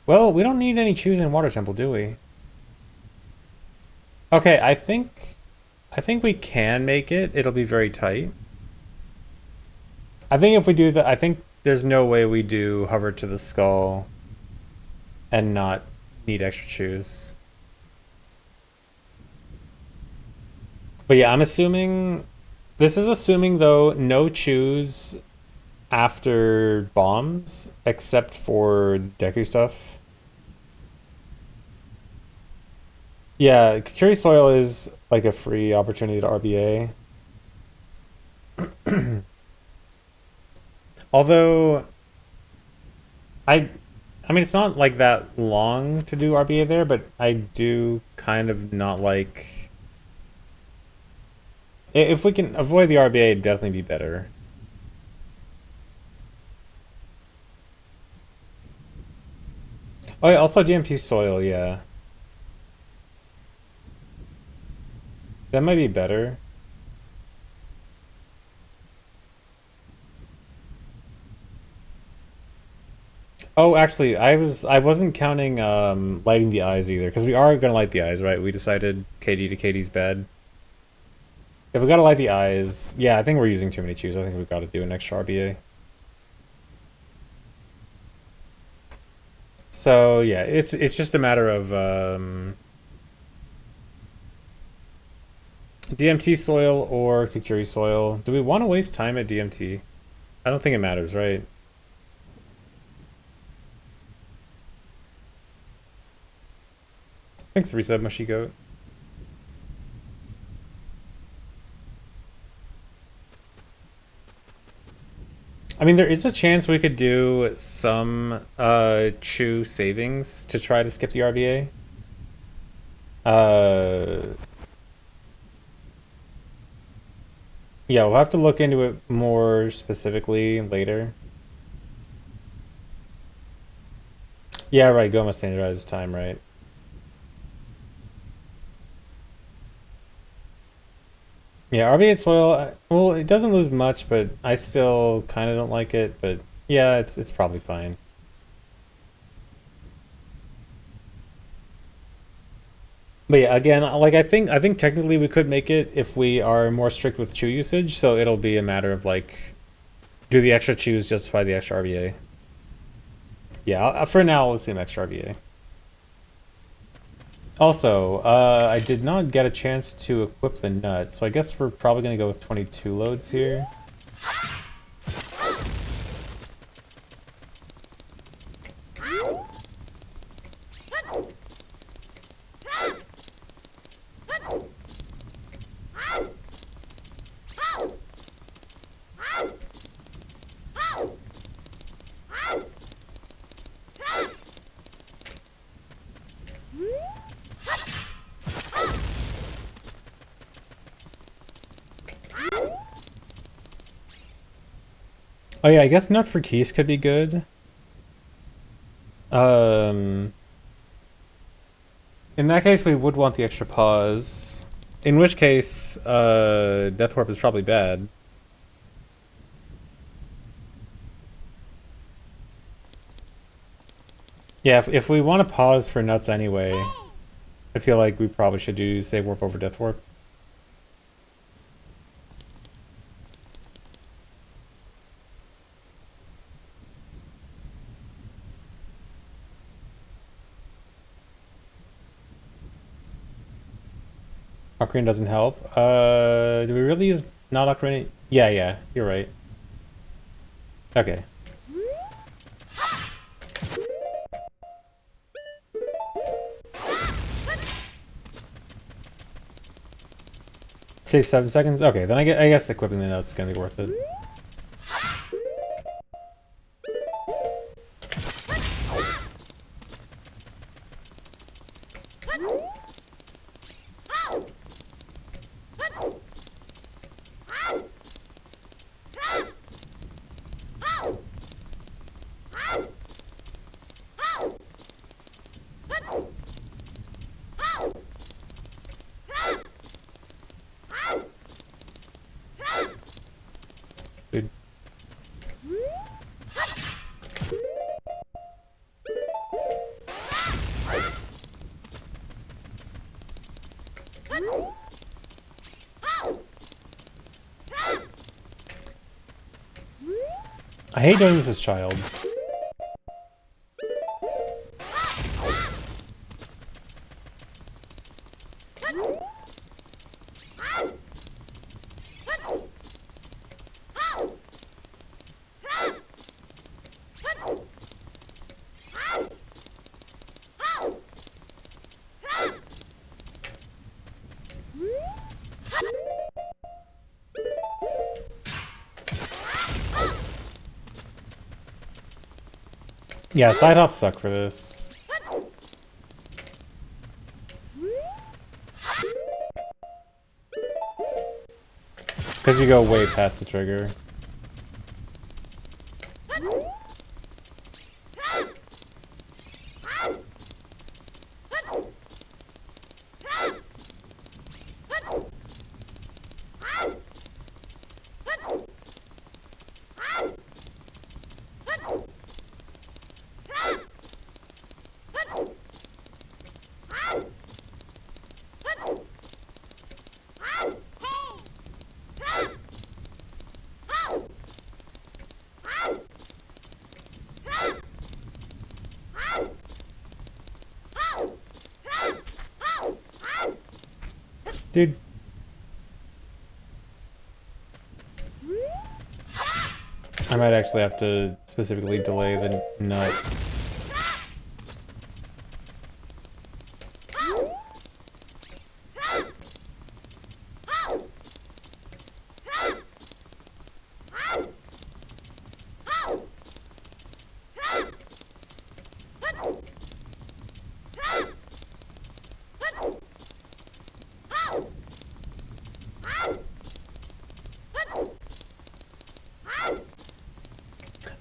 Well, we don't need any chews in Water Temple, do we? Okay, I think we can make it. It'll be very tight. I think if we do that, I think there's no way we do hover to the skull and not need extra chews. But yeah, I'm assuming... This is assuming, though, no chews after bombs, except for Deku stuff. Yeah, Kakiri Soil is like a free opportunity to RBA. Although, I mean, it's not like that long to do RBA there, but I do kind of not like... If we can avoid the RBA, it'd definitely be better. Oh yeah, also DMP Soil, yeah. That might be better. Oh, actually, I wasn't counting lighting the eyes either, because we are gonna light the eyes, right? We decided KD to KD's bed. If we gotta light the eyes, yeah, I think we're using too many chews. I think we've got to do an extra RBA. So yeah, it's just a matter of DMT Soil or Kakiri Soil. Do we want to waste time at DMT? I don't think it matters, right? Thanks, Reset Mushy Goat. I mean, there is a chance we could do some chew savings to try to skip the RBA. Yeah, we'll have to look into it more specifically later. Yeah, right, Goma standardized time, right? Yeah, RBA Soil, well, it doesn't lose much, but I still kind of don't like it, but yeah, it's probably fine. But yeah, again, like I think technically we could make it if we are more strict with chew usage. So it'll be a matter of like, do the extra chews justify the extra RBA? Yeah, for now I'll assume extra RBA. Also, I did not get a chance to equip the nut, so I guess we're probably gonna go with 22 loads here. Oh yeah, I guess nut for keys could be good. Um, in that case, we would want the extra pause. In which case, Death Warp is probably bad. Yeah, if we want to pause for nuts anyway, I feel like we probably should do Save Warp over Death Warp. Ocarina doesn't help. Do we really use not Ocarina? Yeah, you're right. Okay. Save 7 seconds? Okay, then I guess equipping the nut's gonna be worth it. Dude. I hate doing this as child. Yeah, side hops suck for this. Because you go way past the trigger. Dude. I might actually have to specifically delay the nut.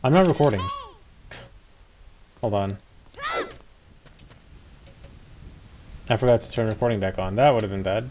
I'm not recording. Hold on. I forgot to turn recording back on. That would have been bad.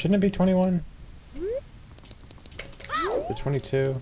Shouldn't it be 21? The 22.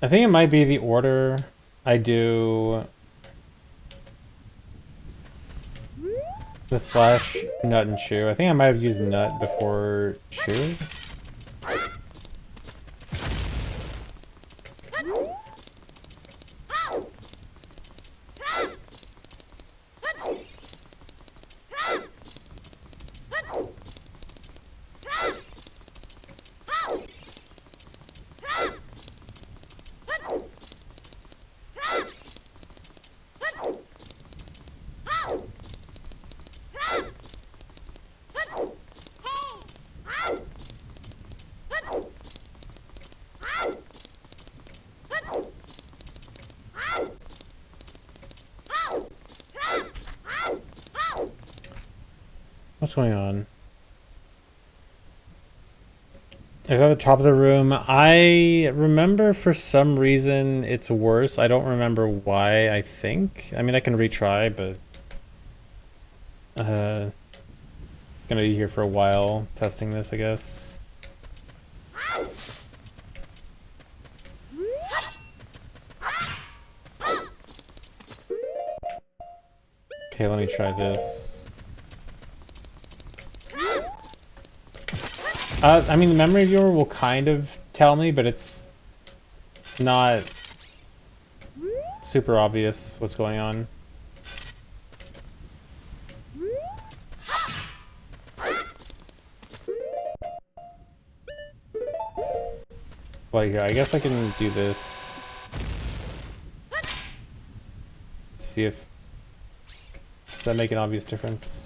I think it might be the order I do the slash nut and chew. I think I might have used nut before chew. What's going on? It's at the top of the room. I remember for some reason it's worse. I don't remember why, I think. I mean, I can retry, but... gonna be here for a while testing this, I guess. Okay, let me try this. I mean, the memory viewer will kind of tell me, but it's not super obvious what's going on. Well, yeah, I guess I can do this. See if... Does that make an obvious difference?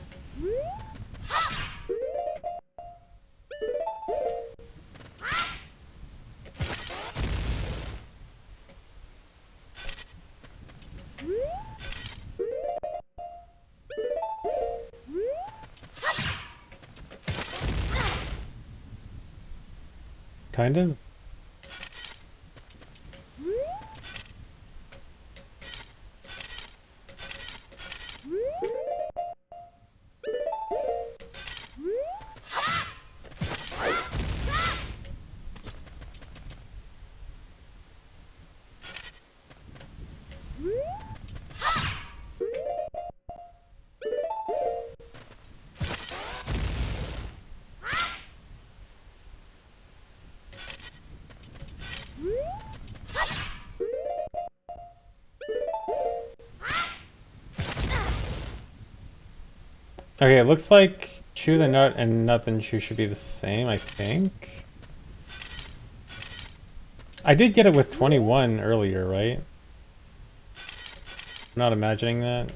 Kind of. Okay, it looks like chew the nut and nut and chew should be the same, I think. I did get it with 21 earlier, right? I'm not imagining that.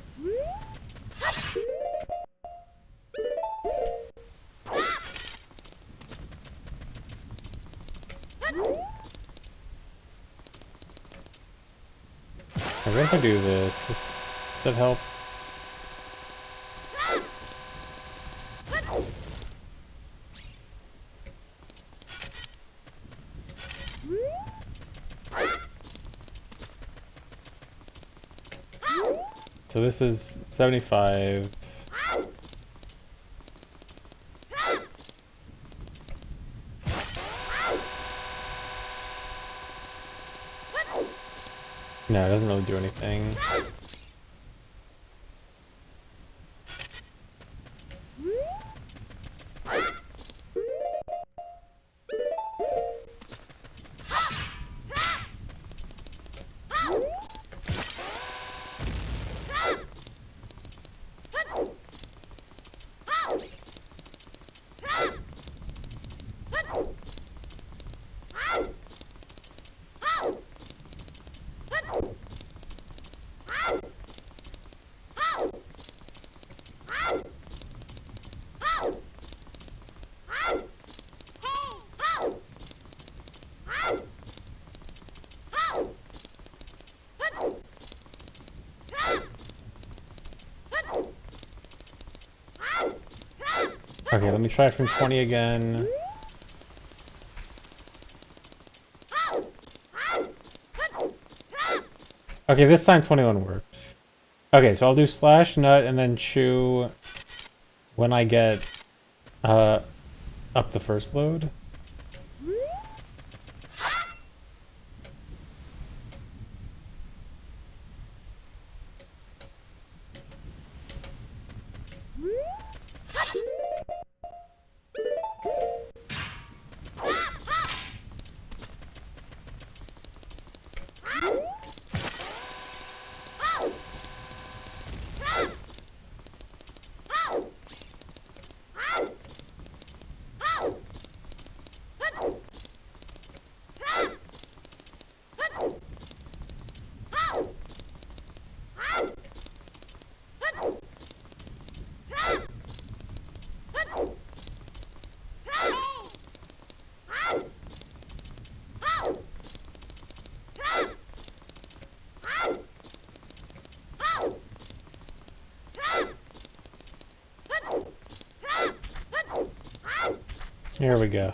Maybe if I do this, does that help? So this is 75. No, it doesn't really do anything. Okay, let me try from 20 again. Okay, this time 21 worked. Okay, so I'll do slash nut and then chew when I get up the first load. Here we go.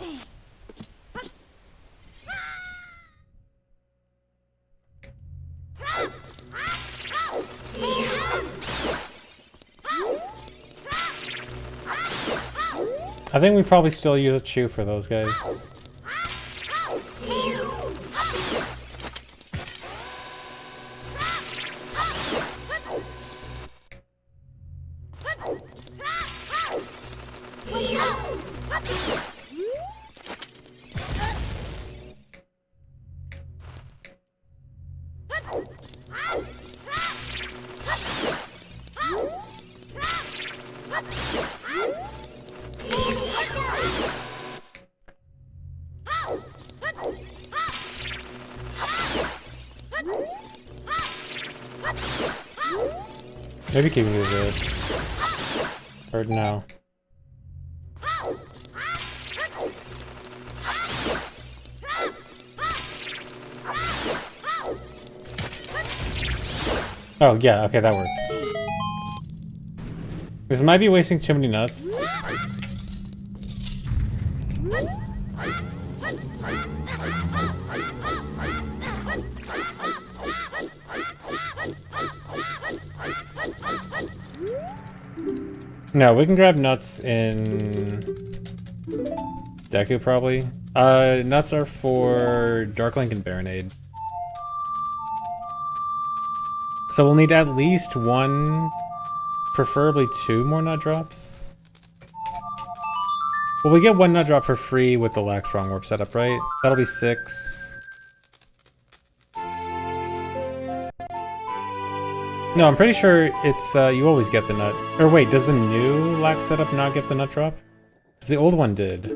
I think we probably still use a chew for those guys. Maybe keep me with this. Or no. Oh, yeah, okay, that works. This might be wasting too many nuts. No, we can grab nuts in Deku probably. Nuts are for Dark Link and Baronade. So we'll need at least one, preferably two more nut drops. Well, we get one nut drop for free with the Lax Strong Warp setup, right? That'll be 6. No, I'm pretty sure it's, you always get the nut. Or wait, does the new Lax setup not get the nut drop? Because the old one did.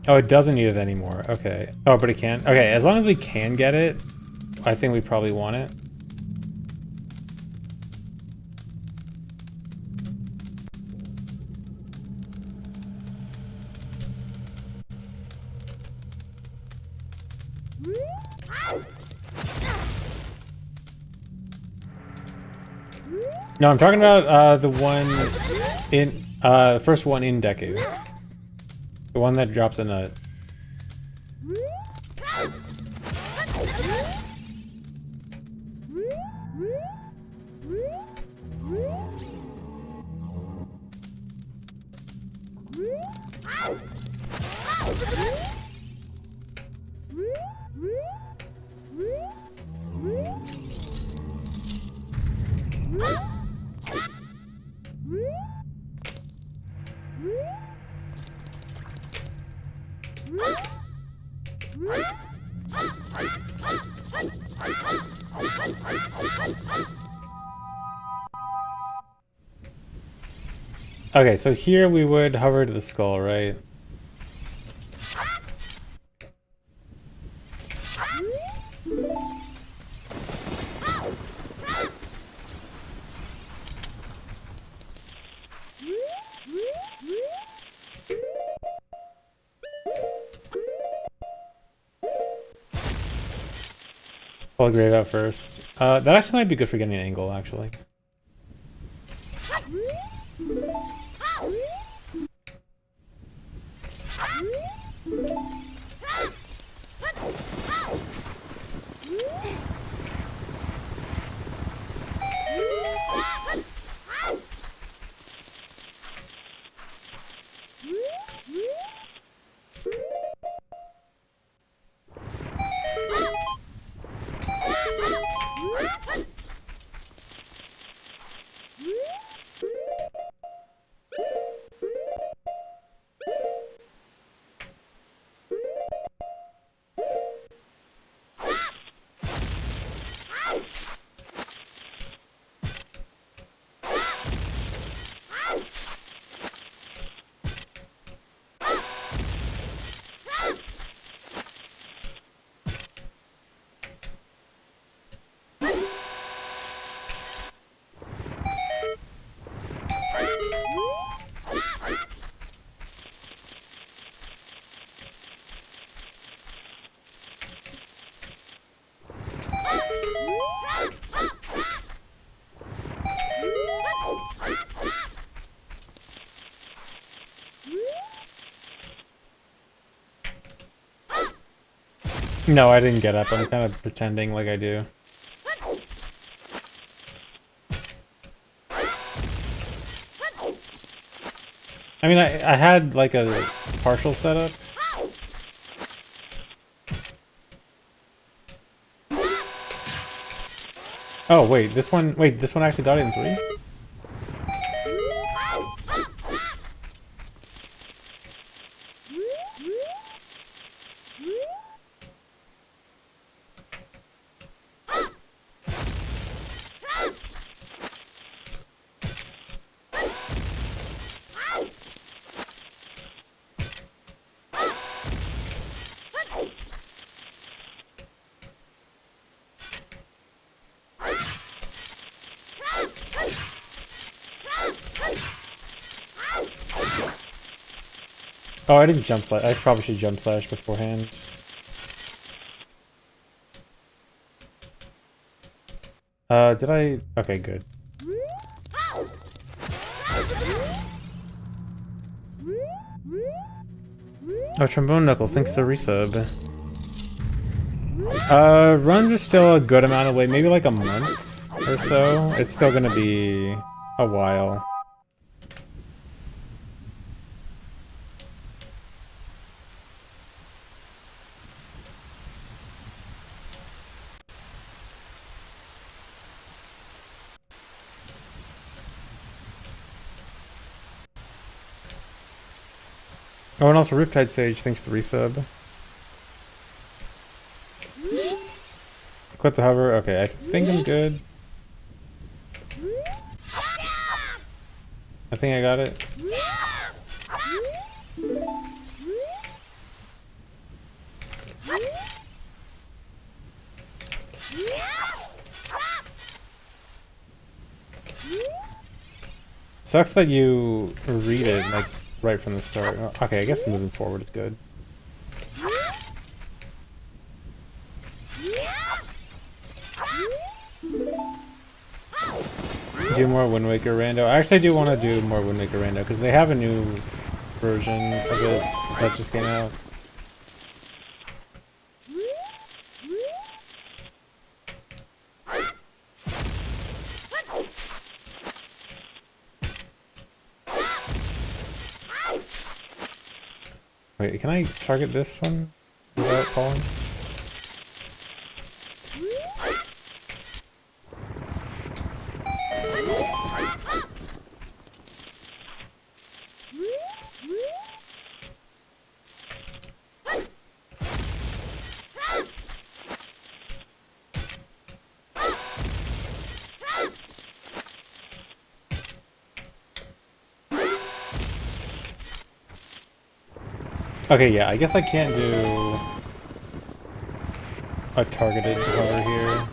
Oh, it doesn't need it anymore. Okay. Oh, but it can? Okay, as long as we can get it, I think we probably want it. No, I'm talking about the one in first one in Deku. The one that drops a nut. Okay, so here we would hover to the skull, right? Pull a grave out first. That actually might be good for getting an angle, actually. No, I didn't get up. I'm kind of pretending like I do. I mean, I had like a partial setup. Oh, wait, this one actually got it in 3? Oh, I didn't jump slash. I probably should jump slash beforehand. Did I? Okay, good. Oh, Trombone Knuckles, thanks for the resub. Runs are still a good amount away, maybe like a month or so. It's still gonna be a while. Oh, and also Riptide Sage, thanks for the resub. Clip to hover, okay, I think I'm good. I think I got it. Sucks that you read it like right from the start. Okay, I guess moving forward is good. Do more Wind Waker rando. I actually do want to do more Wind Waker rando because they have a new version of it that just came out. Wait, can I target this one without falling? Okay, yeah, I guess I can't do a targeted hover here.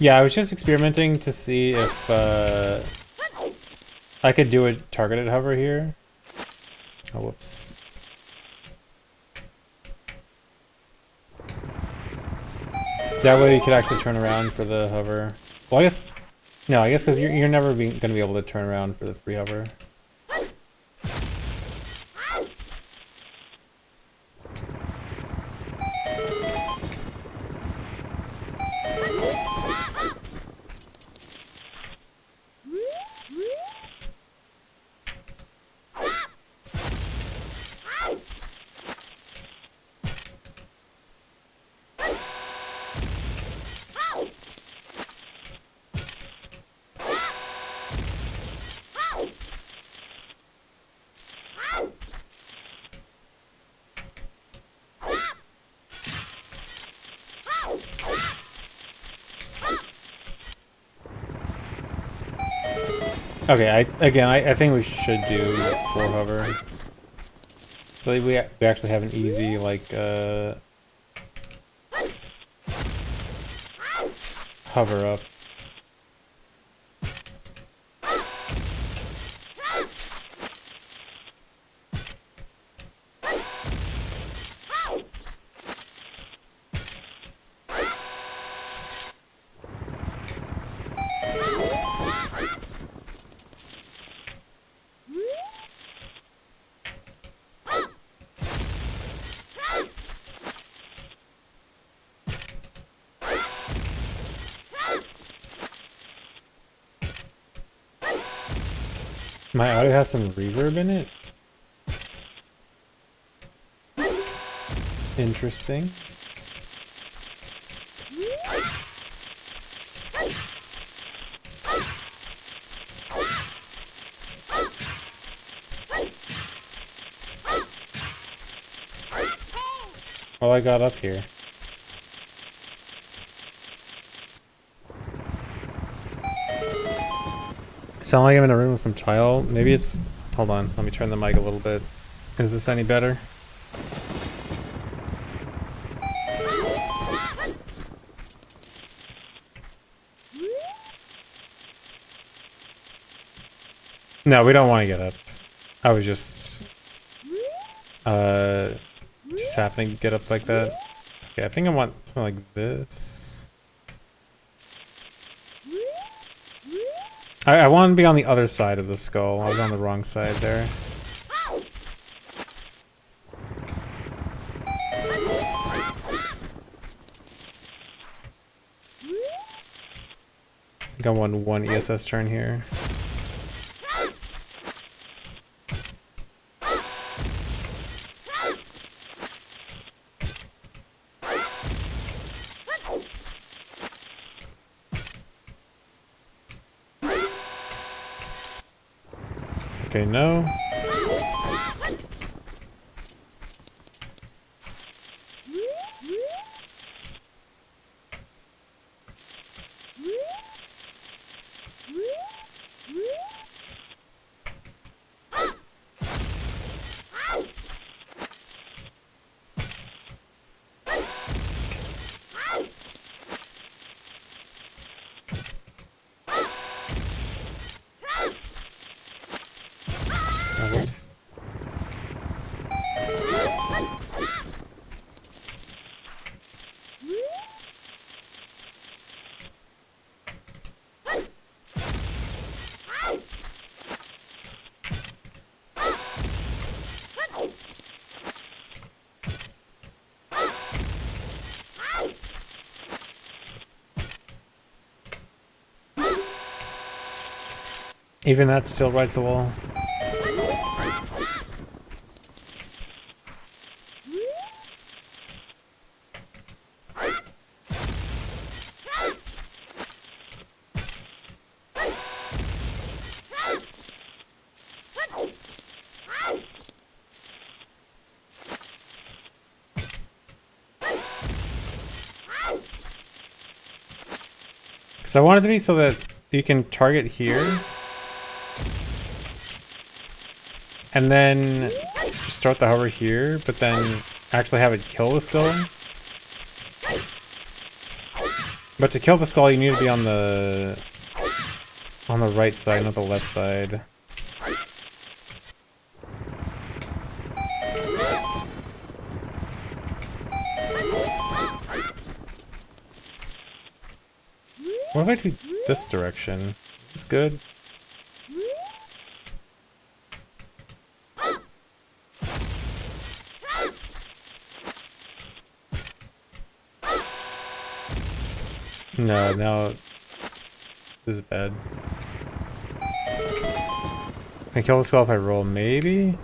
Yeah, I was just experimenting to see if I could do a targeted hover here. Oh, whoops. That way you could actually turn around for the hover. Well, I guess... No, I guess because you're never going to be able to turn around for the 3 hover. Okay, I think we should do 4 hover. So we actually have an easy, like, hover up. My audio has some reverb in it. Interesting. Well, I got up here. Sound like I'm in a room with some child. Maybe it's... Hold on, let me turn the mic a little bit. Is this any better? No, we don't want to get up. I was just happening to get up like that. Okay, I think I want something like this. I want to be on the other side of the skull. I was on the wrong side there. I think I want one ESS turn here. Okay, no. Whoops. Even that still rides the wall. So I want it to be so that you can target here. And then start the hover here, but then actually have it kill the skull. But to kill the skull, you need to be on the right side, not the left side. What if I do this direction? Is this good? No, this is bad. Can I kill the skull if I roll? Maybe?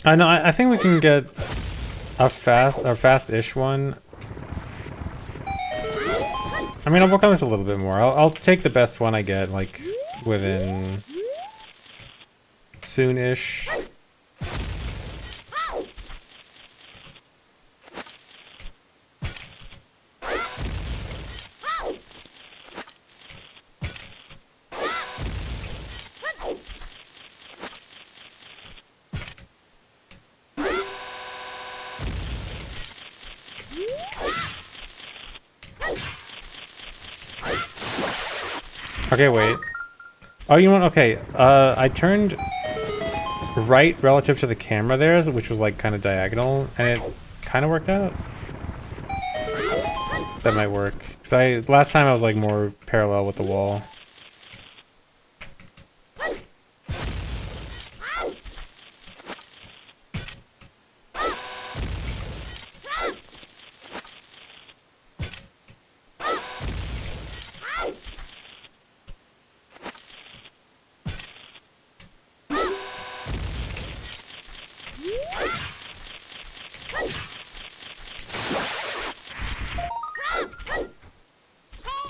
I know, I think we can get a fast-ish one. I mean, I'll work on this a little bit more. I'll take the best one I get, like, within soon-ish. Okay, wait. Oh, you know what? Okay, I turned right relative to the camera there, which was like kind of diagonal, and it kind of worked out. That might work. Cause last time I was like more parallel with the wall.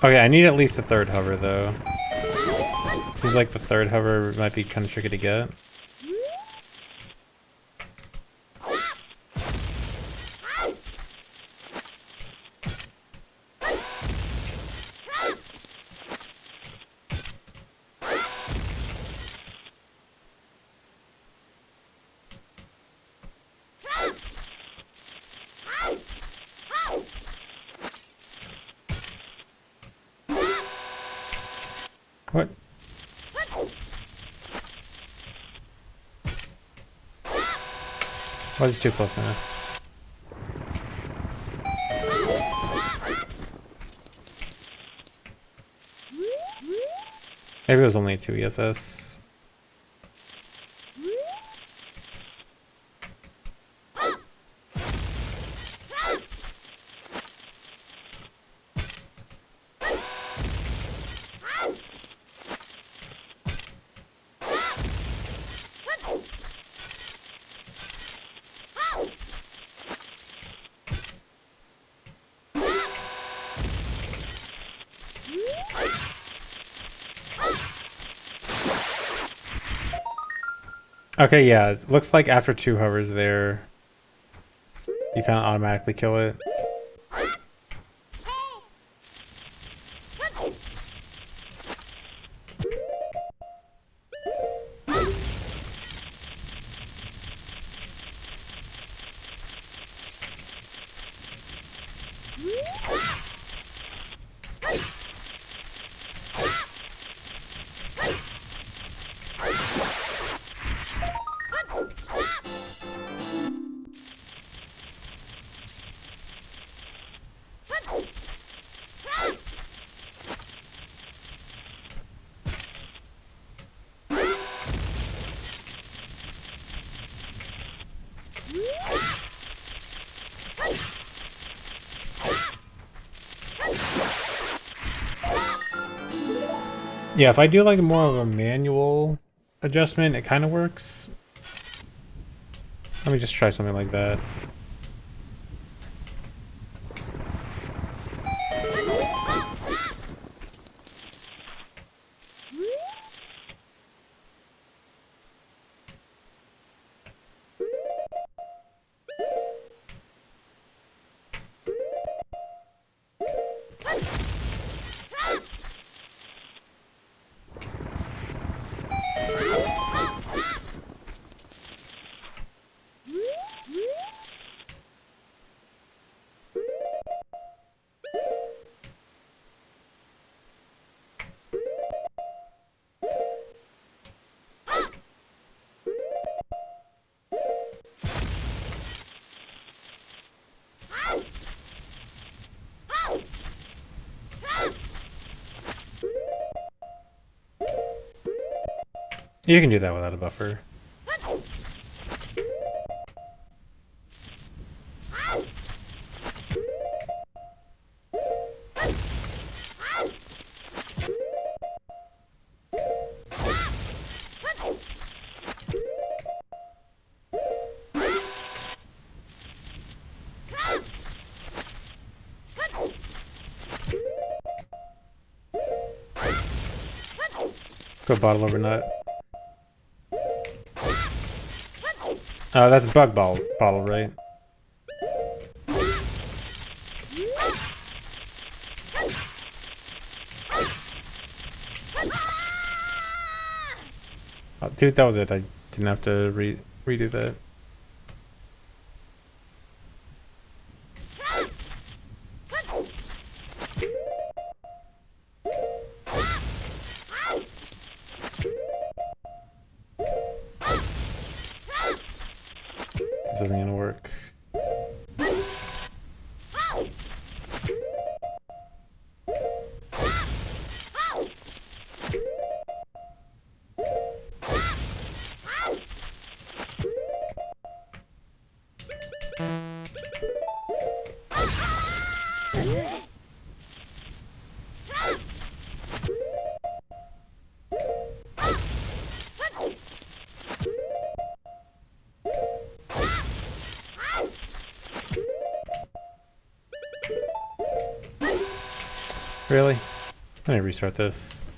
Okay, I need at least a third hover though. Seems like the third hover might be kind of tricky to get. What? Why is it too close now? Maybe it was only 2 ESS. Okay, yeah, it looks like after 2 hovers there, you kind of automatically kill it. Yeah, if I do like more of a manual adjustment, it kind of works. Let me just try something like that. You can do that without a buffer. Go bottle over nut. Oh, that's bug bottle, right? Oh, dude, that was it. I didn't have to redo that. This isn't gonna work. Really? Let me restart this.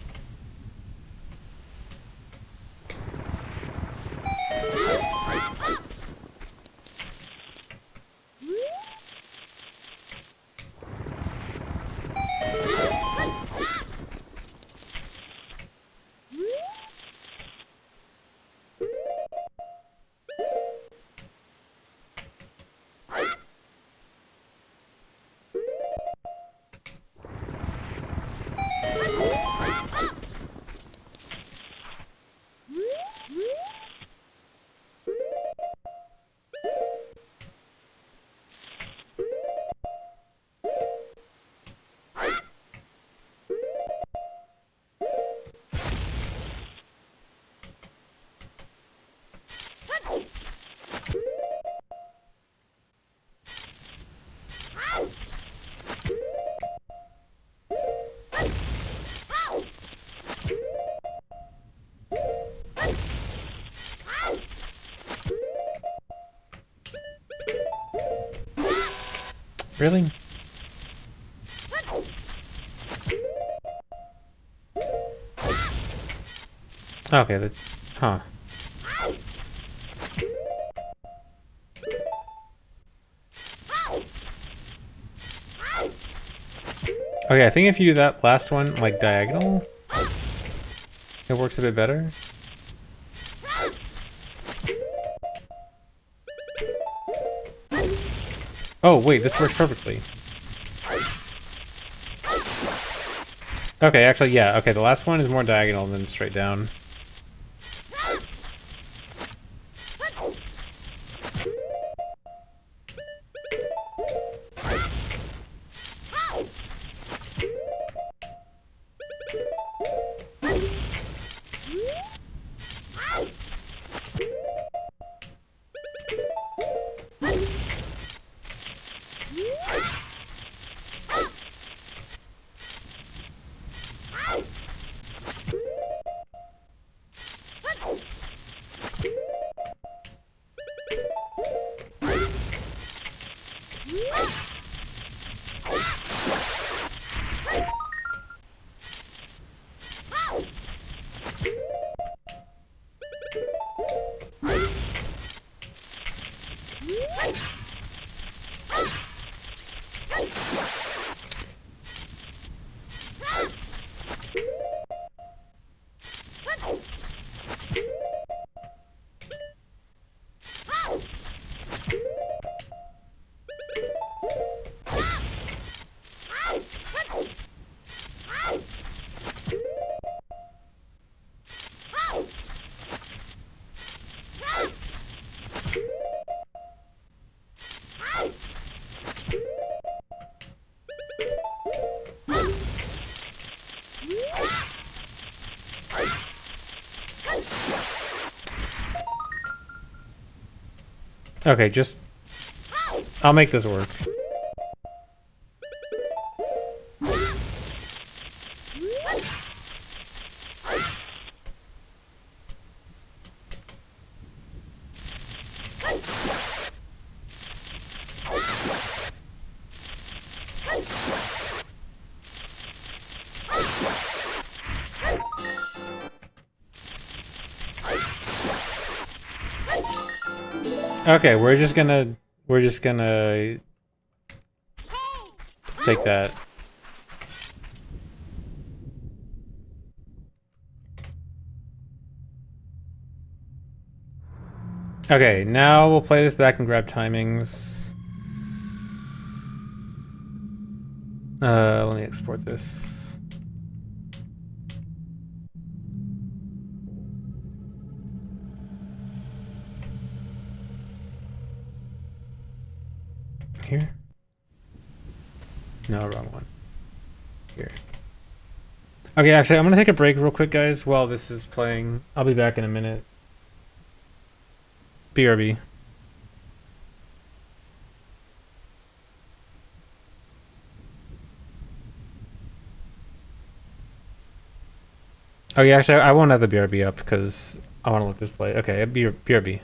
Really? Okay, that... Huh. Okay, I think if you do that last one, like, diagonal, it works a bit better. Oh, wait, this works perfectly. Okay, actually, yeah. Okay, the last one is more diagonal than straight down. Okay, just... I'll make this work. Okay, we're just gonna take that. Okay, now we'll play this back and grab timings. Let me export this. Here? No, wrong one. Here. Okay, actually, I'm gonna take a break real quick, guys, while this is playing. I'll be back in a minute. BRB. Oh yeah, actually, I won't have the BRB up because I want to let this play. Okay, BRB.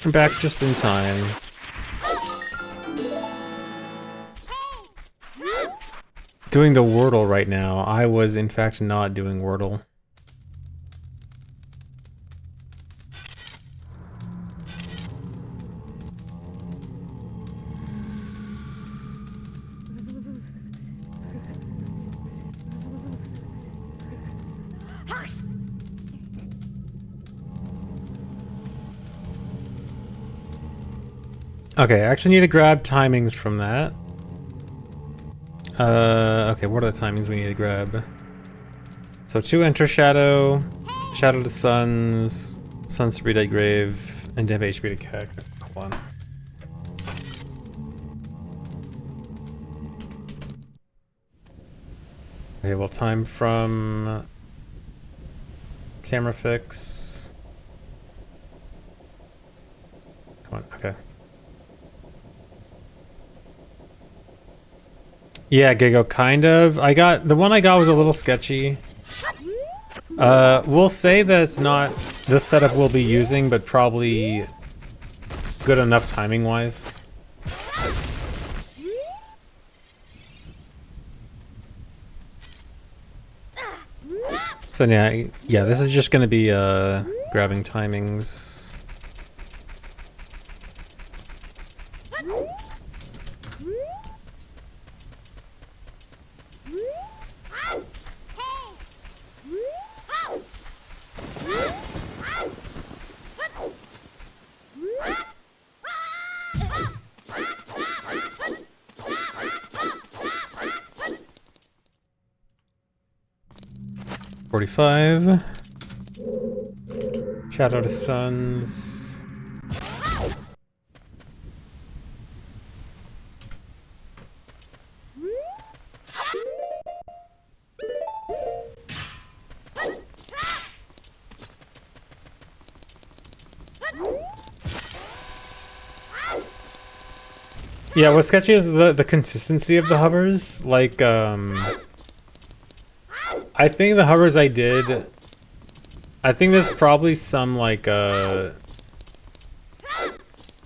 I'm back just in time. Doing the Wordle right now. I was in fact not doing Wordle. Okay, I actually need to grab timings from that. Okay, what are the timings we need to grab? So 2 Enter Shadow, Shadow to Suns, Suns to Redite Grave, and Dev HP to Keck. Hold on. Okay, well, time from Camera Fix. Come on, okay. Yeah, Gigo, kind of. The one I got was a little sketchy. We'll say that it's not this setup we'll be using, but probably good enough timing-wise. So yeah, this is just gonna be grabbing timings. $45. Shadow to Suns. Yeah, what's sketchy is the consistency of the hovers. Like, I think the hovers I did, I think there's probably some, like,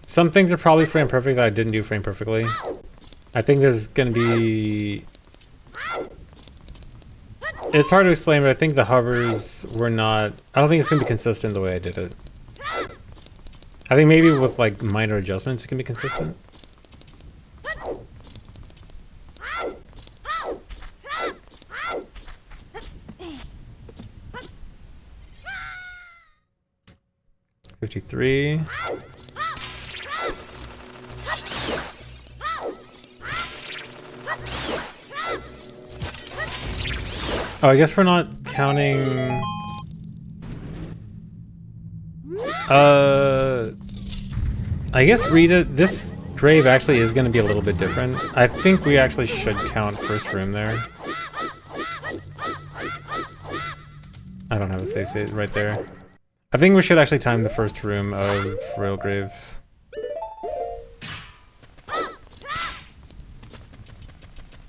some things are probably frame perfect that I didn't do frame perfectly. I think there's gonna be... It's hard to explain, but I think the hovers were not... I don't think it's gonna be consistent the way I did it. I think maybe with, like, minor adjustments it can be consistent. $53. Oh, I guess we're not counting... I guess this grave actually is going to be a little bit different. I think we actually should count first room there. I don't have a save state right there. I think we should actually time the first room of Royal Grave.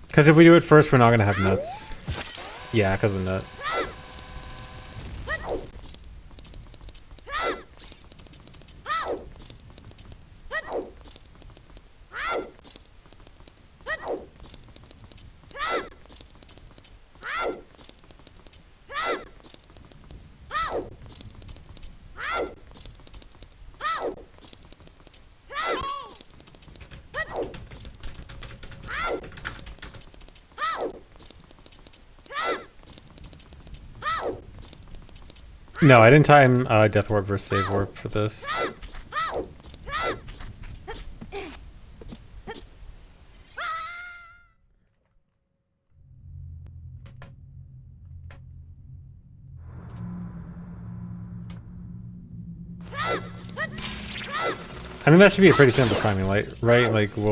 Because if we do it first, we're not going to have nuts. Yeah, because of nut. No, I didn't time Death Warp versus Save Warp for this. I mean, that should be a pretty simple timing, right? Like, we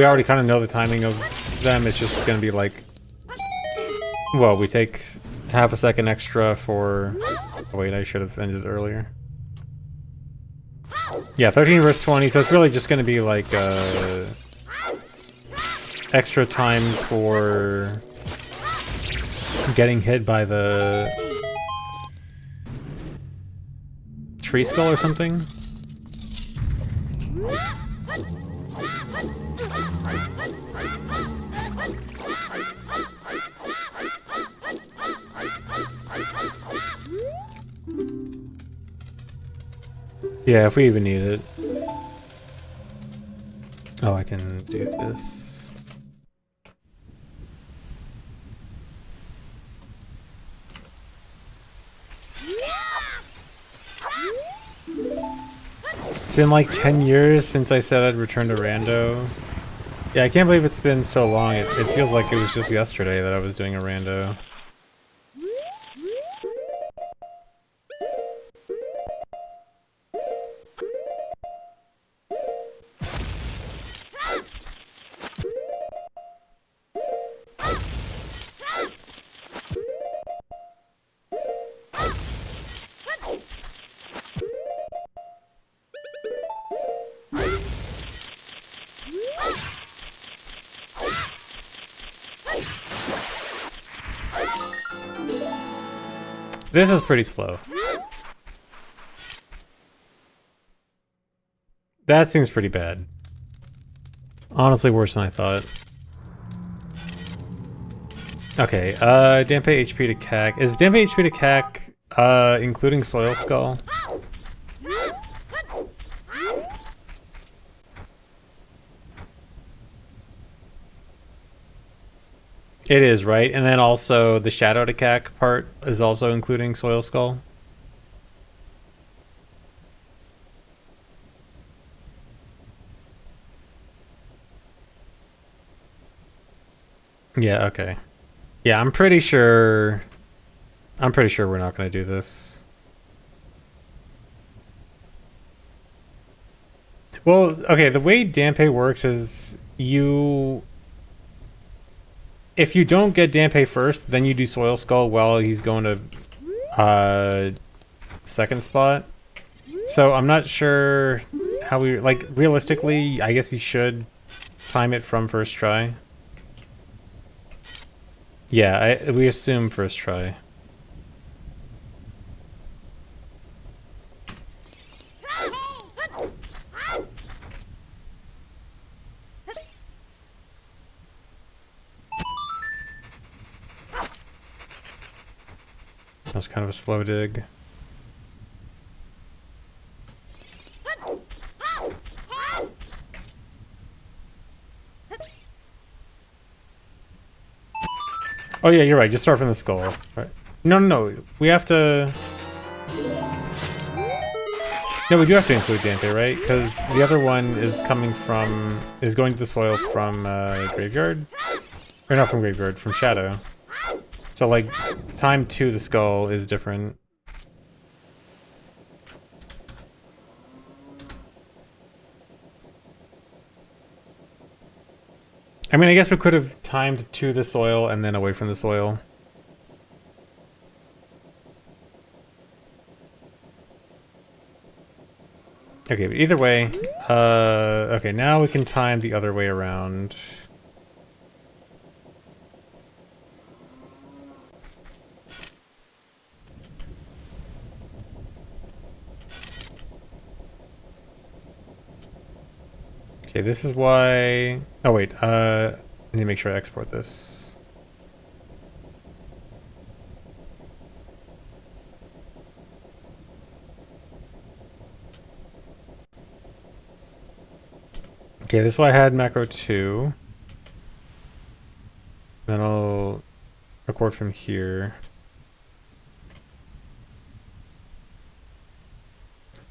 already kind of know the timing of them. It's just gonna be like, well, we take half a second extra for... Oh, wait, I should have ended earlier. Yeah, 13 versus 20, so it's really just gonna be like extra time for getting hit by the tree skull or something. Yeah, if we even need it. Oh, I can do this. It's been like 10 years since I said I'd return to rando. Yeah, I can't believe it's been so long. It feels like it was just yesterday that I was doing a rando. This is pretty slow. That seems pretty bad. Honestly, worse than I thought. Okay, Dampe HP to CAC. Is Dampe HP to CAC, including Soil Skull? It is, right? And then also the Shadow to CAC part is also including Soil Skull? Yeah, okay. Yeah, I'm pretty sure we're not going to do this. Well, okay, the way Dampe works is if you don't get Dampe first, then you do Soil Skull while he's going to second spot. So I'm not sure how we, like, realistically, I guess you should time it from first try. Yeah, we assume first try. That was kind of a slow dig. Oh yeah, you're right. Just start from the skull. Right. No. We have to... No, we do have to include Dampe, right? Because the other one is going to the soil from Graveyard? Or not from Graveyard, from Shadow. So like, time to the skull is different. I mean, I guess we could have timed to the soil and then away from the soil. Okay, but either way, okay, now we can time the other way around. Okay, this is why... Oh, wait, I need to make sure I export this. Okay, this is why I had macro 2. Then I'll record from here.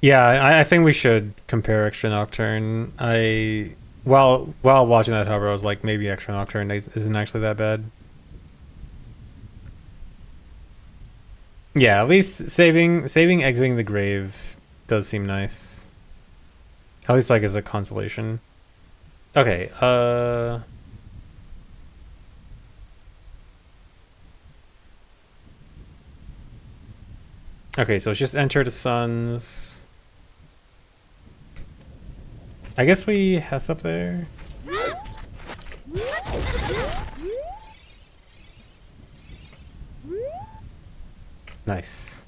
Yeah, I think we should compare Extra Nocturne. While watching that, however, I was like, maybe Extra Nocturne isn't actually that bad. Yeah, at least saving exiting the grave does seem nice. At least like as a consolation. Okay, okay, so it's just enter the suns. I guess we Hess up there. Nice.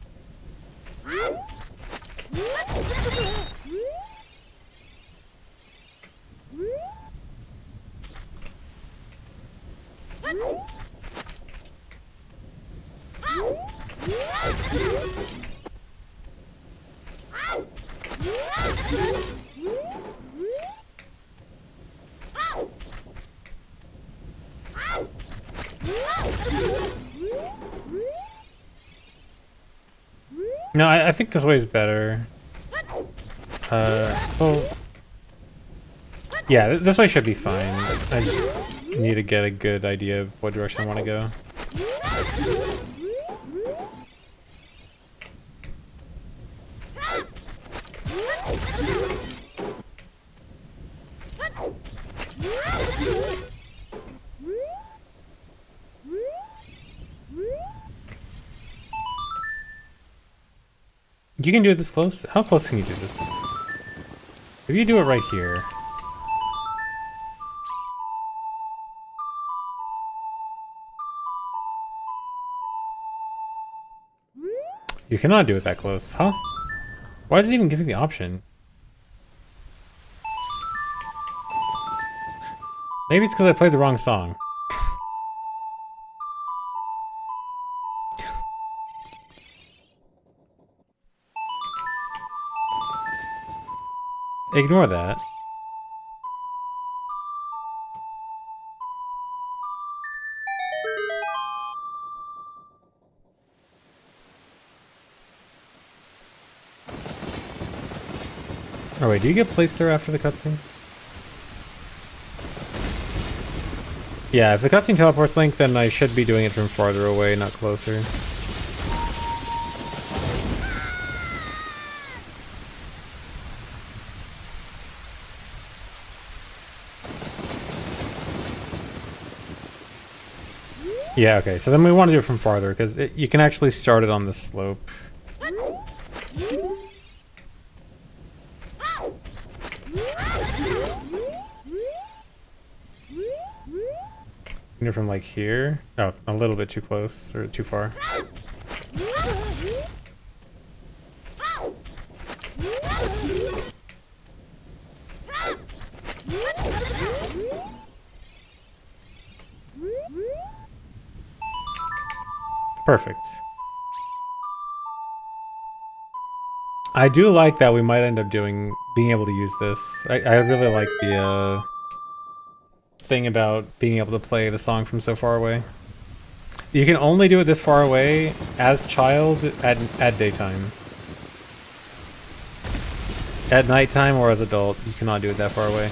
No, I think this way is better. Well, yeah, this way should be fine. I just need to get a good idea of what direction I want to go. You can do it this close? How close can you do this? If you do it right here. You cannot do it that close, huh? Why is it even giving the option? Maybe it's because I played the wrong song. Ignore that. Oh wait, do you get placed there after the cutscene? Yeah, if the cutscene teleports Link, then I should be doing it from farther away, not closer. Yeah, okay, so then we want to do it from farther, because you can actually start it on the slope. From like here. Oh, a little bit too close or too far. Perfect. I do like that we might end up being able to use this. I really like the thing about being able to play the song from so far away. You can only do it this far away as child at daytime. At nighttime or as adult, you cannot do it that far away.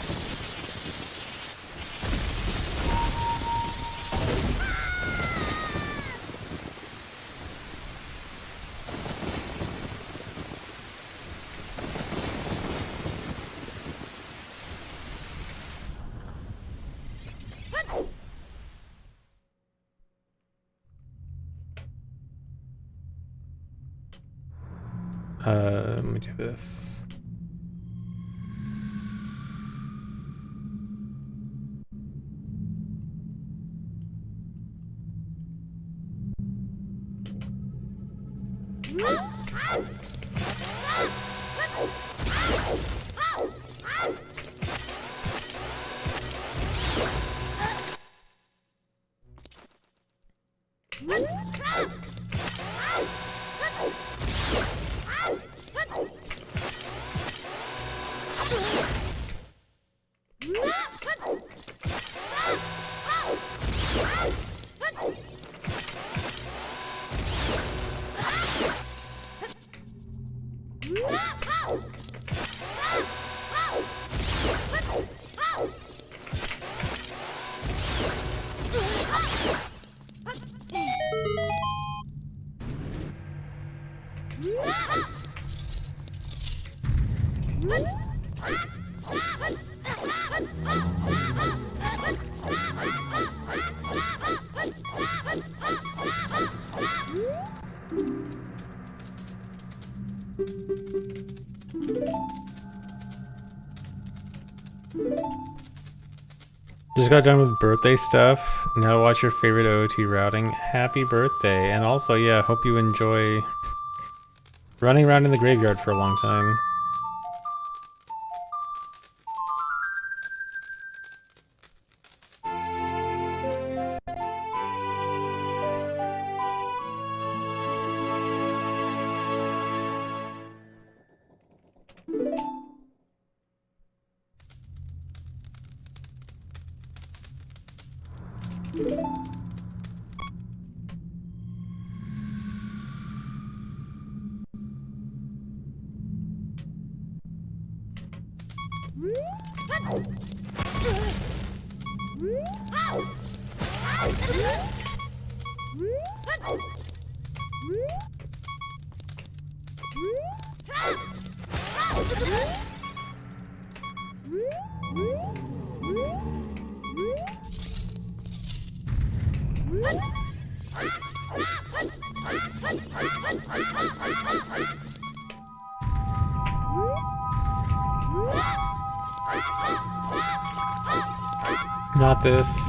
Let me do this. Just got done with birthday stuff. Now watch your favorite OOT routing. Happy birthday. And also, yeah, hope you enjoy running around in the graveyard for a long time.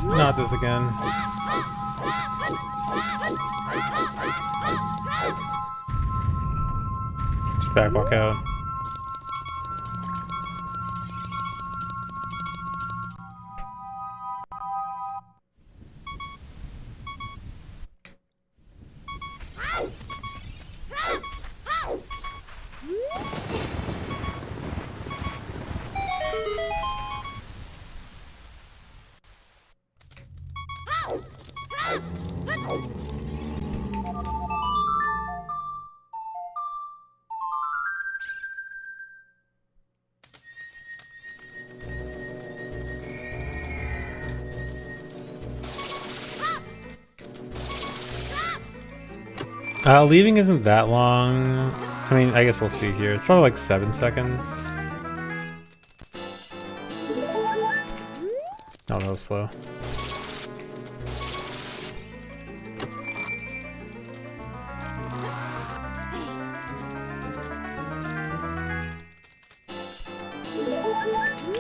Not this again. Just back walk out. Leaving isn't that long. I mean, I guess we'll see here. It's probably like 7 seconds. No, that was slow.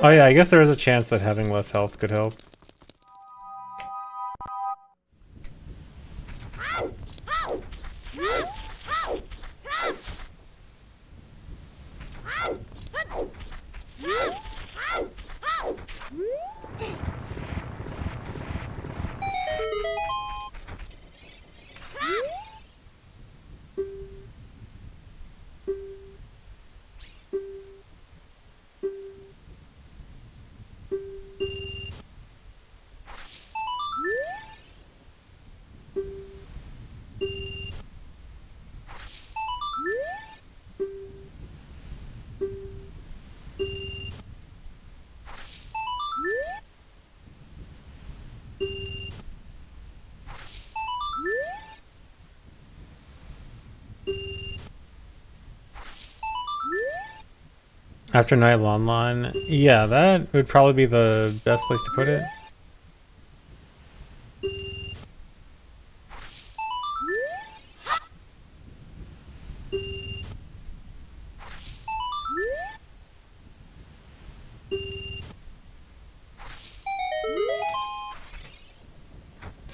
Oh yeah, I guess there is a chance that having less health could help. After Night Lon Lon, yeah, that would probably be the best place to put it.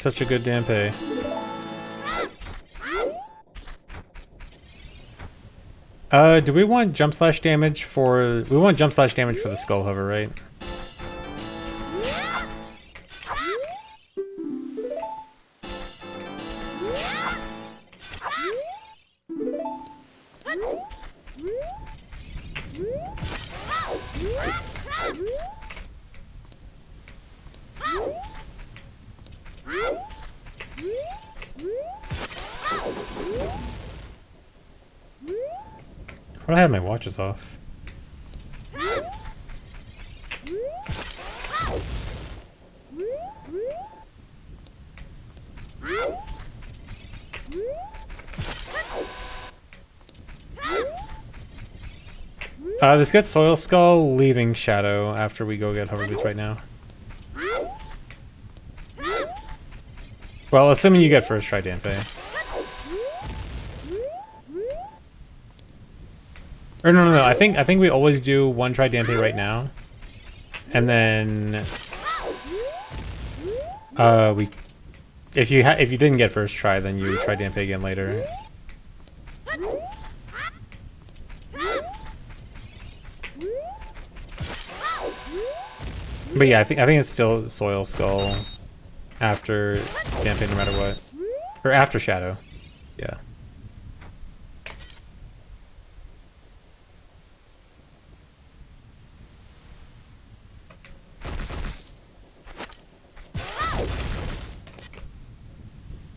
Such a good Dampe. Do we want jump slash damage for... We want jump slash damage for the skull hover, right? Why do I have my watches off? This gets Soil Skull, leaving Shadow after we go get Hover Boots right now. Well, assuming you get first try Dampe. Or no. I think we always do one try Dampe right now, and then if you didn't get first try, then you try Dampe again later. But yeah, I think it's still Soil Skull after Dampe no matter what, or after Shadow. Yeah.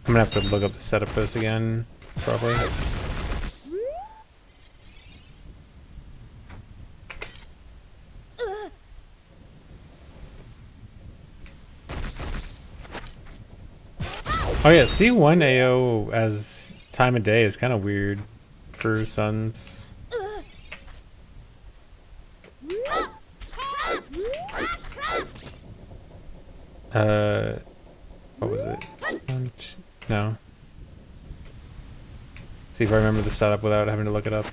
I'm gonna have to look up the setup for this again, probably. Oh yeah, C1 AO as time of day is kind of weird for Suns. What was it? No. See if I remember the setup without having to look it up.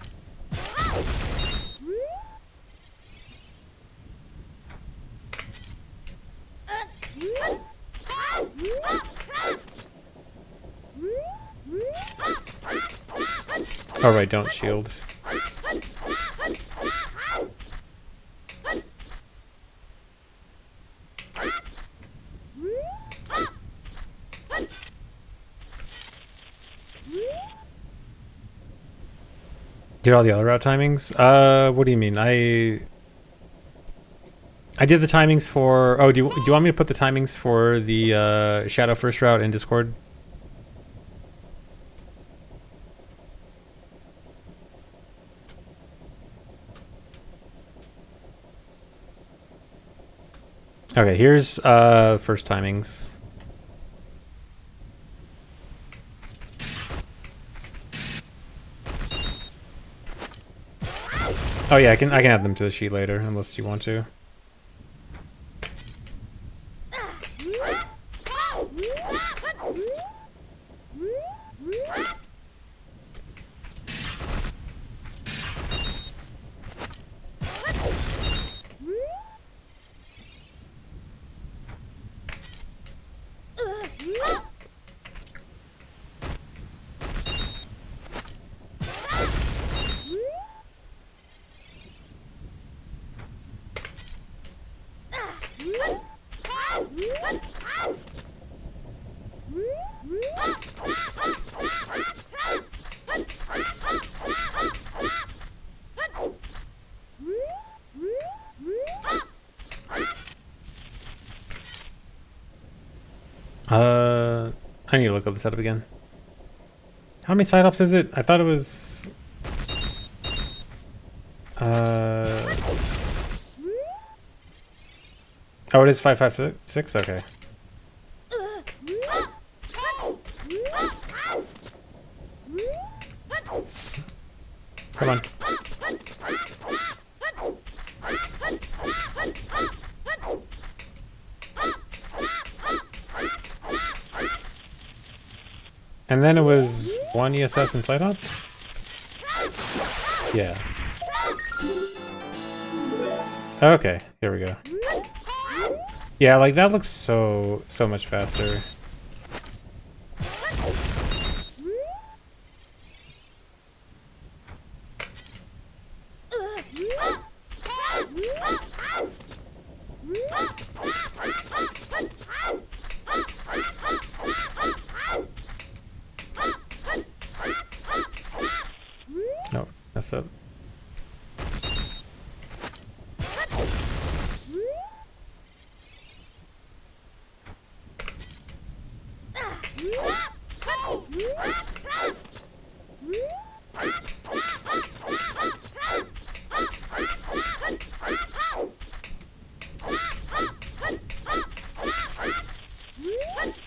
All right, don't shield. Did all the other route timings? What do you mean? I did the timings for... Oh, do you want me to put the timings for the Shadow first route in Discord? Okay, here's first timings. Oh yeah, I can add them to the sheet later, unless you want to. I need to look up the setup again. How many side ups is it? I thought it was... Oh, it is 556? Okay. Come on. And then it was one ESS and side up? Yeah. Okay, here we go. Yeah, like that looks so much faster.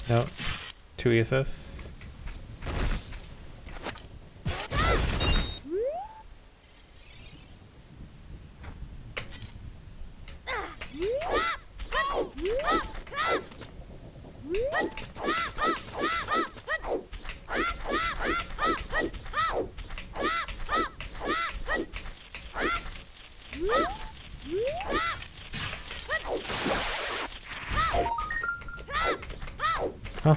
No. 2 ESS. Huh.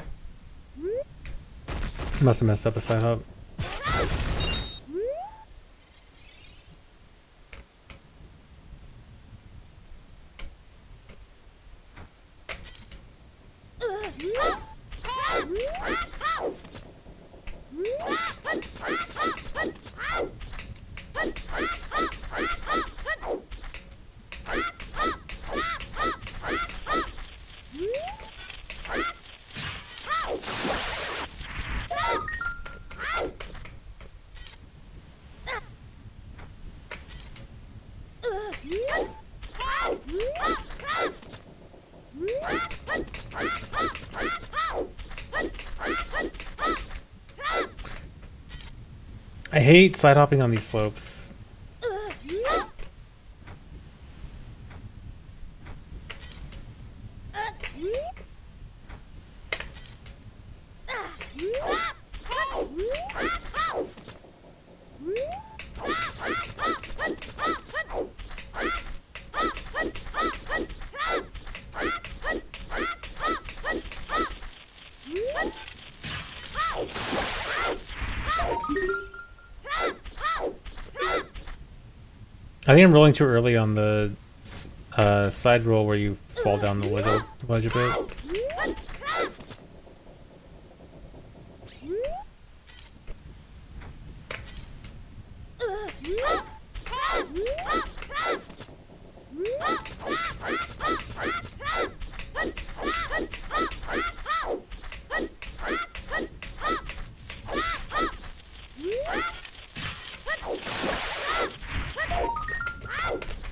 Must have messed up a side hop. I hate side hopping on these slopes. I think I'm rolling too early on the side roll where you fall down the ledge a bit.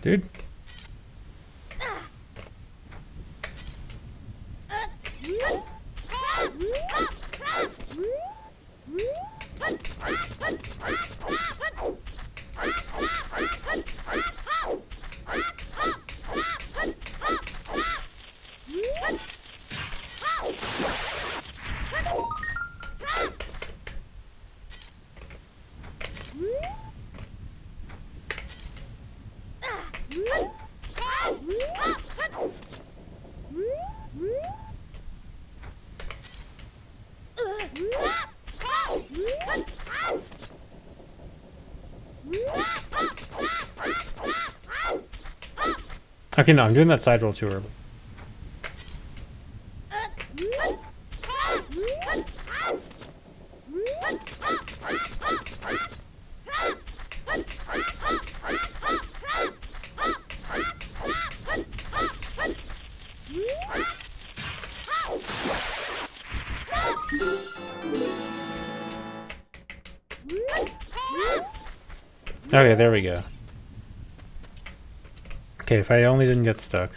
Dude. Okay, no, I'm doing that side roll too early. Okay, there we go. Okay, if I only didn't get stuck.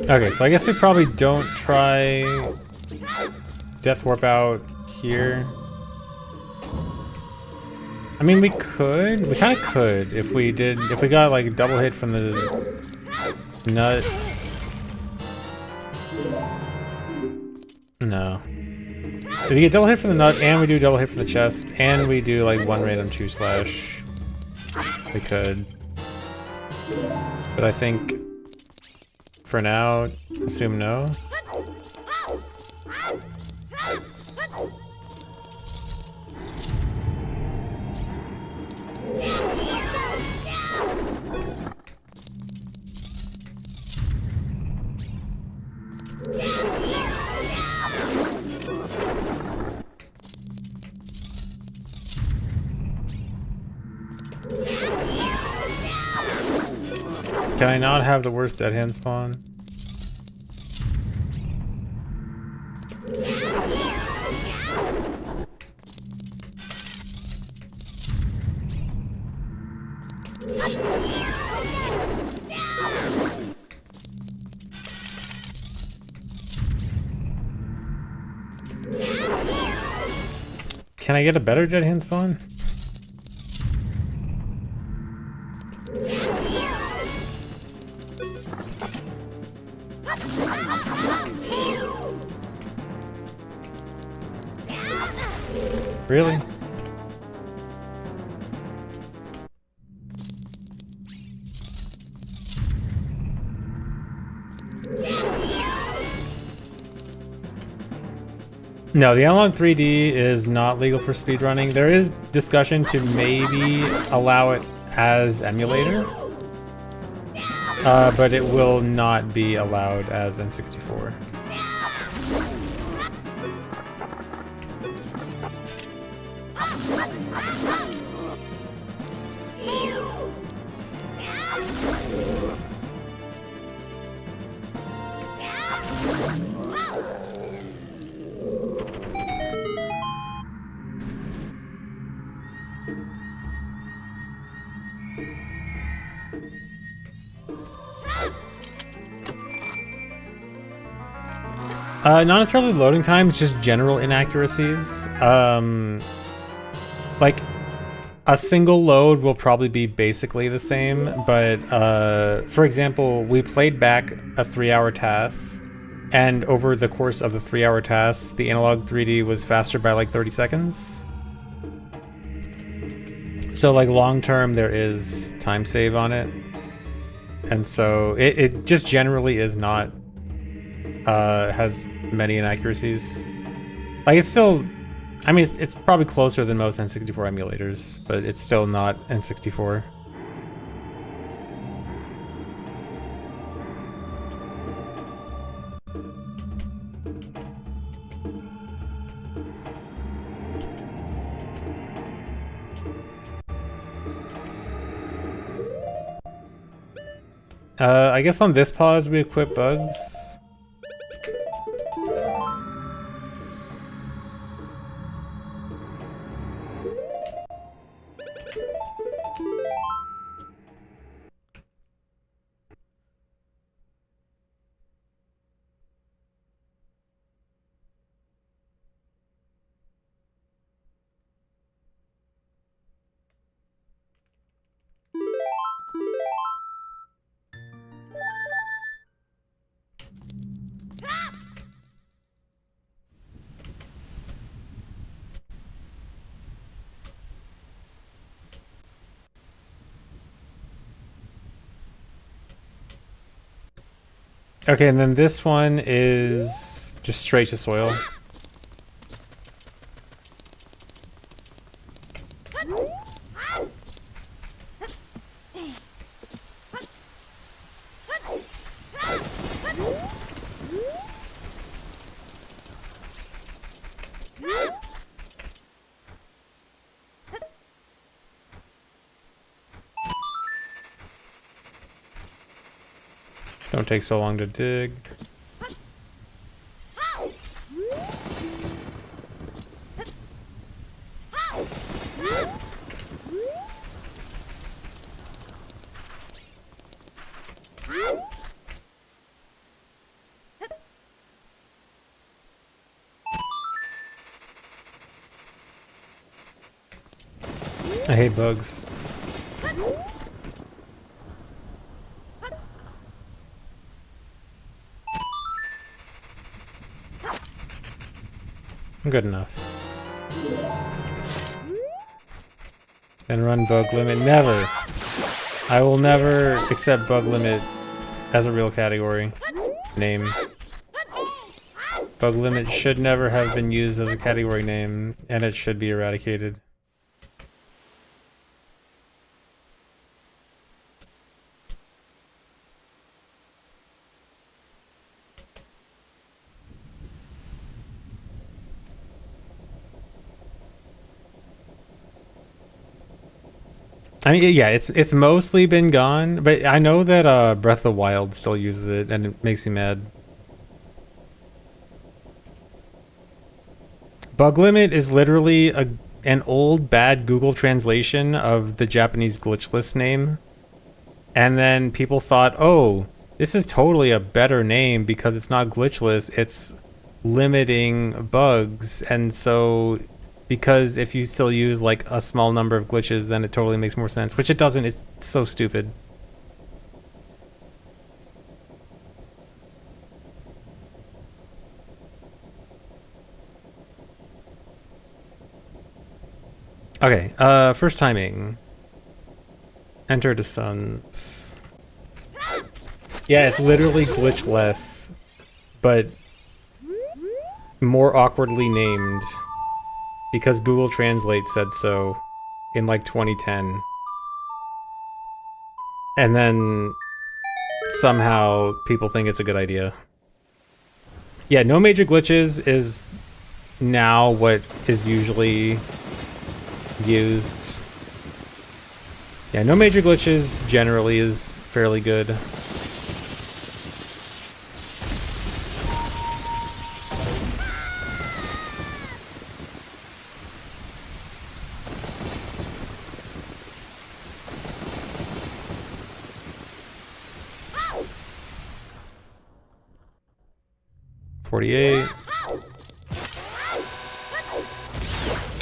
Okay, so I guess we probably don't try Death Warp out here. I mean, we kind of could if we got like a double hit from the nut. No. If we get double hit from the nut and we do double hit from the chest and we do like one random 2-slash, we could. But I think for now, assume no. Can I not have the worst dead hand spawn? Can I get a better dead hand spawn? Really? No, the analog 3D is not legal for speedrunning. There is discussion to maybe allow it as emulator, but it will not be allowed as N64. Not necessarily loading times, just general inaccuracies. Like, a single load will probably be basically the same, but for example, we played back a 3-hour task, and over the course of the 3-hour task, the analog 3D was faster by like 30 seconds. So like long term, there is time save on it. And so it just generally is not, has many inaccuracies. Like it's still, I mean, it's probably closer than most N64 emulators, but it's still not N64. I guess on this pause we equip bugs. Okay, and then this one is just straight to soil. Don't take so long to dig. I hate bugs. Good enough. And run bug limit. Never! I will never accept bug limit as a real category name. Bug limit should never have been used as a category name, and it should be eradicated. I mean, yeah, it's mostly been gone, but I know that Breath of the Wild still uses it, and it makes me mad. Bug limit is literally an old bad Google translation of the Japanese glitchless name, and then people thought, oh, this is totally a better name because it's not glitchless, it's limiting bugs, and so because if you still use like a small number of glitches, then it totally makes more sense, which it doesn't. It's so stupid. Okay, first timing. Enter the suns. Yeah, it's literally glitchless, but more awkwardly named. Because Google Translate said so in like 2010. And then somehow people think it's a good idea. Yeah, no major glitches is now what is usually used. Yeah, no major glitches generally is fairly good. $48.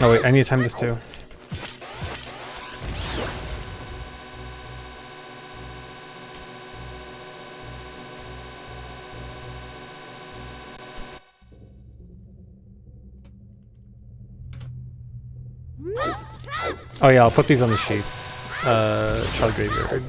Oh wait, I need to time this too. Oh yeah, I'll put these on the sheets. Child Graveyard.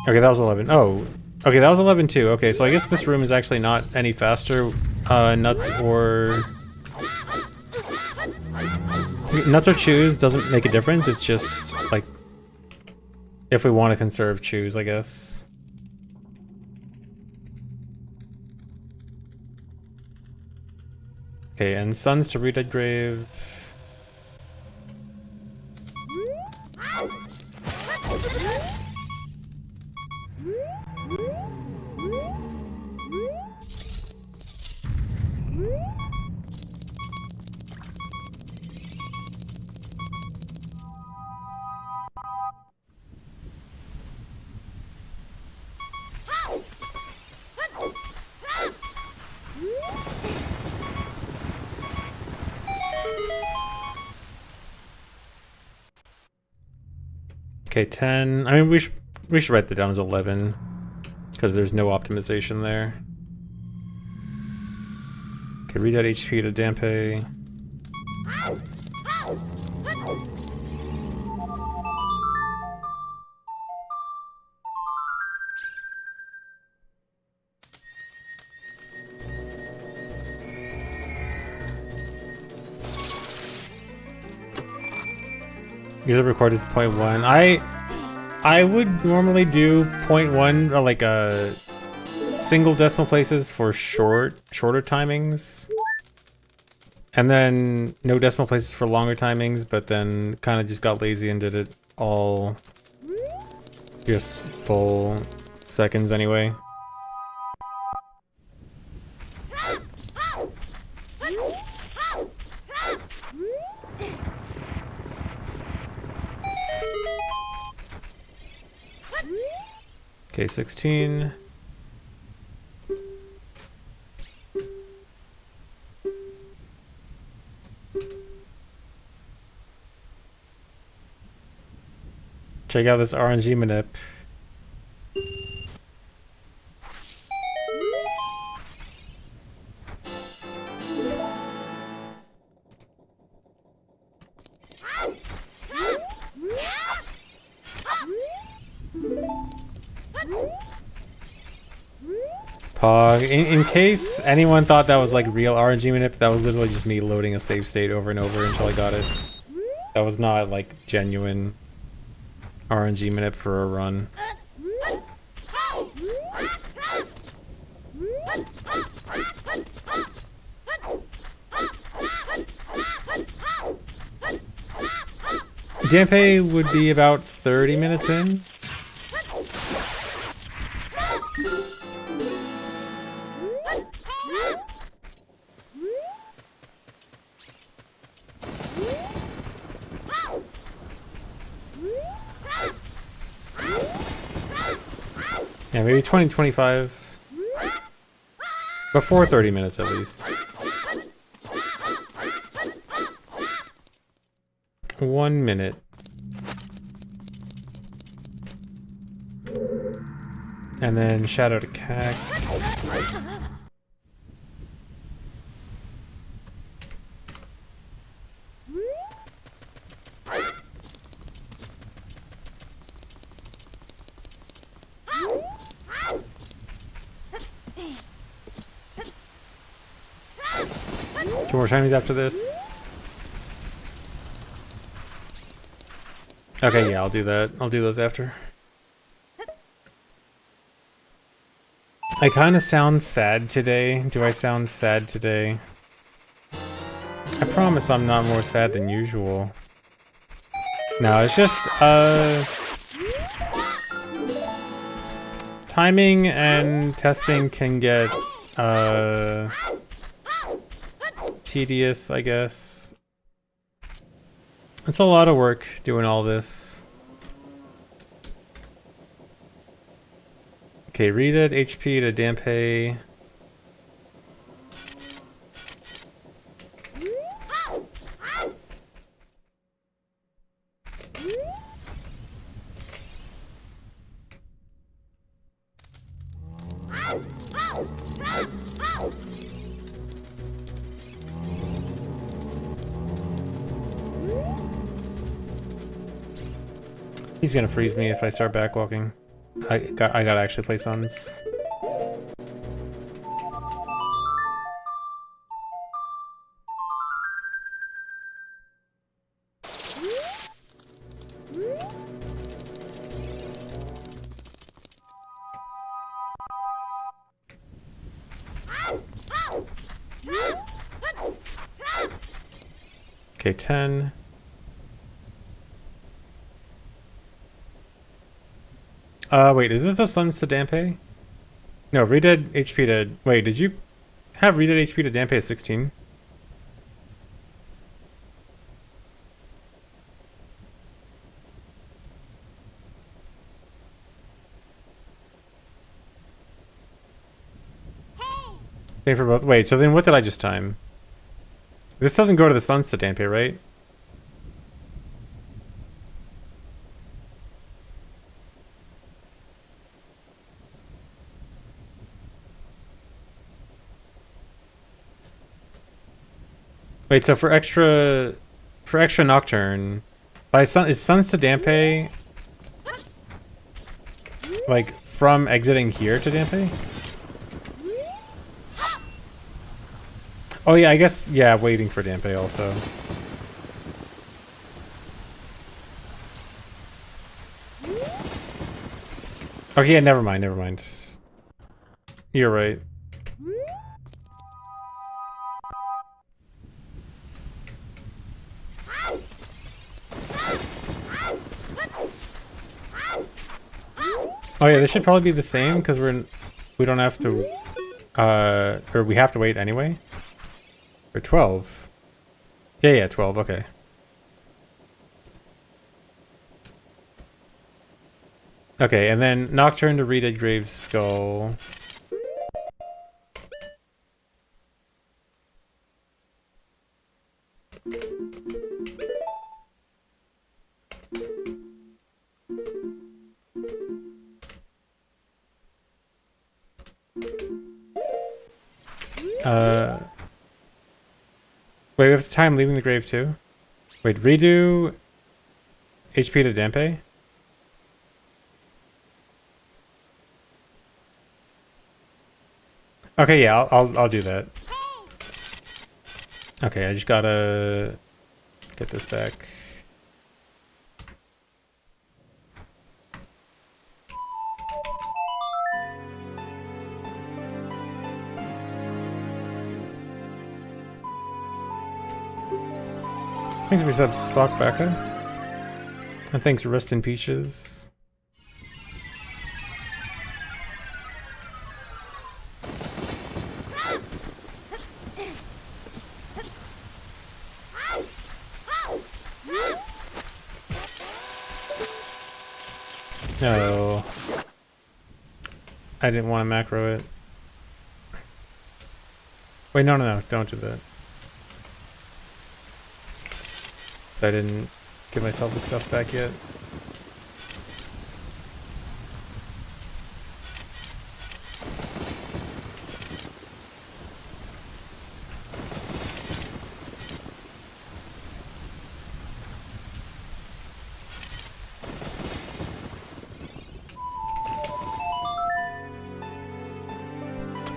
Okay, that was 11. Oh, okay, that was 11 too. Okay, so I guess this room is actually not any faster. Nuts or choose doesn't make a difference. It's just like if we want to conserve choose, I guess. Okay, and Sons to Reded Grave. Okay, 10. I mean, we should write that down as 11 because there's no optimization there. Okay, read out HP to Dampe. User recorded 0.1. I would normally do 0.1 or like a single decimal places for shorter timings, and then no decimal places for longer timings. But then kind of just got lazy and did it all just full seconds anyway. Okay, 16. Check out this RNG manip. Pog. In case anyone thought that was like real RNG manip, that was literally just me loading a save state over and over until I got it. That was not like genuine RNG manip for a run. Gameplay would be about 30 minutes in. Yeah, maybe 20, 25. Before 30 minutes at least. 1 minute. And then Shadow to Cack. Two more shinies after this. Okay, yeah, I'll do that. I'll do those after. I kind of sound sad today. Do I sound sad today? I promise I'm not more sad than usual. No, it's just, timing and testing can get, tedious, I guess. It's a lot of work doing all this. Okay, read it, HP to Dampe. He's gonna freeze me if I start backwalking. I gotta actually play suns. Okay, 10. Wait, is it the Suns to Dampe? No, Reded HP to... Wait, did you have Reded HP to Dampe at 16? Same for both. Wait, so then what did I just time? This doesn't go to the Suns to Dampe, right? Wait, so for extra Nocturne, is Suns to Dampe like from exiting here to Dampe? Oh yeah, I guess, yeah, waiting for Dampe also. Okay, yeah, never mind. You're right. Oh yeah, this should probably be the same because we don't have to, or we have to wait anyway. Or 12. Yeah, 12. Okay. Okay, and then Nocturne to Rita Graves Skull. Wait, we have time leaving the grave too? Wait, redo HP to Dampe? Okay, yeah, I'll do that. Okay, I just gotta get this back. Thanks for sub Spock Becca. And thanks Rust and Peaches. No. I didn't want to macro it. Wait, no, don't do that. I didn't give myself the stuff back yet.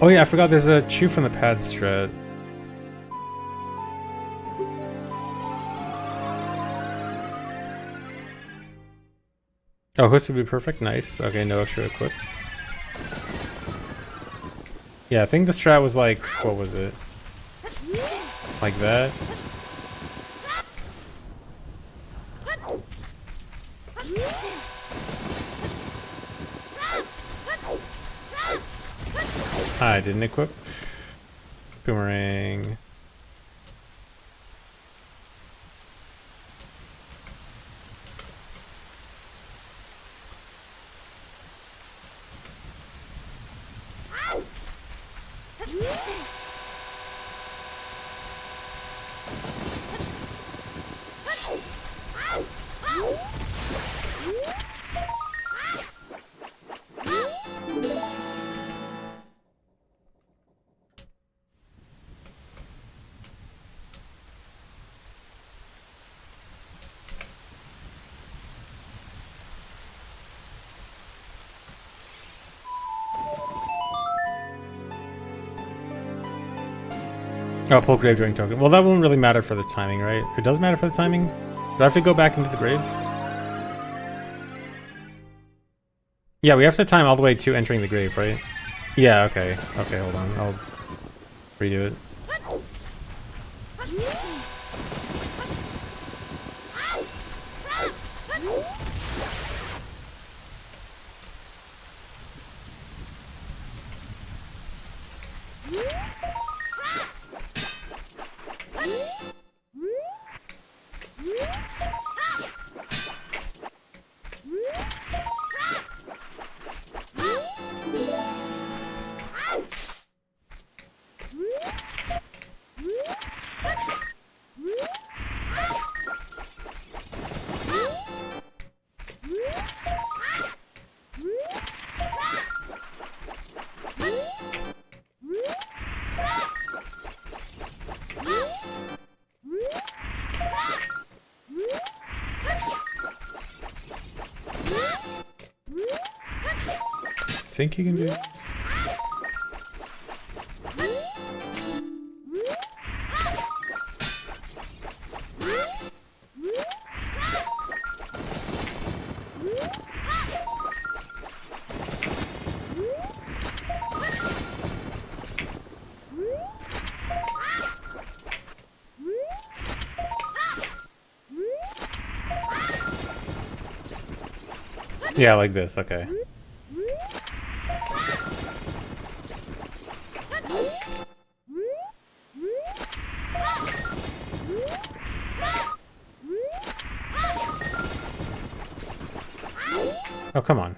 Oh yeah, I forgot there's a chew from the pad strat. Oh, hooks would be perfect. Nice. Okay, no extra equips. Yeah, I think the strat was like, what was it? Like that? I didn't equip. Boomerang. Oh, pull grave drawing token. Well, that won't really matter for the timing, right? It does matter for the timing? Do I have to go back into the grave? Yeah, we have to time all the way to entering the grave, right? Yeah, okay. Okay, hold on. I'll redo it. I think you can do this. Yeah, like this, okay. Oh, come on.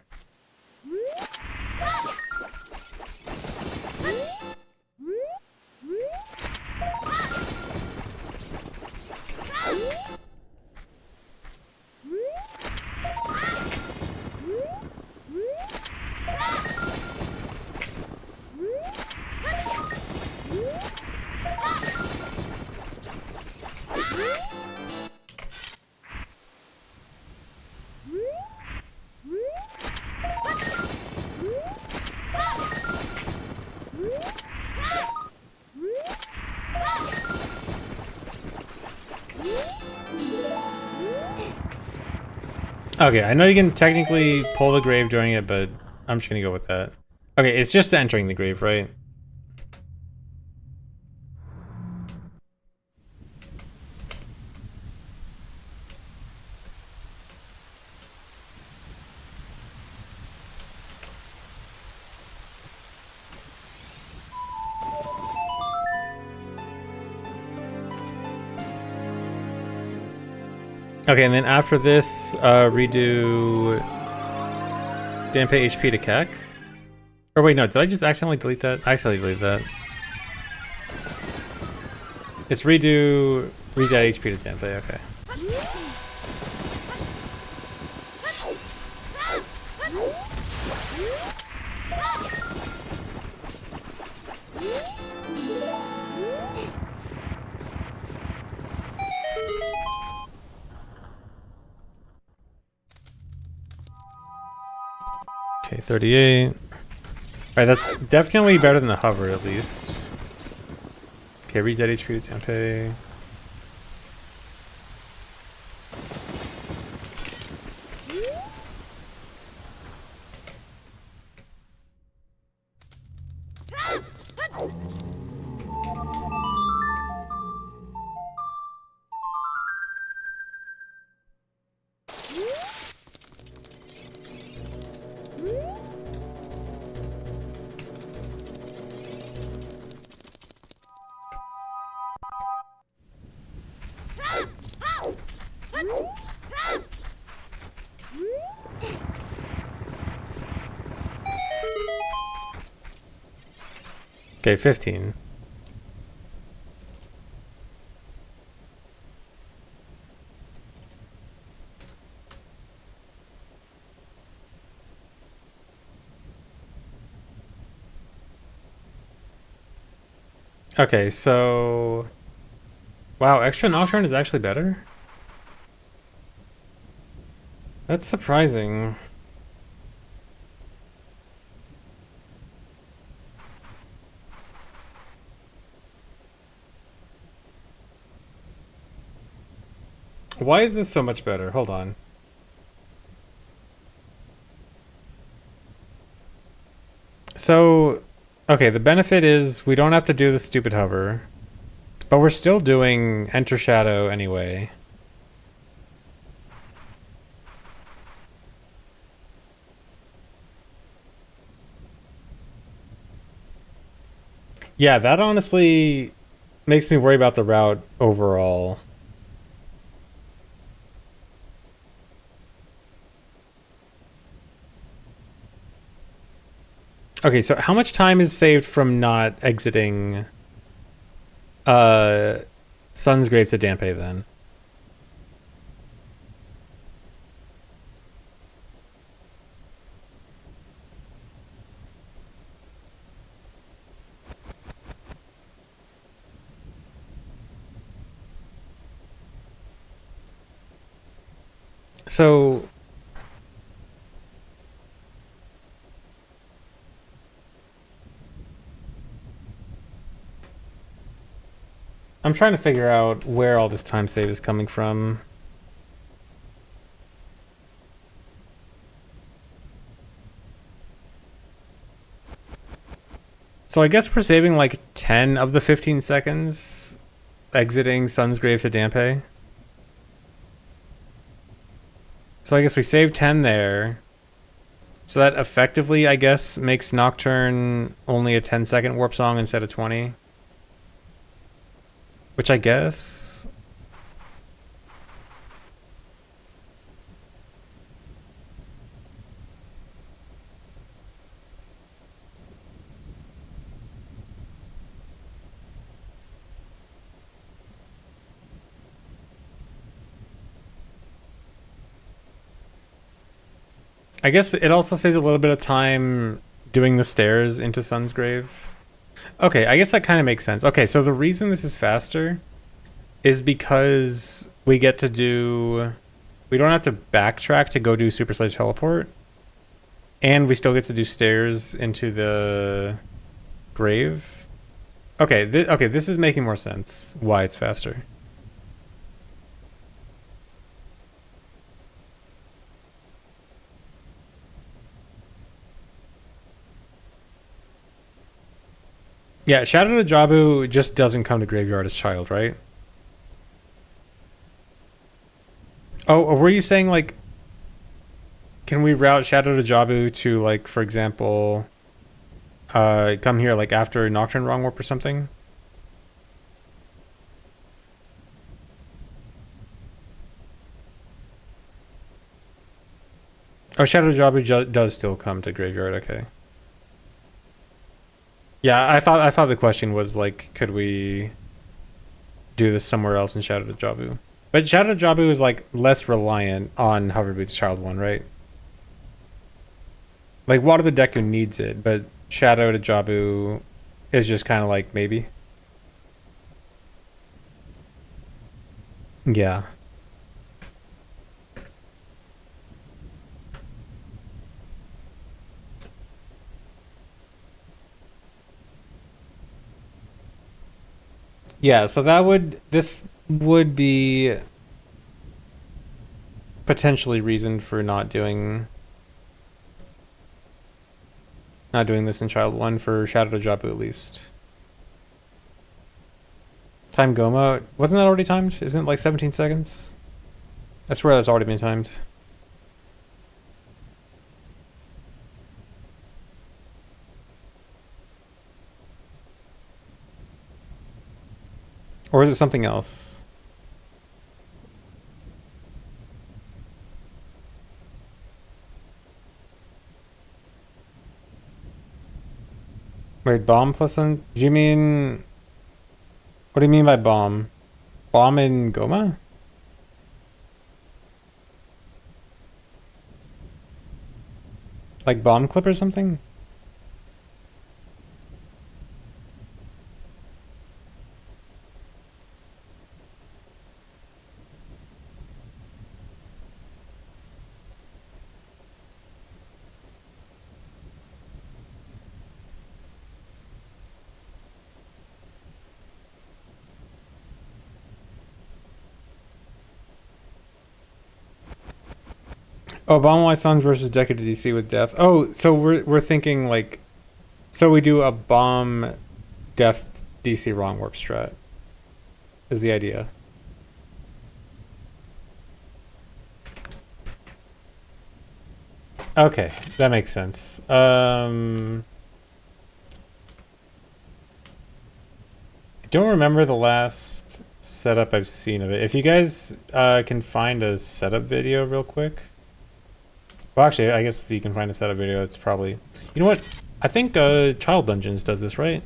Okay, I know you can technically pull the grave during it, but I'm just gonna go with that. Okay, it's just entering the grave, right? Okay, and then after this, redo Dampe HP to Keck. Or wait, no, did I just accidentally delete that? I accidentally deleted that. It's redo HP to Dampe, okay. Okay, 38. Alright, that's definitely better than the hover, at least. Okay, read that HP to Dampe. Okay, 15. Okay, so... Wow, extra Nocturne is actually better? That's surprising. Why is this so much better? Hold on. So, okay, the benefit is we don't have to do the stupid hover, but we're still doing Enter Shadow anyway. Yeah, that honestly makes me worry about the route overall. Okay, so how much time is saved from not exiting Sun's Grave to Dampe then? So I'm trying to figure out where all this time save is coming from. So I guess we're saving like 10 of the 15 seconds exiting Sun's Grave to Dampe. So I guess we saved 10 there. So that effectively, I guess, makes Nocturne only a 10-second warp song instead of 20. Which I guess... I guess it also saves a little bit of time doing the stairs into Sun's Grave. Okay, I guess that kind of makes sense. Okay, so the reason this is faster is because we get to do... We don't have to backtrack to go do Super Sledge Teleport. And we still get to do stairs into the grave. Okay, okay, this is making more sense why it's faster. Yeah, Shadow to Jabu just doesn't come to graveyard as child, right? Oh, were you saying like, can we route Shadow to Jabu to like, for example, come here like after Nocturne Wrong Warp or something? Oh, Shadow to Jabu does still come to graveyard. Okay. Yeah, I thought the question was like, could we do this somewhere else in Shadow to Jabu? But Shadow to Jabu is like less reliant on Hover Boots Child 1, right? Like Water the Deku needs it, but Shadow to Jabu is just kind of like maybe. Yeah. Yeah, so this would be potentially reason for not doing this in Child 1 for Shadow to Jabu at least. Time Goma, wasn't that already timed? Isn't it like 17 seconds? I swear that's already been timed. Or is it something else? Wait, bomb plus do you mean... What do you mean by bomb? Bomb in Goma? Like bomb clip or something? Oh, Bomb My Sons versus Deca DC with Death. Oh, so we're thinking like, so we do a bomb Death DC wrong warp strat is the idea. Okay, that makes sense. I don't remember the last setup I've seen of it. If you guys can find a setup video real quick. Well, actually, I guess if you can find a setup video, it's probably... You know what? I think Child Dungeons does this, right?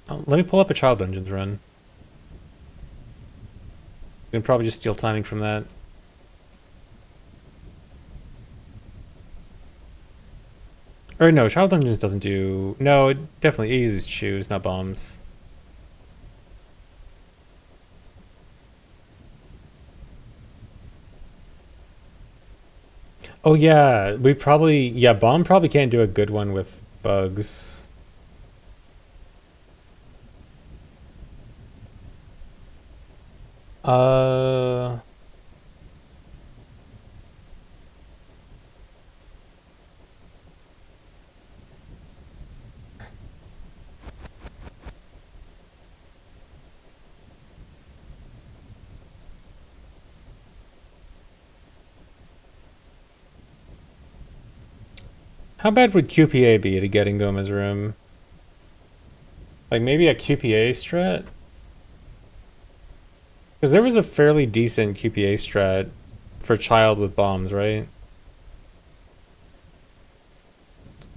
Oh, let me pull up a Child Dungeons run. You can probably just steal timing from that. Or no, Child Dungeons doesn't do... No, it definitely uses chews, not bombs. Oh yeah, we probably... Yeah, bomb probably can't do a good one with bugs. Uh... How bad would QPA be to get in Goma's room? Like maybe a QPA strat? Because there was a fairly decent QPA strat for Child with bombs, right?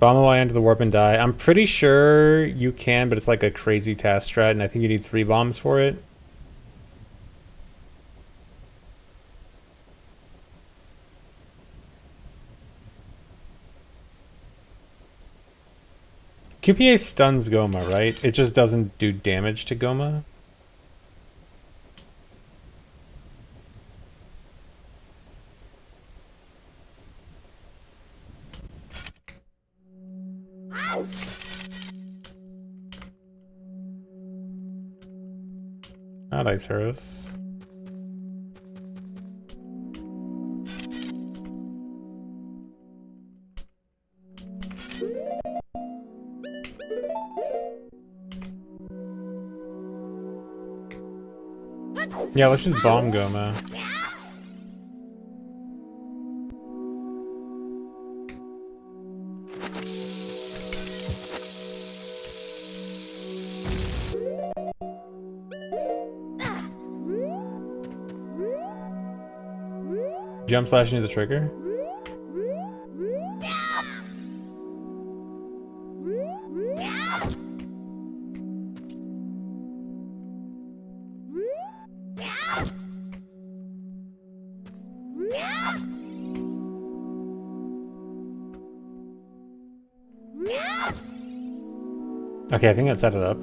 Bomb away into the warp and die. I'm pretty sure you can, but it's like a crazy task strat, and I think you need 3 bombs for it. QPA stuns Goma, right? It just doesn't do damage to Goma. Not Ice Heroes. Yeah, let's just bomb Goma. Jump slash into the trigger. Okay, I think that set it up.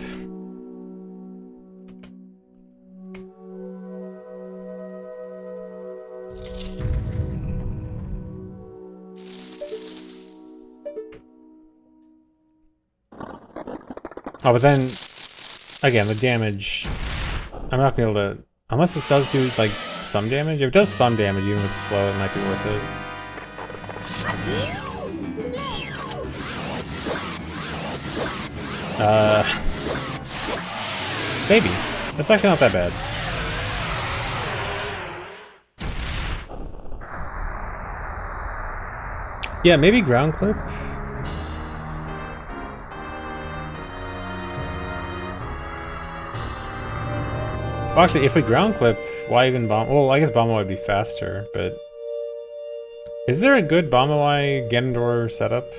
Oh, but then, again, the damage, I'm not gonna be able to, unless it does do, like, some damage. If it does some damage, even if it's slow, it might be worth it. Maybe. That's actually not that bad. Yeah, maybe ground clip. Well, actually, if we ground clip, why even bomb? Well, I guess Bomb would be faster, but is there a good Bomb-O-I Ganondorf setup?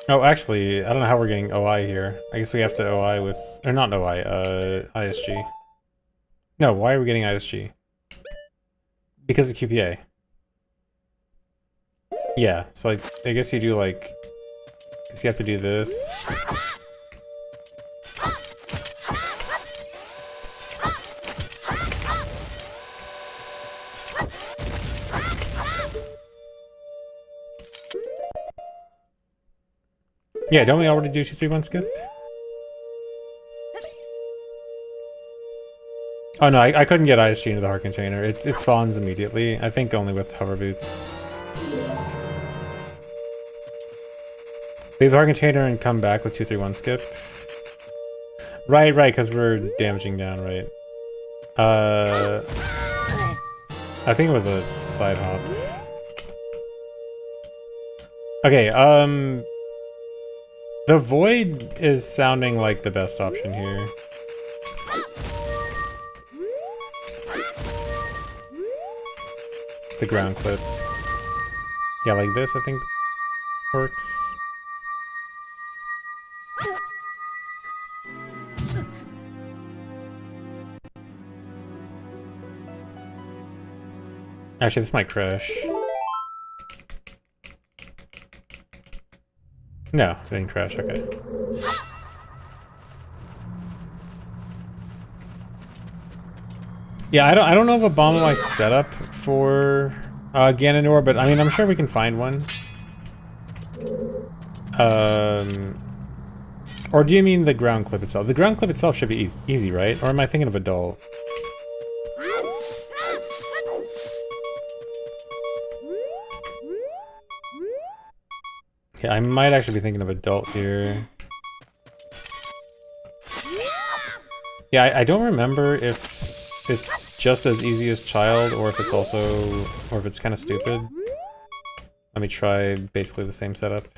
Oh, actually, I don't know how we're getting OI here. I guess we have to OI with... Or not OI, ISG. No, why are we getting ISG? Because of QPA. Yeah, so I guess you do like... I guess you have to do this. Yeah, don't we already do 2, 3, 1 skip? Oh no, I couldn't get ISG into the heart container. It spawns immediately. I think only with hover boots. Leave the heart container and come back with 2, 3, 1 skip. Right, because we're damaging down, right. I think it was a side hop. Okay, the void is sounding like the best option here. The ground clip. Yeah, like this I think works. Actually, this might crash. No, it didn't crash, okay. Yeah, I don't know of a Bomb-O-I setup for Ganondorf, but I mean, I'm sure we can find one. Or do you mean the ground clip itself? The ground clip itself should be easy, right? Or am I thinking of adult? Yeah, I might actually be thinking of adult here. Yeah, I don't remember if it's just as easy as child, or if it's also, or if it's kind of stupid. Let me try basically the same setup.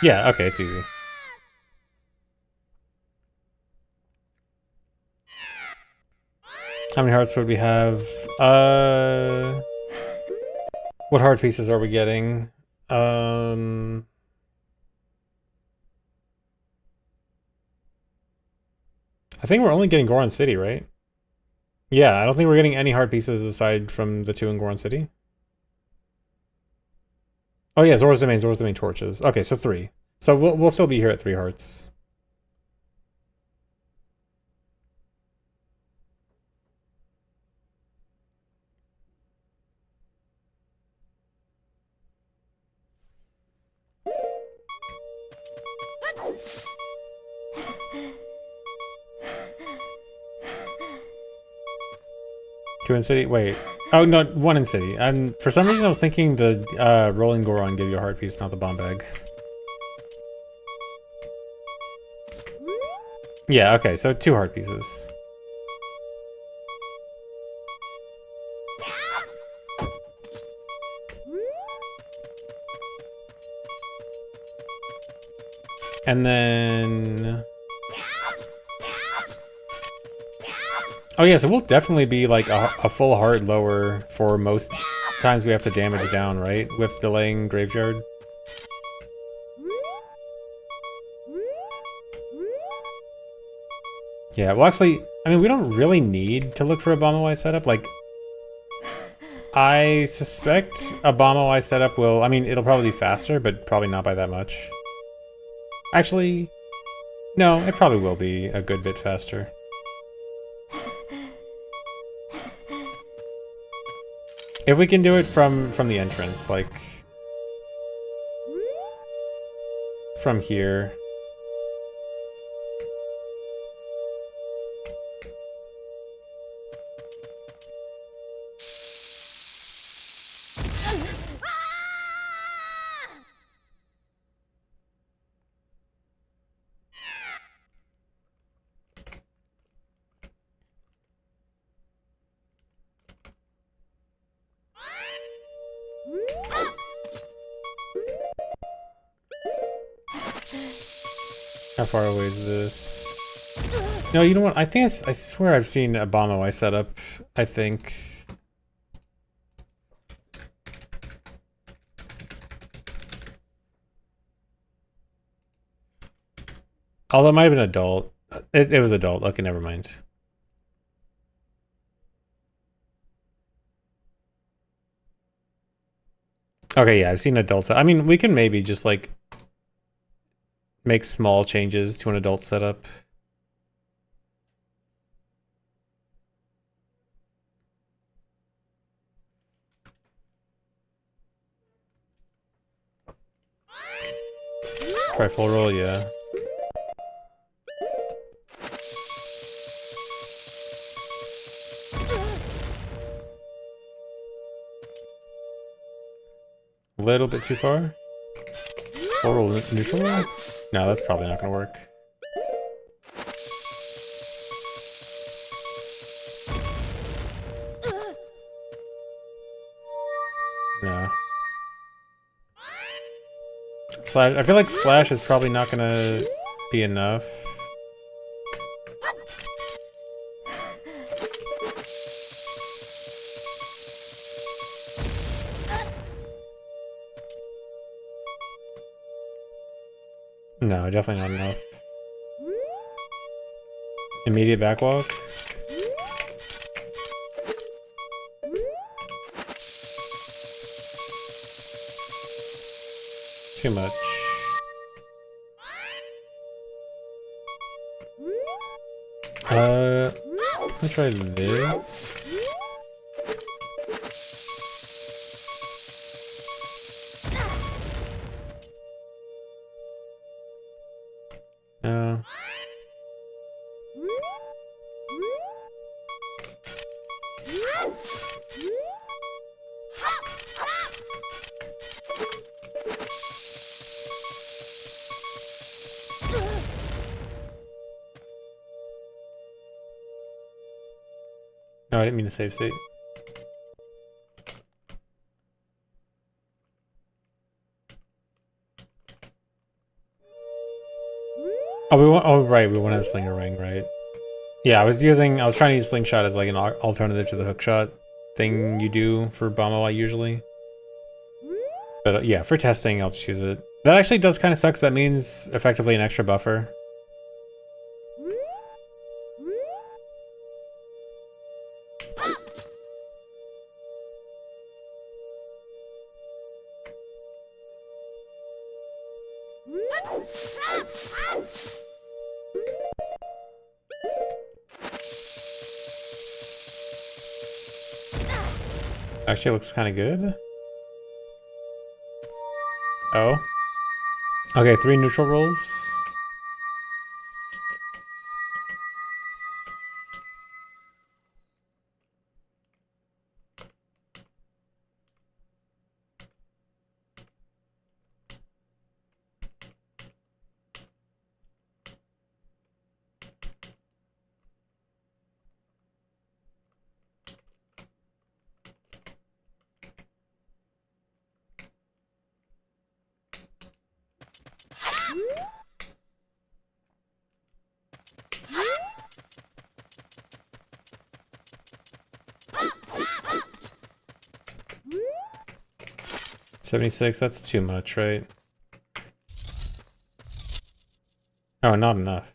Yeah, okay, it's easy. How many hearts would we have? What heart pieces are we getting? I think we're only getting Goron City, right? Yeah, I don't think we're getting any heart pieces aside from the 2 in Goron City. Oh yeah, Zora's Domain torches. Okay, so 3. So we'll still be here at 3 hearts. Two in city. Wait. Oh no, one in city. For some reason I was thinking the rolling Goron gave you a heart piece, not the bomb bag. Yeah. Okay. So 2 heart pieces. And then... Oh yeah, so we'll definitely be like a full heart lower for most times we have to damage down, right? With delaying Graveyard. Yeah, well actually, I mean, we don't really need to look for a Bomb-O-Eye setup. Like, I suspect a Bomb-O-Eye setup will... I mean, it'll probably be faster, but probably not by that much. Actually, no, it probably will be a good bit faster. If we can do it from the entrance, like... from here. How far away is this? No, you know what? I think I swear I've seen a Bomb-O-Eye setup, I think. Although it might have been adult. It was adult. Okay, never mind. Okay, yeah, I've seen adults. I mean, we can maybe just like make small changes to an adult setup. Try full roll, yeah. A little bit too far. Full roll neutral? No, that's probably not gonna work. No. Slash. I feel like slash is probably not gonna be enough. No, definitely not enough. Immediate backwalk? Too much. Let me try this. No. No, I didn't mean to save state. Oh, oh, right, we want to have Slinger Ring, right? Yeah, I was trying to use Slingshot as like an alternative to the hookshot thing you do for Bomb-O-Eye usually. But yeah, for testing, I'll just use it. That actually does kind of suck, 'cause that means effectively an extra buffer. Actually, it looks kind of good. Oh. Okay, 3 neutral rolls. $76, that's too much, right? Oh, not enough.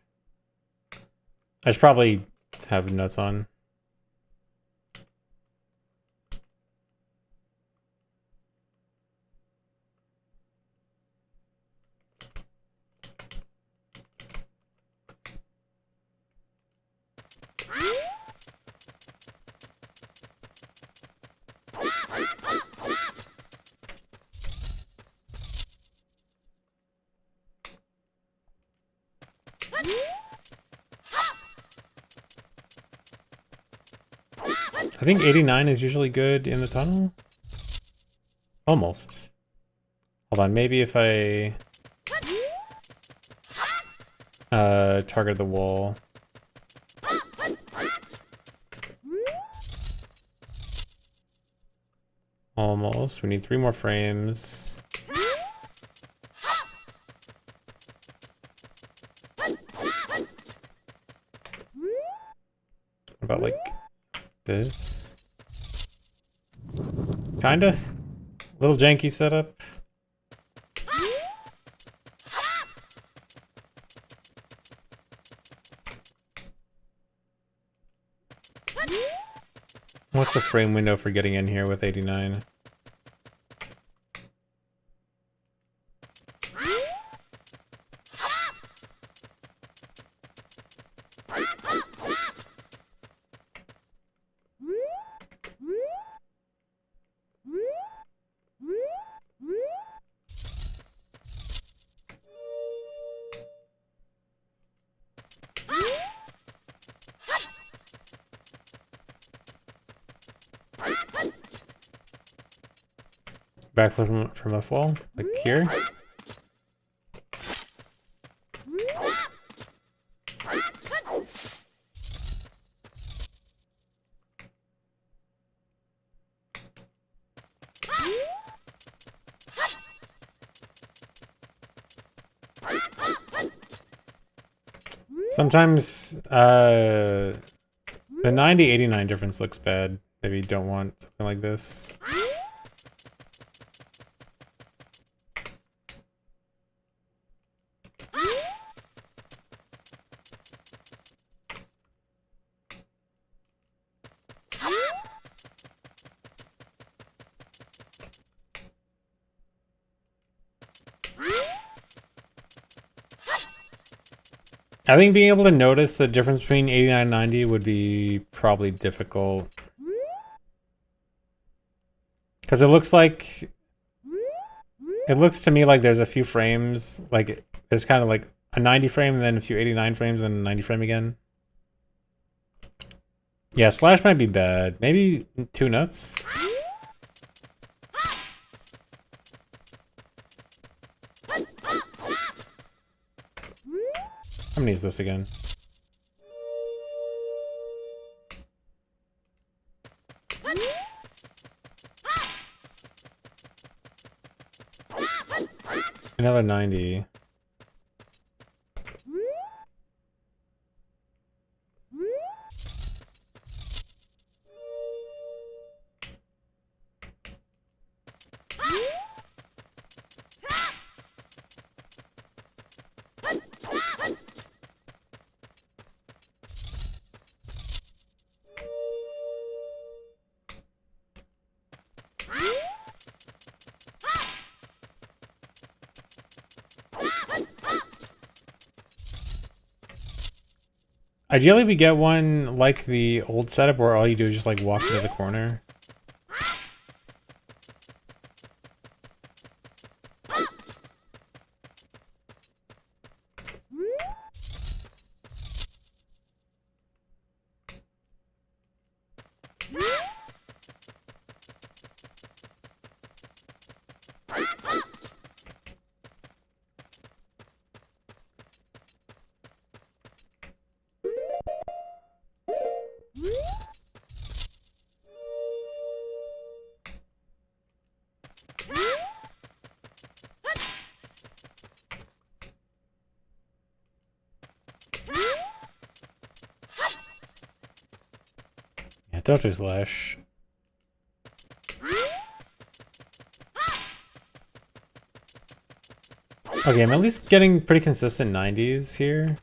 I should probably have nuts on. I think 89 is usually good in the tunnel. Almost. Hold on, maybe if I target the wall. Almost. We need 3 more frames. What about like this? Kinda. Little janky setup. What's the frame window for getting in here with 89? Backflip from a wall, like here. Sometimes the 90-89 difference looks bad. Maybe you don't want something like this. I think being able to notice the difference between 89 and 90 would be probably difficult. Because it looks like... It looks to me like there's a few frames, like there's kind of like a 90 frame and then a few 89 frames and a 90 frame again. Yeah, slash might be bad. Maybe 2 nuts? How many is this again? Another 90. Ideally, we get one like the old setup where all you do is just like walk into the corner. Yeah, Doctor Slash. Okay, I'm at least getting pretty consistent 90s here.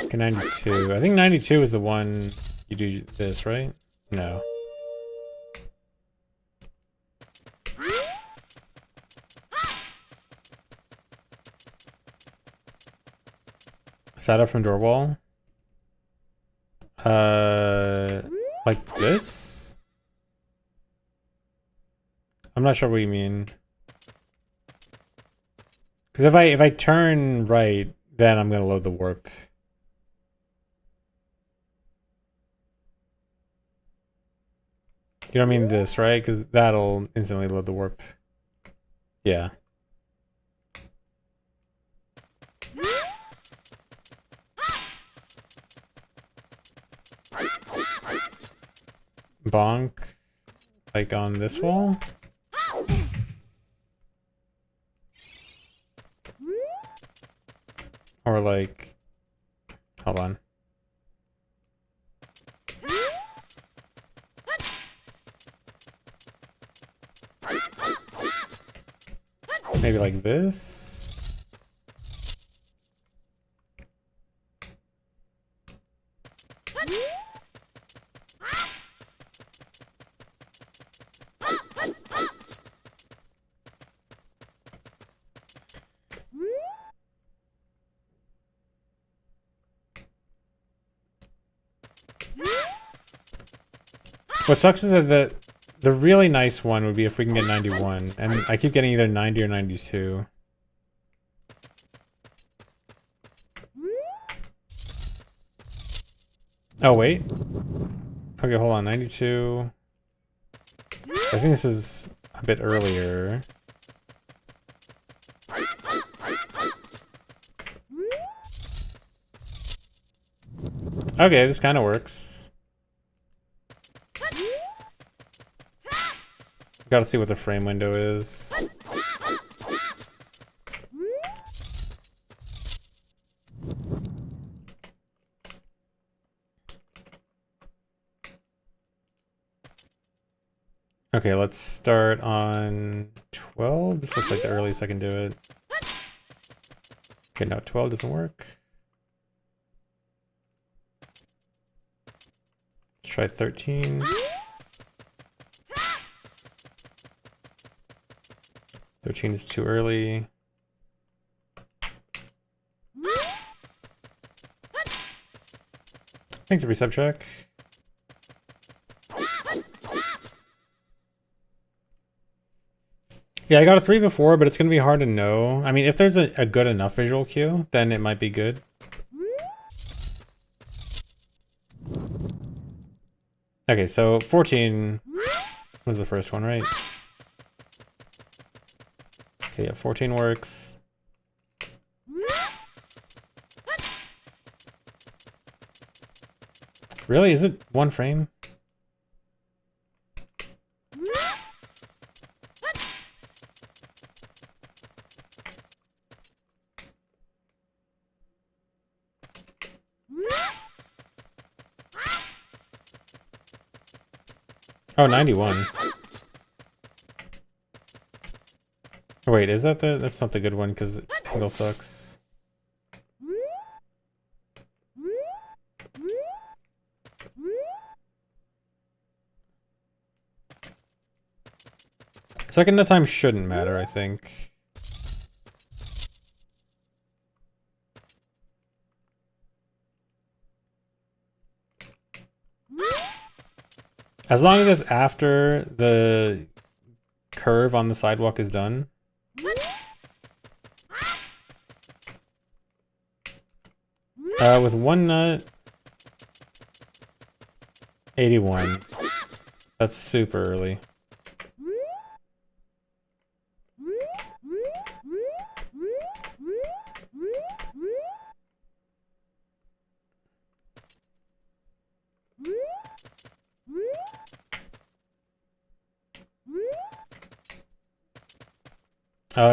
Okay, 92. I think 92 is the one you do this, right? No. Sat up from door wall. Like this? I'm not sure what you mean. Because if I turn right, then I'm gonna load the warp. You don't mean this, right? Because that'll instantly load the warp. Yeah. Bonk. Like on this wall? Or like... Hold on. Maybe like this? What sucks is that the really nice one would be if we can get 91, and I keep getting either 90 or 92. Oh, wait. Okay, hold on. 92. I think this is a bit earlier. Okay, this kind of works. Gotta see what the frame window is. Okay, let's start on 12. This looks like the earliest I can do it. Okay, no, 12 doesn't work. Let's try 13. 13 is too early. Thanks, reset check. Yeah, I got a 3 before, but it's going to be hard to know. I mean, if there's a good enough visual cue, then it might be good. Okay, so 14 was the first one, right? Okay, yeah, 14 works. Really? Is it one frame? Oh, 91. Oh, wait, is that that's not the good one because angle sucks. Second to time shouldn't matter, I think. As long as it's after the curve on the sidewalk is done. With one nut, 81. That's super early.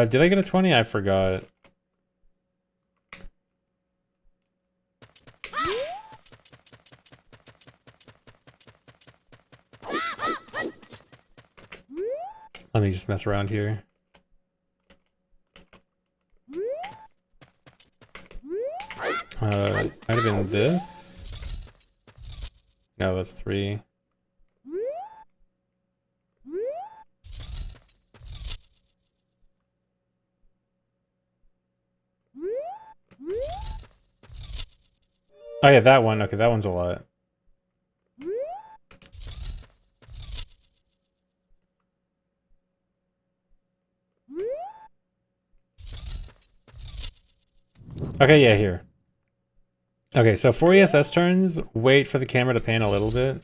Did I get a 20? I forgot. Let me just mess around here. Might have been this. No, that's 3. Oh yeah, that one. Okay, that one's a lot. Okay, yeah, here. Okay, so for ESS turns, wait for the camera to pan a little bit.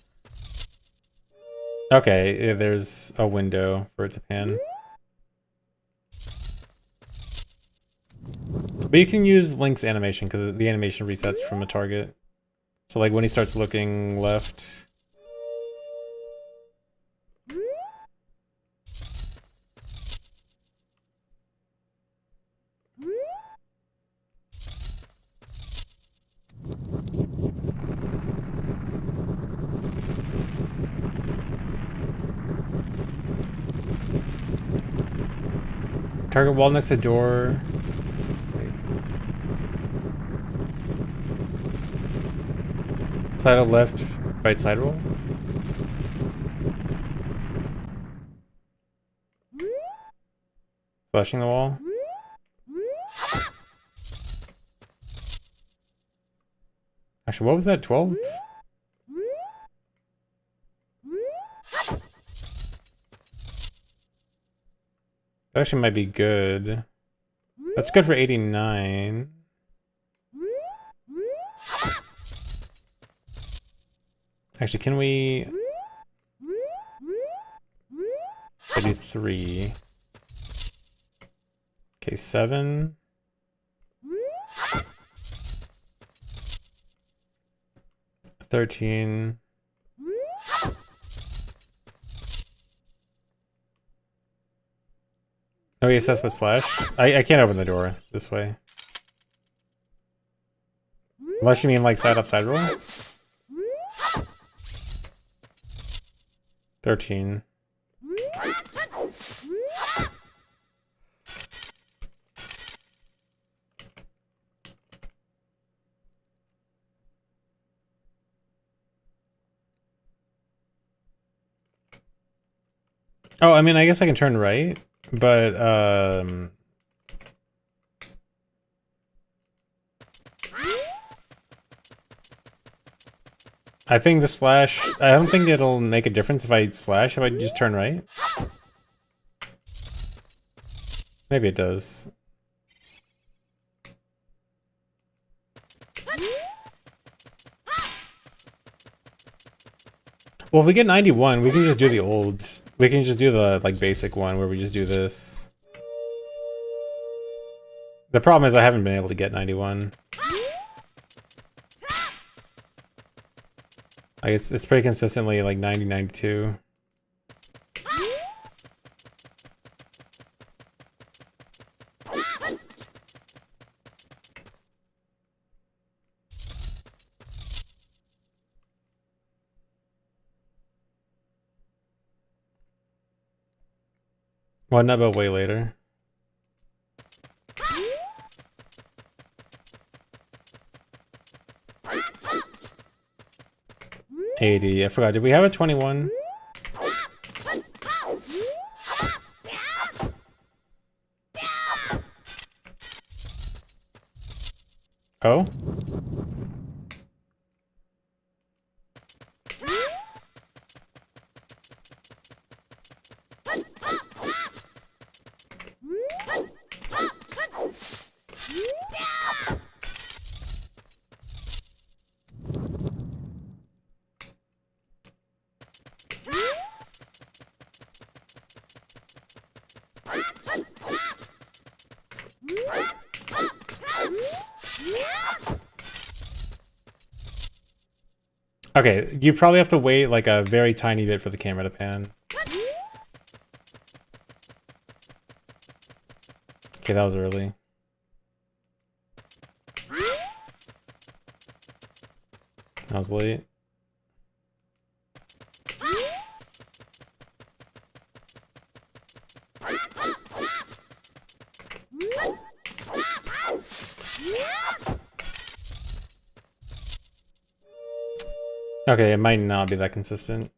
Okay, yeah, there's a window for it to pan. But you can use Link's animation because the animation resets from a target. So like when he starts looking left. Target wall next to door. Side of left, right side roll. Flashing the wall. Actually, what was that? 12? That actually might be good. That's good for 89. Actually, can we... I do 3. Okay, 7. 13. Oh, yes, that's what slash. I can't open the door this way. Unless you mean like side up side roll. 13. Oh, I mean, I guess I can turn right, but I think the slash, I don't think it'll make a difference if I slash, if I just turn right. Maybe it does. Well, if we get 91, we can just do the old, we can just do the like basic one where we just do this. The problem is I haven't been able to get 91. Like it's pretty consistently like 90, 92. Well, not about way later. $80. I forgot. Did we have a 21? Oh? Okay, you probably have to wait like a very tiny bit for the camera to pan. Okay, that was early. That was late. Okay, it might not be that consistent.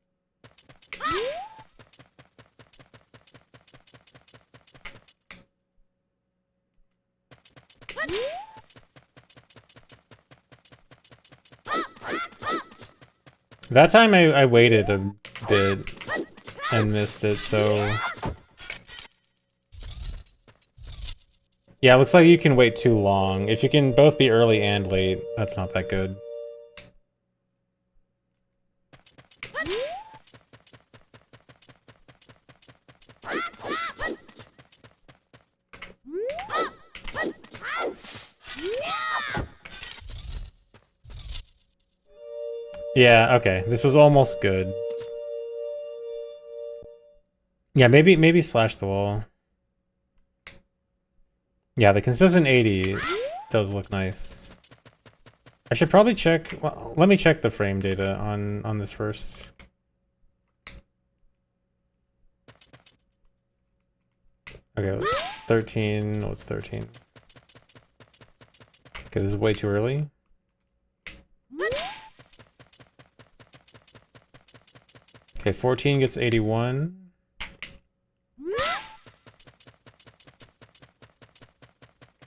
That time I waited a bit and missed it, so... Yeah, it looks like you can wait too long. If you can both be early and late, that's not that good. Yeah, okay. This was almost good. Yeah, maybe slash the wall. Yeah, the consistent 80 does look nice. I should probably check... Well, let me check the frame data on this first. Okay, 13... What's 13? Okay, this is way too early. Okay, 14 gets 81.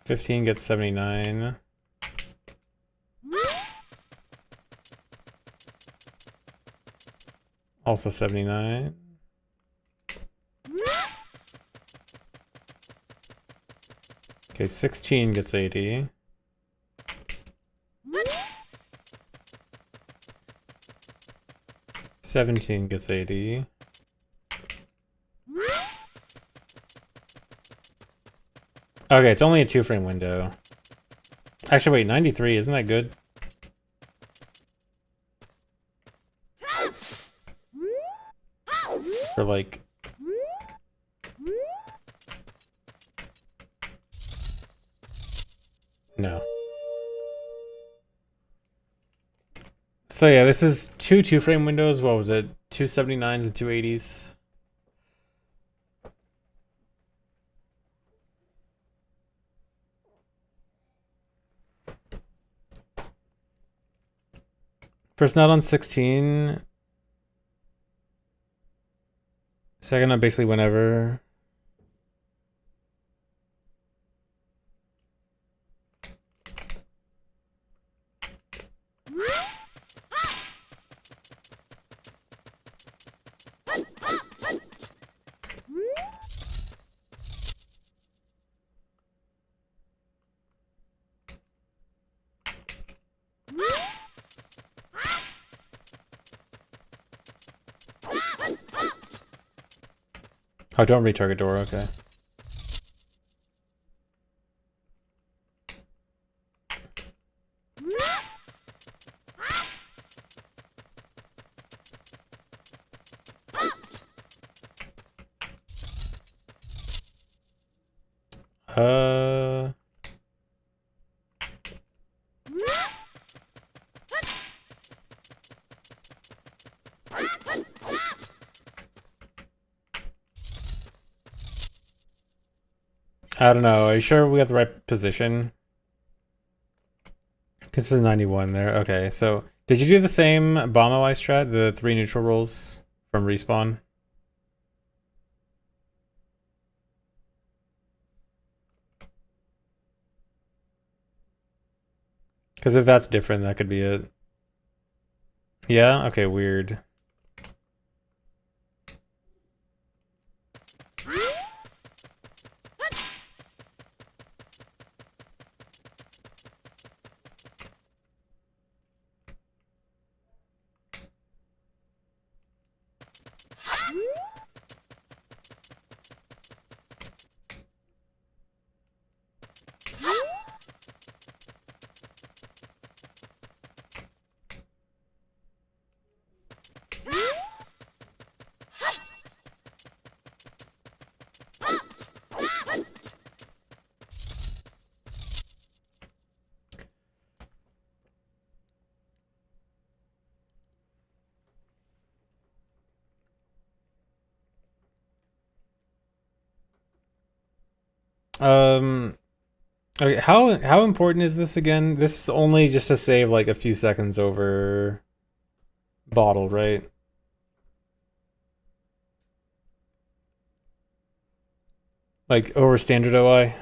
Fifteen gets 79. Also 79. Okay, 16 gets 80. Seventeen gets 80. Okay, it's only a 2-frame window. Actually, wait, 93, isn't that good? For like... No. So yeah, this is two 2-frame windows. What was it? 279s and 280s. First not on 16. Second on basically whenever. Oh, don't retarget door, okay. Uh... I don't know. Are you sure we got the right position? Consistent 91 there. Okay, so did you do the same Bomb-O-I strat, the 3 neutral rolls from respawn? Because if that's different, that could be it. Yeah? Okay, weird. Um, okay, how important is this again? This is only just to save like a few seconds over bottle, right? Like over standard OI.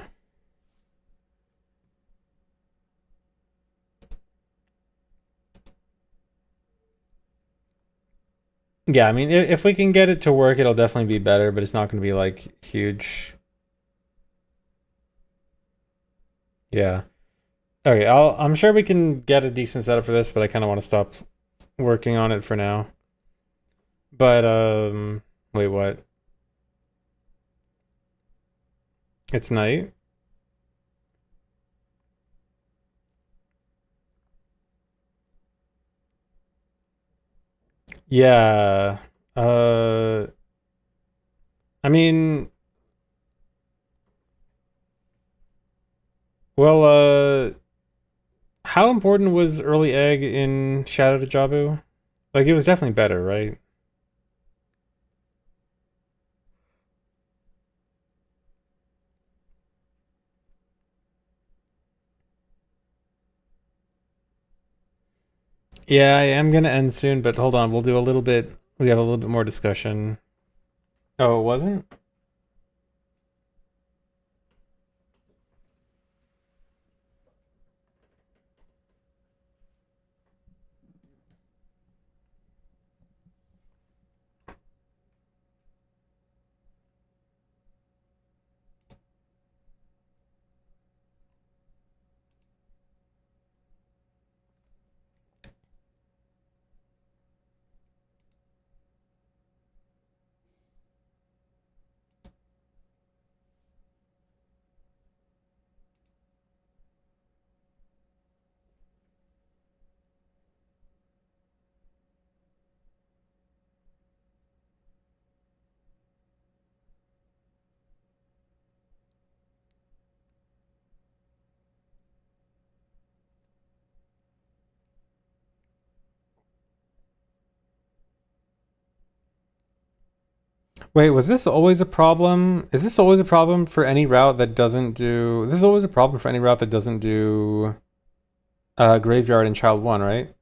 Yeah, I mean, if we can get it to work, it'll definitely be better, but it's not going to be like huge. Yeah. Okay, I'm sure we can get a decent setup for this, but I kind of want to stop working on it for now. But wait, what? It's night? Yeah. Uh I mean, well, how important was early egg in Shadow to Jabu? Like it was definitely better, right? Yeah, I am gonna end soon, but hold on, we'll do a little bit. We have a little bit more discussion. Oh, it wasn't? Wait, was this always a problem? Is this always a problem for any route that doesn't do... This is always a problem for any route that doesn't do Graveyard in Child 1, right?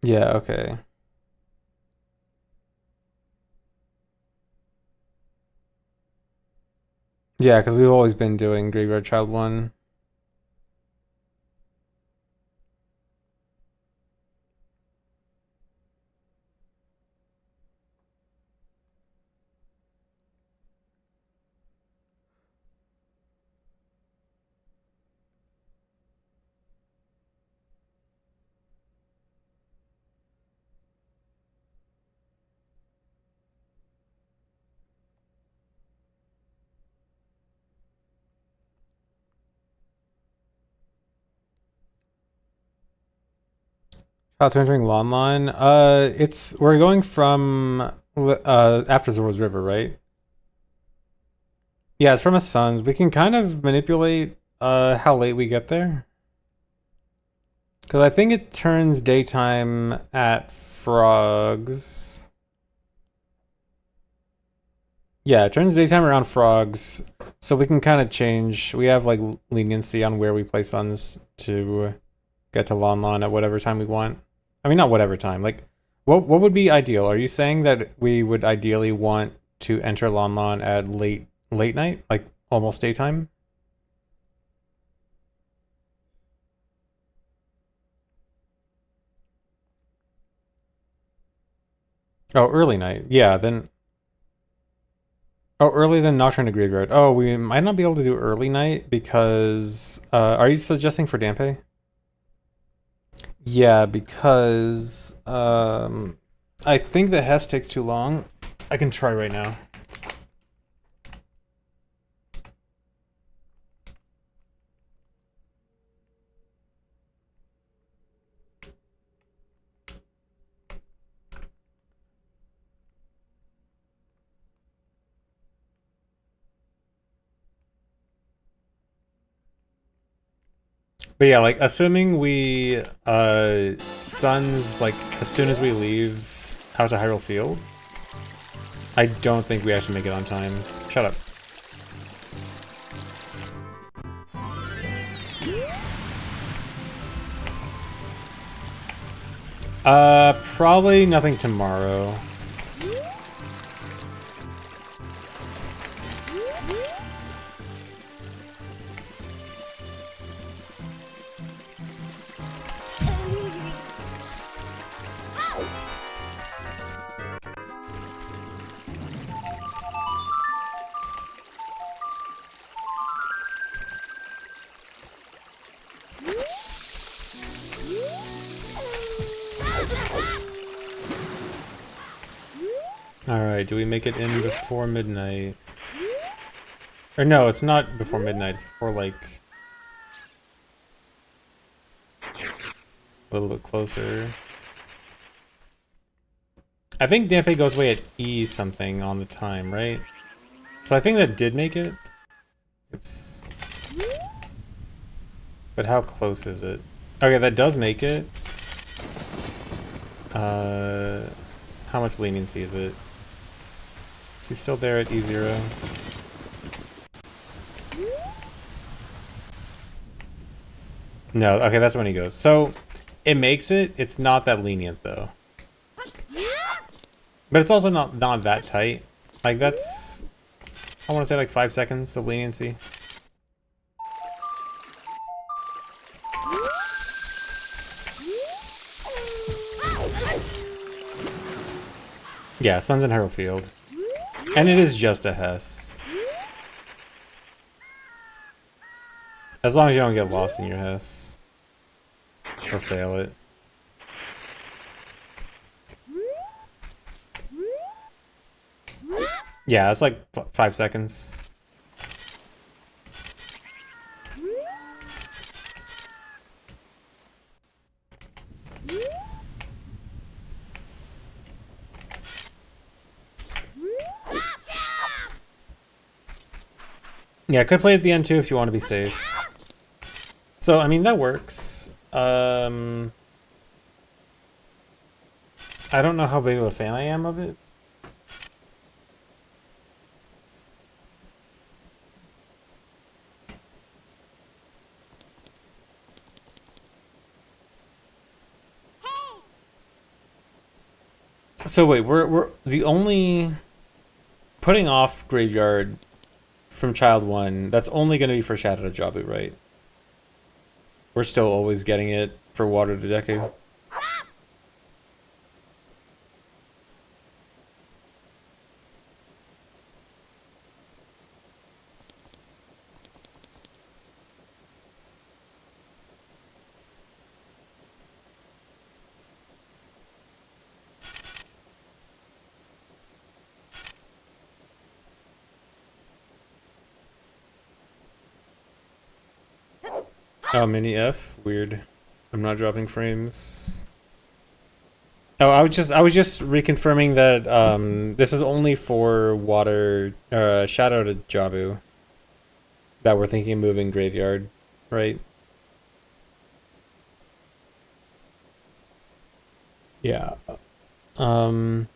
Yeah, okay. Yeah, because we've always been doing Graveyard Child 1. Child 2 entering Lawn Line. It's... We're going from after Zora's River, right? Yeah, it's from a sun's. We can kind of manipulate how late we get there. Because I think it turns daytime at Frogs. Yeah, it turns daytime around Frogs. So we can kind of change. We have like leniency on where we play suns to get to Lon Lon at whatever time we want. I mean, not whatever time. Like, What would be ideal? Are you saying that we would ideally want to enter Lon Lon at late night, like almost daytime? Oh, early night. Yeah, then oh, early then Nocturne to Graveyard. Oh, we might not be able to do early night because are you suggesting for Dampe? Yeah, because I think the Hess takes too long. I can try right now. But yeah, like assuming we suns like as soon as we leave out to Hyrule Field, I don't think we actually make it on time. Shut up. Probably nothing tomorrow. Alright, do we make it in before midnight? Or no, it's not before midnight, it's before like a little bit closer. I think Dampe goes away at E something on the time, right? So I think that did make it. Oops. But how close is it? Okay, that does make it. How much leniency is it? Is he still there at E0? No, okay, that's when he goes. So, it makes it. It's not that lenient, though. But it's also not that tight. Like, that's... I want to say like 5 seconds of leniency. Yeah, Sun's in Hyrule Field. And it is just a Hess. As long as you don't get lost in your Hess. Or fail it. Yeah, it's like 5 seconds. Yeah, I could play at the end too if you want to be safe. So, I mean, that works. I don't know how big of a fan I am of it. So wait, we're the only putting off Graveyard from Child 1, that's only going to be for Shadow to Jabu, right? We're still always getting it for Water to Deku. Oh, mini F? Weird. I'm not dropping frames. Oh, I was just reconfirming that this is only for Water Shadow to Jabu that we're thinking of moving Graveyard, right? Yeah. Um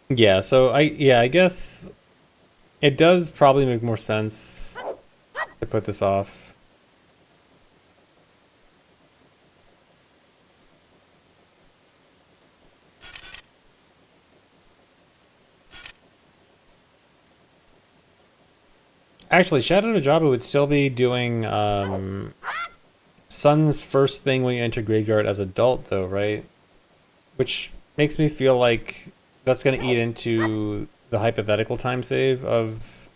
Yeah, so I guess it does probably make more sense to put this off. Actually, Shadow to Jabba would still be doing Sun's first thing when you enter Graveyard as adult, though, right? Which makes me feel like that's going to eat into the hypothetical time save of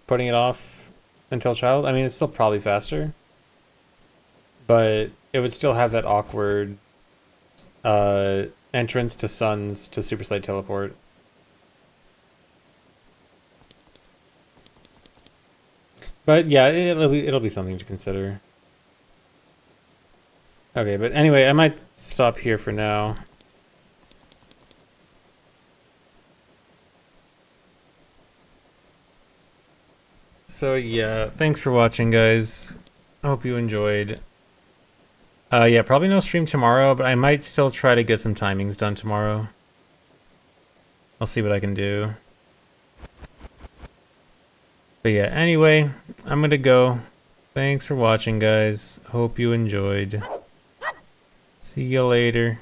putting it off until child. I mean, it's still probably faster, but it would still have that awkward entrance to Sun's to Super Saiyan Teleport. But yeah, it'll be something to consider. Okay, but anyway, I might stop here for now. So yeah, thanks for watching, guys. I hope you enjoyed. Yeah, probably no stream tomorrow, but I might still try to get some timings done tomorrow. I'll see what I can do. But yeah, anyway, I'm gonna go. Thanks for watching, guys. Hope you enjoyed. See you later.